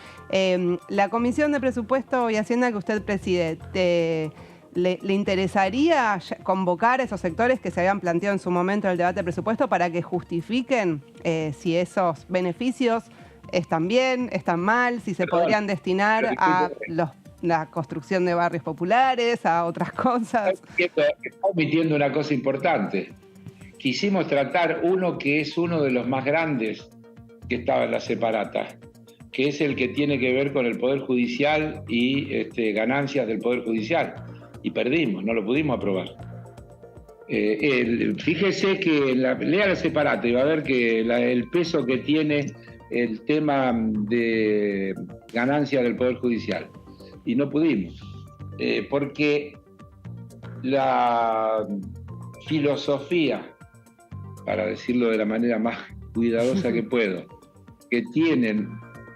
Speaker 3: La Comisión de Presupuesto y Hacienda que usted preside, ¿le interesaría convocar a esos sectores que se habían planteado en su momento en el debate de presupuesto para que justifiquen si esos beneficios están bien, están mal, si se podrían destinar a la construcción de barrios populares, a otras cosas?
Speaker 20: Está omitiendo una cosa importante. Quisimos tratar uno que es uno de los más grandes que estaba en la separata, que es el que tiene que ver con el Poder Judicial y ganancias del Poder Judicial. Y perdimos, no lo pudimos aprobar. Fíjese que lea la separata y va a ver que el peso que tiene el tema de ganancias del Poder Judicial. Y no pudimos, porque la filosofía, para decirlo de la manera más cuidadosa que puedo, que tienen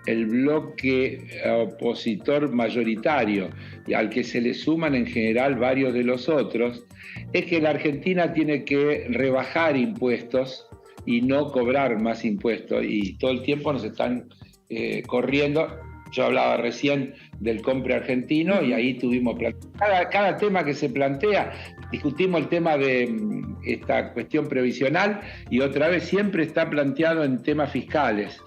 Speaker 20: el bloque opositor mayoritario y al que se le suman en general varios de los otros, es que la Argentina tiene que rebajar impuestos y no cobrar más impuestos, y todo el tiempo nos están corriendo. Yo hablaba recién del compre argentino y ahí tuvimos cada tema que se plantea, discutimos el tema de esta cuestión previsional y otra vez siempre está planteado en temas fiscales.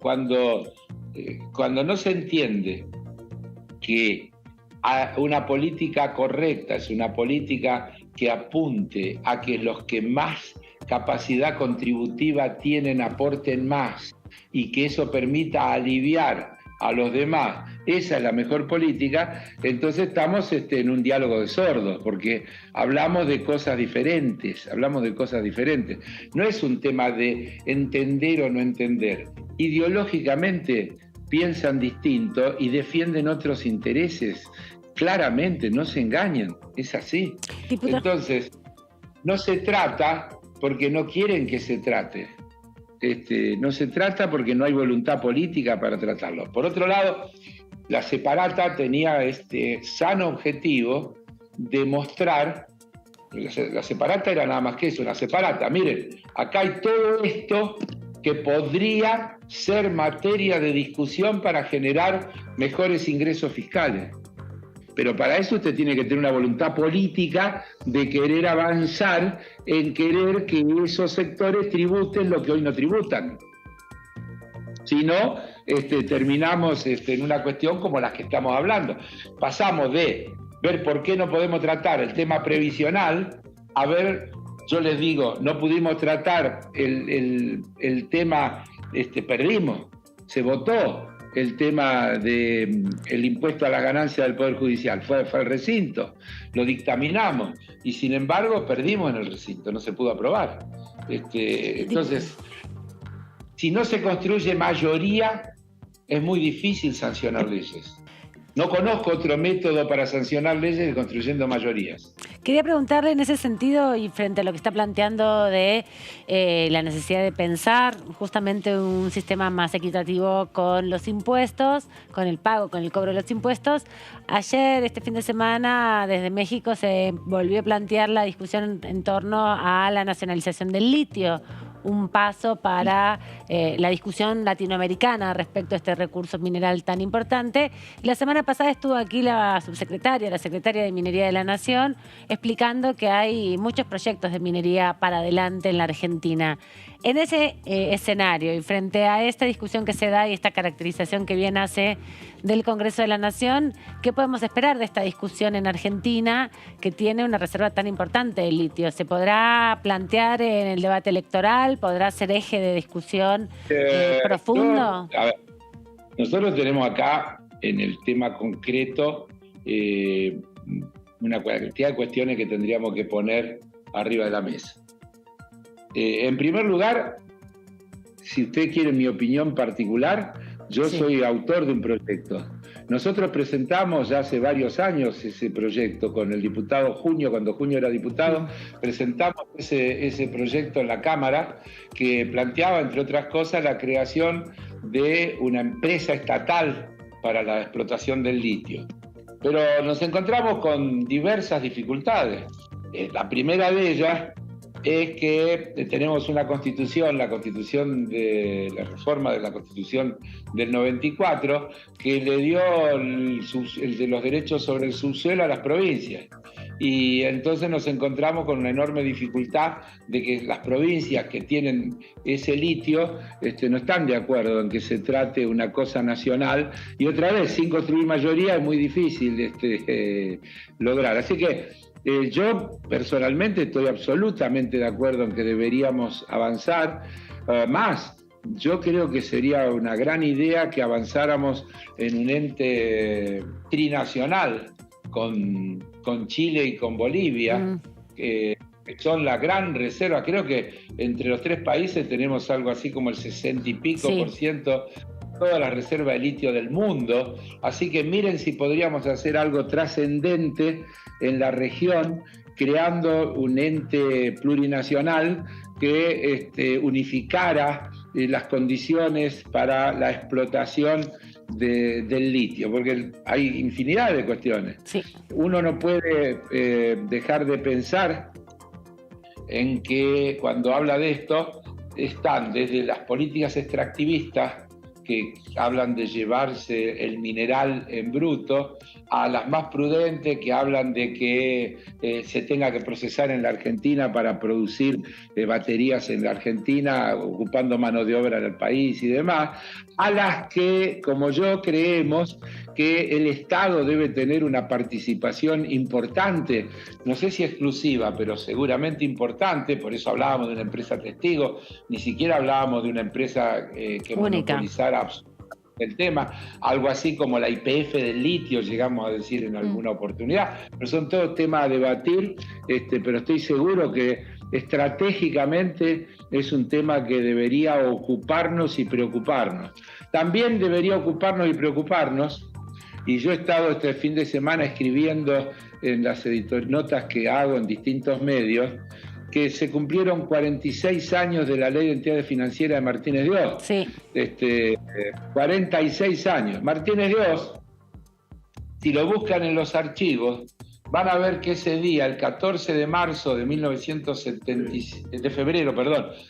Speaker 20: Cuando no se entiende que una política correcta es una política que apunte a que los que más capacidad contributiva tienen aporten más y que eso permita aliviar a los demás, esa es la mejor política, entonces estamos en un diálogo de sordos, porque hablamos de cosas diferentes, No es un tema de entender o no entender. Ideológicamente piensan distinto y defienden otros intereses. Claramente, no se engañen, es así. Entonces, no se trata porque no quieren que se trate. No se trata porque no hay voluntad política para tratarlo. Por otro lado, la separata tenía este sano objetivo de mostrar, la separata era nada más que eso, una separata. Miren, acá hay todo esto que podría ser materia de discusión para generar mejores ingresos fiscales. Pero para eso usted tiene que tener una voluntad política de querer avanzar en querer que esos sectores tributen lo que hoy no tributan. Si no, terminamos en una cuestión como las que estamos hablando. Pasamos de ver por qué no podemos tratar el tema previsional a ver, yo les digo, no pudimos tratar el tema, perdimos, se votó el tema del impuesto a la ganancia del Poder Judicial, fue el recinto, lo dictaminamos y sin embargo perdimos en el recinto, no se pudo aprobar. Entonces, si no se construye mayoría, es muy difícil sancionar leyes. No conozco otro método para sancionar leyes que construyendo mayorías.
Speaker 2: Quería preguntarle en ese sentido y frente a lo que está planteando de la necesidad de pensar justamente un sistema más equitativo con los impuestos, con el pago, con el cobro de los impuestos. Ayer, este fin de semana, desde México se volvió a plantear la discusión en torno a la nacionalización del litio. Un paso para la discusión latinoamericana respecto a este recurso mineral tan importante. La semana pasada estuvo aquí la subsecretaria, la secretaria de Minería de la Nación, explicando que hay muchos proyectos de minería para adelante en la Argentina. En ese escenario y frente a esta discusión que se da y esta caracterización que bien hace del Congreso de la Nación, ¿qué podemos esperar de esta discusión en Argentina que tiene una reserva tan importante de litio? ¿Se podrá plantear en el debate electoral? ¿Podrá ser eje de discusión profundo?
Speaker 20: Nosotros tenemos acá, en el tema concreto, una cantidad de cuestiones que tendríamos que poner arriba de la mesa. En primer lugar, si usted quiere mi opinión particular, yo soy autor de un proyecto. Nosotros presentamos ya hace varios años ese proyecto con el diputado Junio, cuando Junio era diputado, presentamos ese proyecto en la Cámara que planteaba, entre otras cosas, la creación de una empresa estatal para la explotación del litio. Pero nos encontramos con diversas dificultades. La primera de ellas es que tenemos una constitución, la constitución de la reforma de la constitución del 94, que le dio de los derechos sobre el subsuelo a las provincias. Y entonces nos encontramos con una enorme dificultad de que las provincias que tienen ese litio no están de acuerdo en que se trate una cosa nacional. Y otra vez, sin construir mayoría es muy difícil lograr. Así que yo personalmente estoy absolutamente de acuerdo en que deberíamos avanzar más. Yo creo que sería una gran idea que avanzáramos en un ente trinacional con Chile y con Bolivia, que son la gran reserva. Creo que entre los tres países tenemos algo así como el 60 y pico % toda la reserva de litio del mundo. Así que miren si podríamos hacer algo trascendente en la región, creando un ente plurinacional que unificara las condiciones para la explotación del litio, porque hay infinidad de cuestiones. Uno no puede dejar de pensar en que cuando habla de esto están desde las políticas extractivistas que hablan de llevarse el mineral en bruto, a las más prudentes que hablan de que se tenga que procesar en la Argentina para producir baterías en la Argentina, ocupando mano de obra en el país y demás, a las que, como yo, creemos que el Estado debe tener una participación importante, no sé si exclusiva, pero seguramente importante. Por eso hablábamos de una empresa testigo, ni siquiera hablábamos de una empresa que monopolizara el tema, algo así como la YPF del litio, llegamos a decir en alguna oportunidad, pero son todos temas a debatir, pero estoy seguro que estratégicamente es un tema que debería ocuparnos y preocuparnos. También debería ocuparnos y preocuparnos, y yo he estado este fin de semana escribiendo en las notas que hago en distintos medios, que se cumplieron 46 años de la Ley de Entidades Financieras de Martínez de Oz. 46 años. Martínez de Oz, si lo buscan en los archivos, van a ver que ese día, el 14 de marzo de febrero,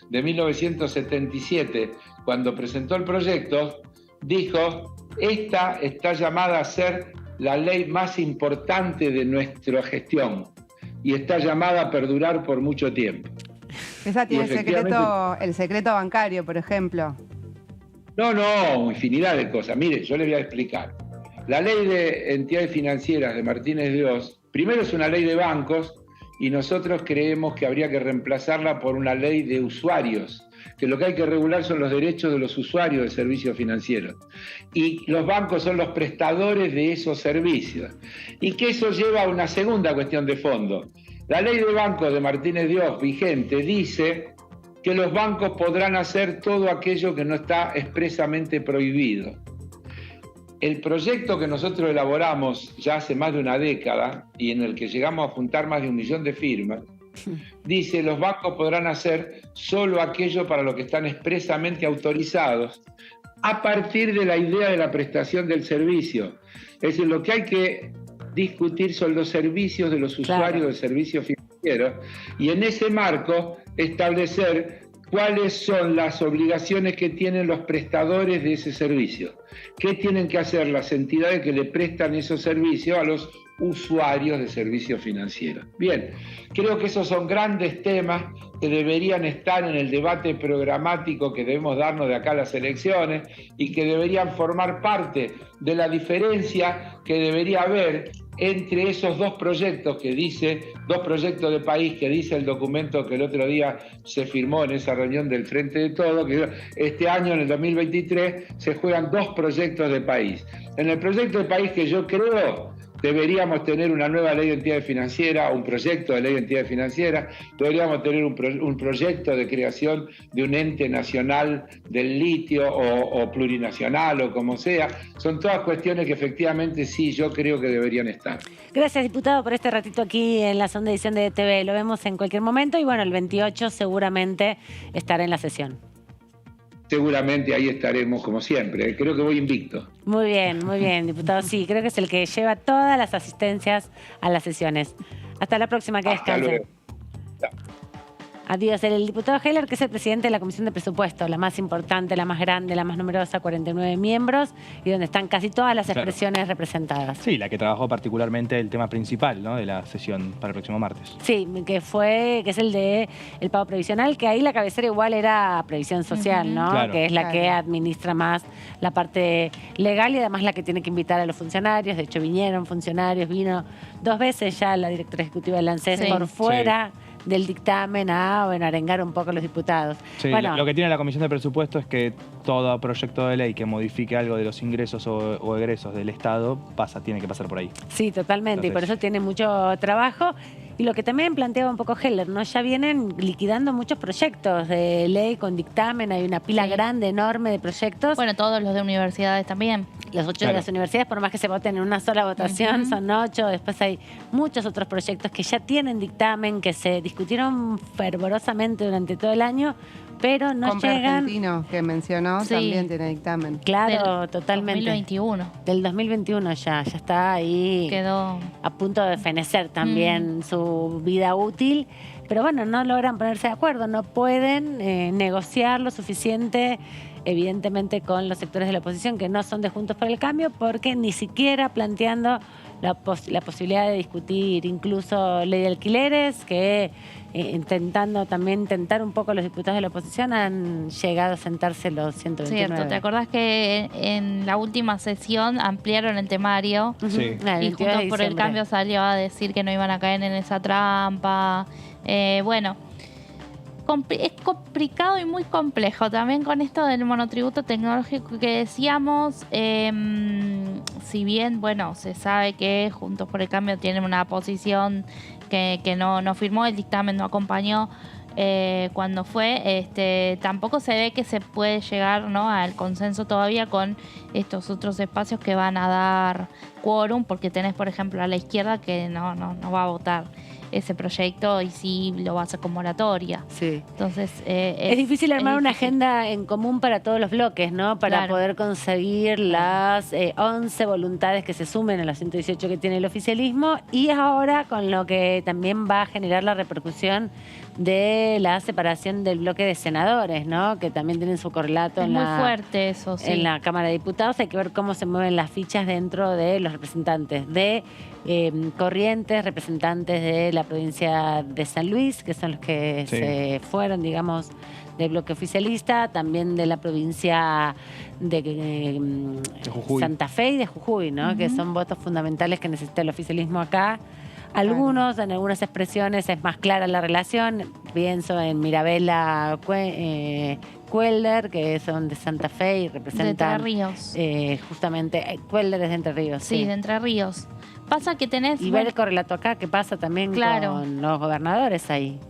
Speaker 20: de 1977, cuando presentó el proyecto, dijo, esta está llamada a ser la ley más importante de nuestra gestión y está llamada a perdurar por mucho tiempo.
Speaker 3: Esa tiene el secreto bancario, por ejemplo.
Speaker 20: No, infinidad de cosas. Mire, yo les voy a explicar. La ley de entidades financieras de Martínez de Oz, primero es una ley de bancos y nosotros creemos que habría que reemplazarla por una ley de usuarios, que lo que hay que regular son los derechos de los usuarios de servicios financieros. Y los bancos son los prestadores de esos servicios. Y que eso lleva a una segunda cuestión de fondo. La ley de bancos de Martínez de Oz vigente dice que los bancos podrán hacer todo aquello que no está expresamente prohibido. El proyecto que nosotros elaboramos ya hace más de una década y en el que llegamos a juntar más de 1 millón de firmas, dice los bancos podrán hacer solo aquello para lo que están expresamente autorizados a partir de la idea de la prestación del servicio. Es decir, lo que hay que discutir son los servicios de los usuarios del servicio financiero y en ese marco establecer cuáles son las obligaciones que tienen los prestadores de ese servicio. ¿Qué tienen que hacer las entidades que le prestan esos servicios a los usuarios de servicios financieros? Bien, creo que esos son grandes temas que deberían estar en el debate programático que debemos darnos de acá a las elecciones y que deberían formar parte de la diferencia que debería haber entre esos dos proyectos de país que dice el documento que el otro día se firmó en esa reunión del Frente de Todos, que este año, en el 2023, se juegan 2 proyectos de país. En el proyecto de país que yo creo, deberíamos tener una nueva ley de entidades financieras, un proyecto de ley de entidades financieras, deberíamos tener un proyecto de creación de un ente nacional del litio o plurinacional o como sea. Son todas cuestiones que efectivamente sí, yo creo que deberían estar.
Speaker 2: Gracias, diputado, por este ratito aquí en la segunda edición de TV. Lo vemos en cualquier momento y bueno, el 28 seguramente estará en la sesión.
Speaker 20: Seguramente ahí estaremos como siempre. Creo que voy invicto.
Speaker 2: Muy bien, diputado. Sí, creo que es el que lleva todas las asistencias a las sesiones. Hasta la próxima, que descansen. Adiós. El diputado Heller, que es el presidente de la Comisión de Presupuesto, la más importante, la más grande, la más numerosa, 49 miembros, y donde están casi todas las expresiones representadas.
Speaker 8: Sí, la que trabajó particularmente el tema principal, ¿no?, de la sesión para el próximo martes.
Speaker 2: Sí, que es el de el pago previsional, que ahí la cabecera igual era previsión social, ¿no?
Speaker 8: Claro.
Speaker 2: Que es la que administra más la parte legal y además la que tiene que invitar a los funcionarios. De hecho, vinieron funcionarios, vino 2 veces ya la directora ejecutiva del ANSES por fuera del dictamen a arengar un poco a los diputados.
Speaker 8: Sí, bueno, lo que tiene la Comisión de Presupuesto es que todo proyecto de ley que modifique algo de los ingresos o egresos del Estado tiene que pasar por ahí.
Speaker 2: Sí, totalmente. Entonces, y por eso tiene mucho trabajo. Y lo que también planteaba un poco Heller, ¿no? Ya vienen liquidando muchos proyectos de ley con dictamen, hay una pila grande, enorme de proyectos.
Speaker 5: Bueno, todos los de universidades también.
Speaker 2: Los 8 de las universidades, por más que se voten en una sola votación, son 8. Después hay muchos otros proyectos que ya tienen dictamen, que se discutieron fervorosamente durante todo el año, pero no
Speaker 3: Compra
Speaker 2: llegan.
Speaker 3: Argentino, que mencionó, también tiene dictamen.
Speaker 2: Claro, totalmente.
Speaker 5: 2021.
Speaker 2: Del 2021 ya está ahí.
Speaker 5: Quedó
Speaker 2: a punto de fenecer también su vida útil. Pero bueno, no logran ponerse de acuerdo, no pueden negociar lo suficiente, evidentemente, con los sectores de la oposición que no son de Juntos por el Cambio, porque ni siquiera planteando la posibilidad de discutir incluso ley de alquileres, que intentando también tentar un poco los diputados de la oposición, han llegado a sentarse los 129.
Speaker 5: Cierto, ¿te acordás que en la última sesión ampliaron el temario?
Speaker 8: Sí.
Speaker 5: Y Juntos por el Cambio salió a decir que no iban a caer en esa trampa. Bueno, es complicado y muy complejo también con esto del monotributo tecnológico que decíamos. Si bien, bueno, se sabe que Juntos por el Cambio tienen una posición que no firmó, el dictamen no acompañó cuando fue, tampoco se ve que se puede llegar, ¿no?, al consenso todavía con estos otros espacios que van a dar quórum, porque tenés, por ejemplo, a la izquierda que no va a votar ese proyecto y sí lo va a hacer con moratoria.
Speaker 2: Sí.
Speaker 5: Entonces,
Speaker 2: es difícil armar una agenda en común para todos los bloques, ¿no? Para poder conseguir las 11 voluntades que se sumen a los 118 que tiene el oficialismo, y ahora con lo que también va a generar la repercusión de la separación del bloque de senadores, ¿no? Que también tienen su correlato
Speaker 5: es
Speaker 2: en
Speaker 5: muy fuerte eso, sí.
Speaker 2: en la Cámara de Diputados. Hay que ver cómo se mueven las fichas dentro de los representantes de Corrientes, representantes de la provincia de San Luis, que son los que se fueron, digamos, del bloque oficialista, también de la provincia de Santa Fe y de Jujuy, ¿no? Que son votos fundamentales que necesita el oficialismo acá. Algunos, en algunas expresiones es más clara la relación. Pienso en Mirabella Cuelder, que son de Santa Fe y representan...
Speaker 5: De Entre Ríos.
Speaker 2: Justamente, Cuelder es de Entre Ríos.
Speaker 5: Sí, de Entre Ríos. Pasa que tenés...
Speaker 2: Y ver el correlato acá, ¿qué pasa también con los gobernadores ahí?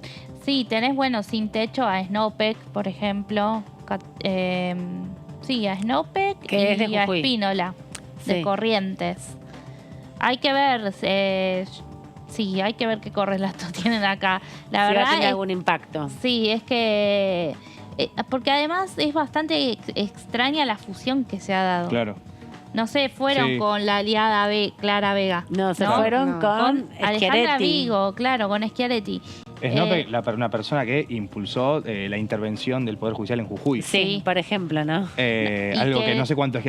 Speaker 5: Sí, tenés, bueno, sin techo a Snopek, por ejemplo. Sí, a Snopek
Speaker 2: que
Speaker 5: y a Espínola, de Corrientes. Hay que ver... sí, hay que ver qué correlato tienen acá. La verdad
Speaker 2: tiene algún impacto.
Speaker 5: Sí, es que... porque además es bastante extraña la fusión que se ha dado.
Speaker 8: Claro.
Speaker 5: No se fueron con la aliada Clara Vega.
Speaker 2: No, se fueron con
Speaker 5: Alejandra Vigo, claro, con Schiaretti.
Speaker 8: Snopek, una persona que impulsó la intervención del Poder Judicial en Jujuy.
Speaker 2: Sí, por ejemplo, ¿no?
Speaker 8: Algo que no sé cuánta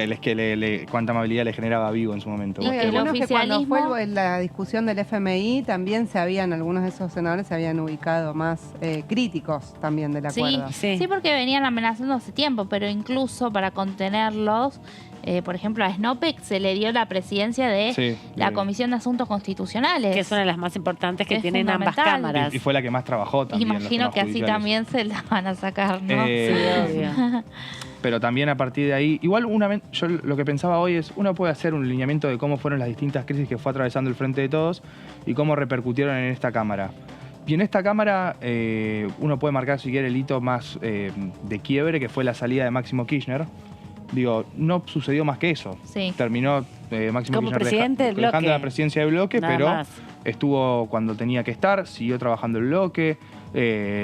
Speaker 8: amabilidad le generaba a Vigo en su momento.
Speaker 3: Y algunos que cuando fue la discusión del FMI también algunos de esos senadores se habían ubicado más críticos también del acuerdo.
Speaker 5: Sí, porque venían amenazando hace tiempo, pero incluso para contenerlos... por ejemplo, a Snopek se le dio la presidencia de la Comisión de Asuntos Constitucionales.
Speaker 2: Que es una de las más importantes que tienen ambas cámaras.
Speaker 8: Y fue la que más trabajó también.
Speaker 5: Imagino que así también se la van a sacar, ¿no?
Speaker 2: Sí, obvio.
Speaker 8: Pero también a partir de ahí, igual yo lo que pensaba hoy es, uno puede hacer un lineamiento de cómo fueron las distintas crisis que fue atravesando el Frente de Todos y cómo repercutieron en esta Cámara. Y en esta Cámara uno puede marcar, si quiere, el hito más de quiebre, que fue la salida de Máximo Kirchner. Digo, no sucedió más que eso. Terminó Máximo Kirchner dejando la presidencia del bloque, pero estuvo cuando tenía que estar, siguió trabajando el bloque.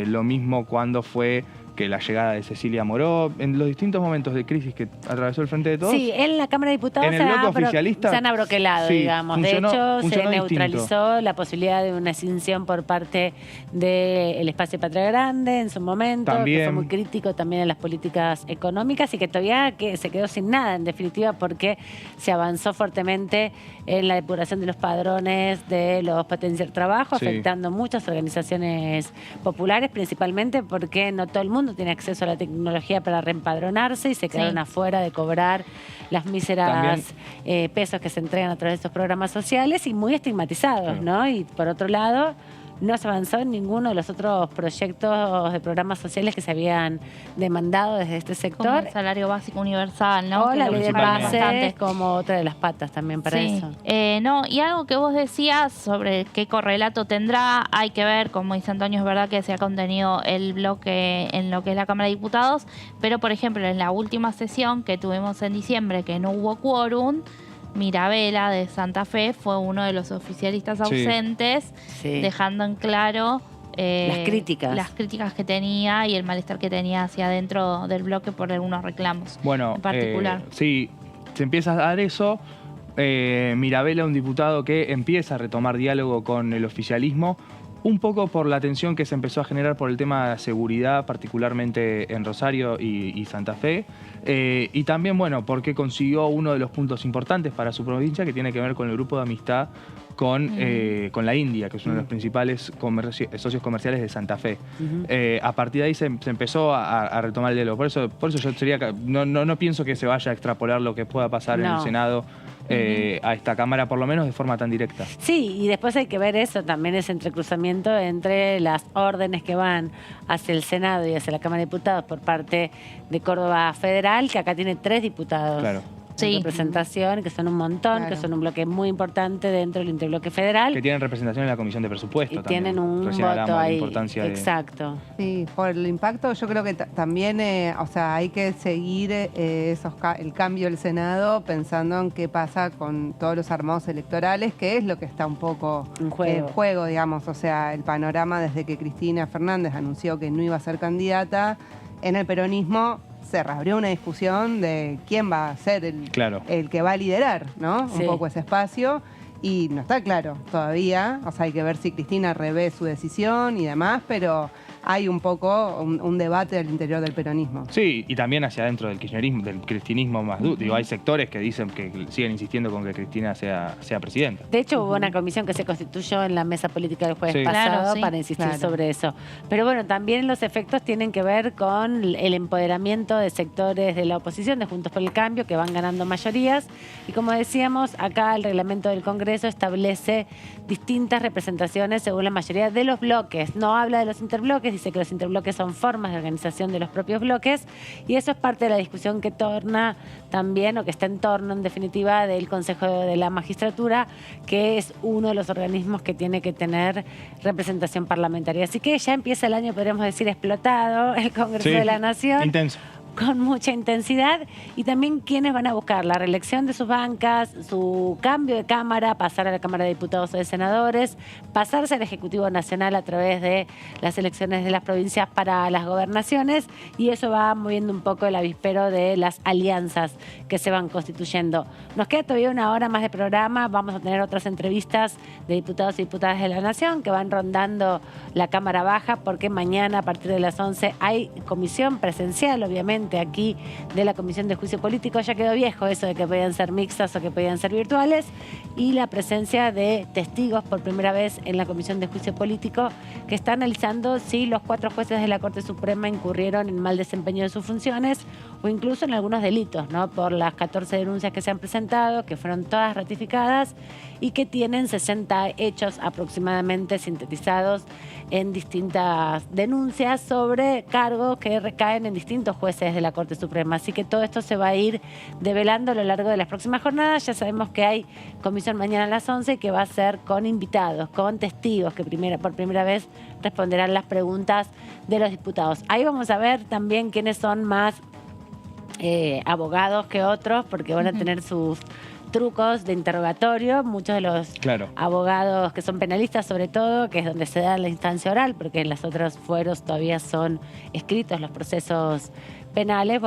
Speaker 8: Lo mismo cuando fue que la llegada de Cecilia Moró, en los distintos momentos de crisis que atravesó el Frente de Todos.
Speaker 2: Sí, en la Cámara de Diputados
Speaker 8: en el bloque oficialista,
Speaker 2: se han abroquelado, digamos. De hecho, se neutralizó
Speaker 8: distinto.
Speaker 2: La posibilidad de una extinción por parte del Espacio Patria Grande en su momento, que fue muy crítico también en las políticas económicas y que todavía se quedó sin nada, en definitiva, porque se avanzó fuertemente en la depuración de los padrones de los potenciar trabajo, afectando muchas organizaciones populares, principalmente porque no todo el mundo tiene acceso a la tecnología para reempadronarse y se quedaron afuera de cobrar las míseras pesos que se entregan a través de estos programas sociales y muy estigmatizados, ¿no? Y por otro lado, no se avanzó en ninguno de los otros proyectos de programas sociales que se habían demandado desde este sector.
Speaker 5: Como el salario básico universal, ¿no?
Speaker 2: O la ley de bases como otra de las patas también para eso.
Speaker 5: No, y algo que vos decías sobre qué correlato tendrá, hay que ver, como dice Antonio, es verdad que se ha contenido el bloque en lo que es la Cámara de Diputados, pero por ejemplo en la última sesión que tuvimos en diciembre, que no hubo quórum, Mirabella de Santa Fe fue uno de los oficialistas ausentes, dejando en claro las críticas que tenía y el malestar que tenía hacia adentro del bloque por algunos reclamos en particular.
Speaker 8: Sí, se empieza a dar eso. Mirabella, un diputado que empieza a retomar diálogo con el oficialismo, un poco por la tensión que se empezó a generar por el tema de seguridad, particularmente en Rosario y Santa Fe. Y también, bueno, porque consiguió uno de los puntos importantes para su provincia, que tiene que ver con el grupo de amistad con la India, que es uno de los principales socios comerciales de Santa Fe. A partir de ahí se empezó a retomar el diálogo. Por eso yo no pienso que se vaya a extrapolar lo que pueda pasar en el Senado a esta Cámara, por lo menos de forma tan directa.
Speaker 2: Sí, y después hay que ver eso, también ese entrecruzamiento entre las órdenes que van hacia el Senado y hacia la Cámara de Diputados por parte de Córdoba Federal, que acá tiene 3 diputados.
Speaker 8: Claro.
Speaker 2: representación, que son un montón, que son un bloque muy importante dentro del interbloque federal.
Speaker 8: Que tienen representación en la Comisión de Presupuesto
Speaker 2: y
Speaker 8: también.
Speaker 2: Tienen un
Speaker 8: Recién
Speaker 2: voto
Speaker 8: hablamos de la
Speaker 2: ahí.
Speaker 8: importancia
Speaker 2: Exacto.
Speaker 3: Sí, por el impacto yo creo que también, o sea, hay que seguir el cambio del Senado pensando en qué pasa con todos los armados electorales, que es lo que está un poco en juego, digamos. O sea, el panorama desde que Cristina Fernández anunció que no iba a ser candidata, en el peronismo se reabrió una discusión de quién va a ser el que va a liderar, ¿no?
Speaker 2: Sí.
Speaker 3: Un poco ese espacio. Y no está claro todavía, o sea, hay que ver si Cristina revé su decisión y demás, pero hay un poco un debate al interior del peronismo.
Speaker 8: Sí, y también hacia adentro del kirchnerismo, del cristinismo más duro. Digo, hay sectores que dicen que siguen insistiendo con que Cristina sea presidenta.
Speaker 2: De hecho, hubo una comisión que se constituyó en la mesa política del jueves pasado para insistir sobre eso. Pero bueno, también los efectos tienen que ver con el empoderamiento de sectores de la oposición, de Juntos por el Cambio, que van ganando mayorías. Y como decíamos, acá el reglamento del Congreso establece distintas representaciones según la mayoría de los bloques. No habla de los interbloques, dice que los interbloques son formas de organización de los propios bloques, y eso es parte de la discusión que torna también, o que está en torno, en definitiva, del Consejo de la Magistratura, que es uno de los organismos que tiene que tener representación parlamentaria. Así que ya empieza el año, podríamos decir, explotado, el Congreso de la Nación.
Speaker 8: Intenso.
Speaker 2: Con mucha intensidad, y también quienes van a buscar la reelección de sus bancas, su cambio de cámara, pasar a la Cámara de Diputados o de Senadores, pasarse al Ejecutivo Nacional a través de las elecciones de las provincias para las gobernaciones, y eso va moviendo un poco el avispero de las alianzas que se van constituyendo. Nos queda todavía una hora más de programa, vamos a tener otras entrevistas de diputados y diputadas de la Nación que van rondando la Cámara Baja, porque mañana a partir de las 11 hay comisión presencial, obviamente, aquí de la Comisión de Juicio Político. Ya quedó viejo eso de que podían ser mixtas o que podían ser virtuales, y la presencia de testigos por primera vez en la Comisión de Juicio Político, que está analizando si los 4 jueces de la Corte Suprema incurrieron en mal desempeño de sus funciones o incluso en algunos delitos, ¿no? Por las 14 denuncias que se han presentado, que fueron todas ratificadas y que tienen 60 hechos aproximadamente sintetizados en distintas denuncias sobre cargos que recaen en distintos jueces de la Corte Suprema. Así que todo esto se va a ir develando a lo largo de las próximas jornadas. Ya sabemos que hay comisión mañana a las 11, que va a ser con invitados, con testigos que por primera vez responderán las preguntas de los diputados. Ahí vamos a ver también quiénes son más abogados que otros, porque van a tener sus trucos de interrogatorio. Muchos de los abogados que son penalistas, sobre todo, que es donde se da la instancia oral, porque en los otros fueros todavía son escritos los procesos penales,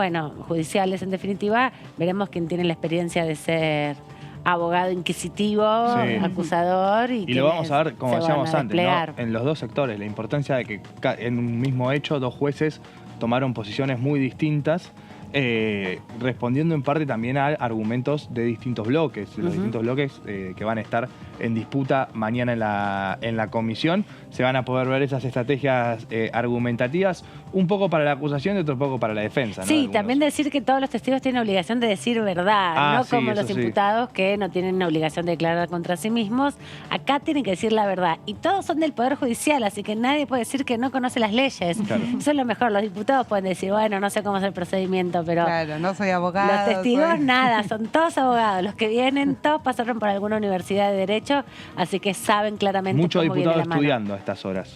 Speaker 2: judiciales en definitiva. Veremos quién tiene la experiencia de ser abogado inquisitivo, acusador, y
Speaker 8: lo vamos a ver, como decíamos antes, ¿no? En los dos sectores, la importancia de que en un mismo hecho 2 jueces tomaron posiciones muy distintas, respondiendo en parte también a argumentos de distintos bloques, los distintos bloques que van a estar en disputa mañana en la comisión. Se van a poder ver esas estrategias argumentativas, un poco para la acusación y otro poco para la defensa, ¿no?
Speaker 2: Sí, también decir que todos los testigos tienen obligación de decir verdad, no como los imputados que no tienen obligación de declarar contra sí mismos. Acá tienen que decir la verdad, y todos son del Poder Judicial, así que nadie puede decir que no conoce las leyes. Eso es lo mejor. Los diputados pueden decir, bueno, no sé cómo es el procedimiento, pero
Speaker 3: no soy abogado.
Speaker 2: Los testigos nada, son todos abogados. Los que vienen, todos pasaron por alguna universidad de Derecho, así que saben claramente
Speaker 8: muchos
Speaker 2: cómo viene la
Speaker 8: diputados
Speaker 2: mano.
Speaker 8: estudiando a estas horas.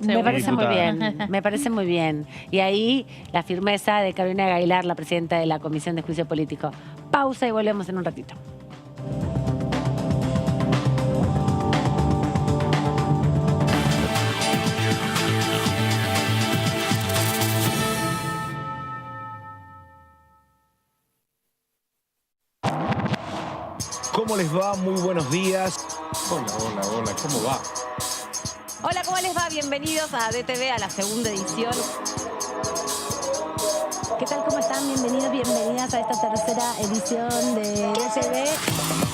Speaker 2: Me parece muy bien, me parece muy bien. Y ahí la firmeza de Carolina Gailar, la presidenta de la Comisión de Juicio Político. Pausa y volvemos en un ratito.
Speaker 10: ¿Cómo les va? Muy buenos días.
Speaker 1: Hola, ¿cómo va?
Speaker 21: Hola, ¿cómo les va? Bienvenidos a DTV, a la segunda edición.
Speaker 2: ¿Qué tal? ¿Cómo están? Bienvenidos, bienvenidas a esta tercera edición de DTV.